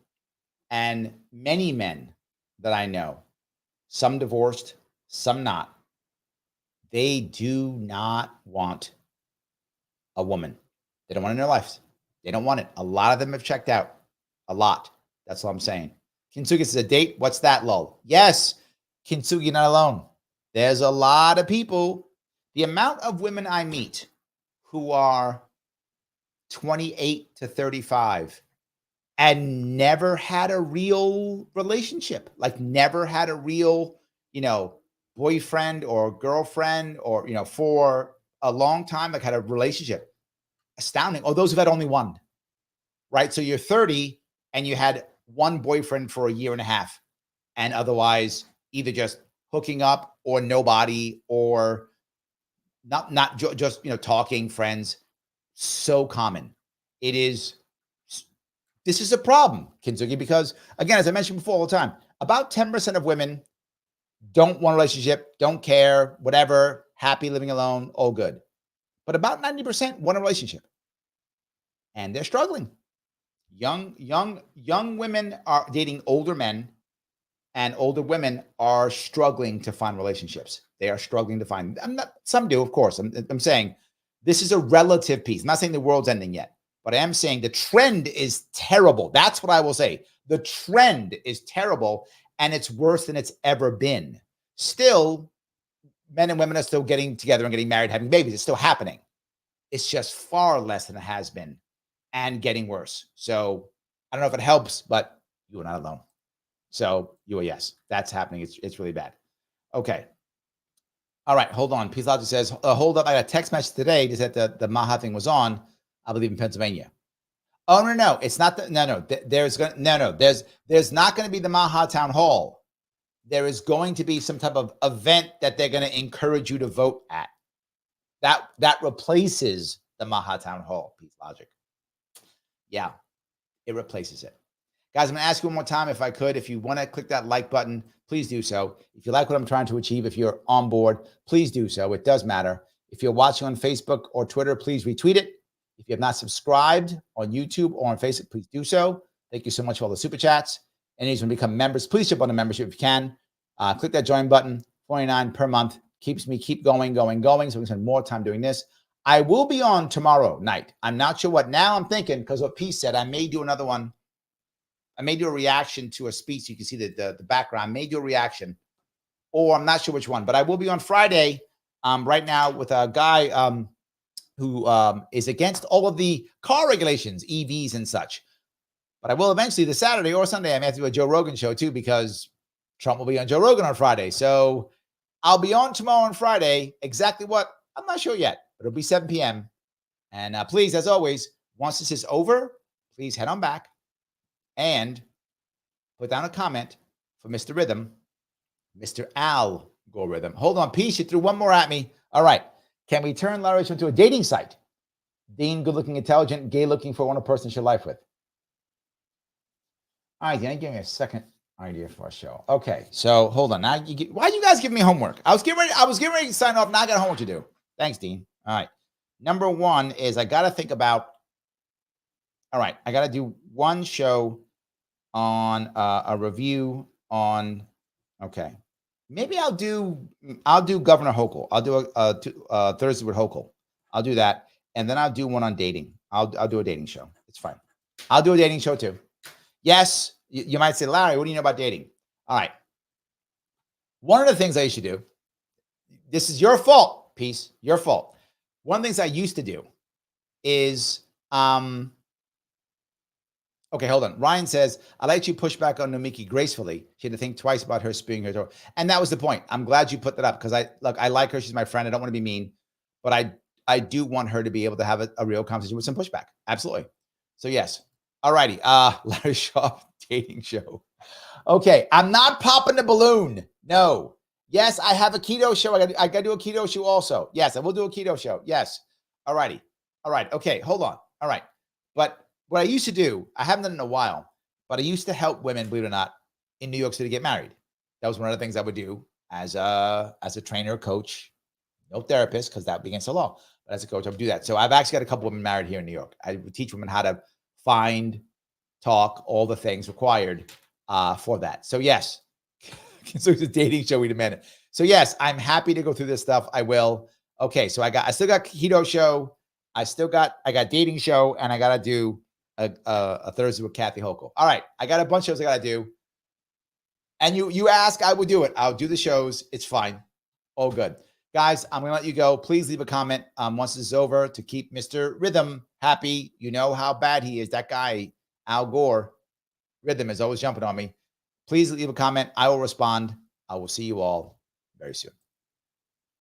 and many men that I know, some divorced, some not. They do not want a woman. They don't want it in their lives. They don't want it. A lot of them have checked out. A lot. That's what I'm saying. Kintsugi says a date. What's that, lol? Yes, Kintsugi, not alone. There's a lot of people. The amount of women I meet who are 28 to 35 and never had a real relationship, like never had a real, boyfriend or girlfriend or, for a long time, like had a relationship. Astounding. Or those who've had only one, right? So you're 30 and you had one boyfriend for a year and a half and otherwise either just hooking up or nobody or not just, talking, friends. So common. This is a problem, Kintsugi, because again, as I mentioned before all the time, about 10% of women don't want a relationship, don't care, whatever, happy living alone, all good. But about 90% want a relationship. And they're struggling. Young women are dating older men, and older women are struggling to find relationships. They are struggling to find. Some do, of course. I'm saying this is a relative piece. I'm not saying the world's ending yet, but I am saying the trend is terrible. That's what I will say. The trend is terrible, and it's worse than it's ever been. Still, men and women are still getting together and getting married, having babies. It's still happening. It's just far less than it has been and getting worse. So I don't know if it helps, but you are not alone. So you are, yes, that's happening. It's really bad. Okay. All right. Hold on. Peace Logic says, hold up. I got a text message today that said the Maha thing was on, I believe in Pennsylvania. Oh, no. It's not. There's not going to be the Maha town hall. There is going to be some type of event that they're going to encourage you to vote at. That replaces the Maha town hall. Peace Logic. Yeah, it replaces it. Guys, I'm going to ask you one more time if I could. If you want to click that like button, please do so. If you like what I'm trying to achieve, if you're on board, please do so. It does matter. If you're watching on Facebook or Twitter, please retweet it. If you have not subscribed on YouTube or on Facebook, please do so. Thank you so much for all the super chats. And if you want to become members, please jump on the membership if you can. Click that join button, $49 per month. Keeps me keep going. So we can spend more time doing this. I will be on tomorrow night. I'm not sure what. Now I'm thinking, because what P said, I may do another one. I may do a reaction to a speech. You can see the background. I may do a reaction, or I'm not sure which one. But I will be on Friday right now with a guy who is against all of the car regulations, EVs and such. But I will eventually, this Saturday or Sunday, I may have to do a Joe Rogan show too, because Trump will be on Joe Rogan on Friday. So I'll be on tomorrow and Friday. Exactly what? I'm not sure yet, but it'll be 7 p.m. And please, as always, once this is over, please head on back and put down a comment for Mr. Rhythm, Mr. Algorithm. Hold on, Peace, you threw one more at me. All right. Can we turn Larry into a dating site? Dean, good-looking, intelligent, gay-looking for one person to share life with. All right, Dan, give me a second idea for a show. Okay, so hold on. Now why you guys give me homework? I was getting ready to sign off. Now I got homework to do. Thanks, Dean. All right. Number one is I got to think about, all right, I got to do one show on a review on, okay. Maybe I'll do Governor Hochul. I'll do a Thursday with Hochul. I'll do that. And then I'll do one on dating. I'll do a dating show. It's fine. I'll do a dating show too. Yes, you might say, Larry, what do you know about dating? All right. One of the things I used to do, this is your fault, Peace, your fault. One of the things I used to do is, okay, hold on. Ryan says, I let you push back on Nomiki gracefully. She had to think twice about her spewing her door. And that was the point. I'm glad you put that up because I like her. She's my friend. I don't want to be mean, but I do want her to be able to have a real conversation with some pushback. Absolutely. So yes. All righty. Larry Sharpe dating show. Okay. I'm not popping the balloon. No. Yes, I have a keto show. I got to do a keto show also. Yes, I will do a keto show. Yes. All righty. All right. Okay. Hold on. All right. But what I used to do, I haven't done it in a while, but I used to help women, believe it or not, in New York City get married. That was one of the things I would do as a trainer, coach, no therapist, because that would be against the law. But as a coach, I would do that. So I've actually got a couple women married here in New York. I would teach women how to find, talk, all the things required for that. So yes, so it's a dating show. Wait a minute. So yes, I'm happy to go through this stuff. I will. Okay, so I still got keto show. I got dating show, and I got to do a Thursday with Kathy Hochul. All right, I got a bunch of shows I got to do. And you ask, I will do it. I'll do the shows. It's fine. All good. Guys, I'm going to let you go. Please leave a comment once this is over to keep Mr. Rhythm happy. You know how bad he is. That guy, Al Gore, Rhythm is always jumping on me. Please leave a comment. I will respond. I will see you all very soon.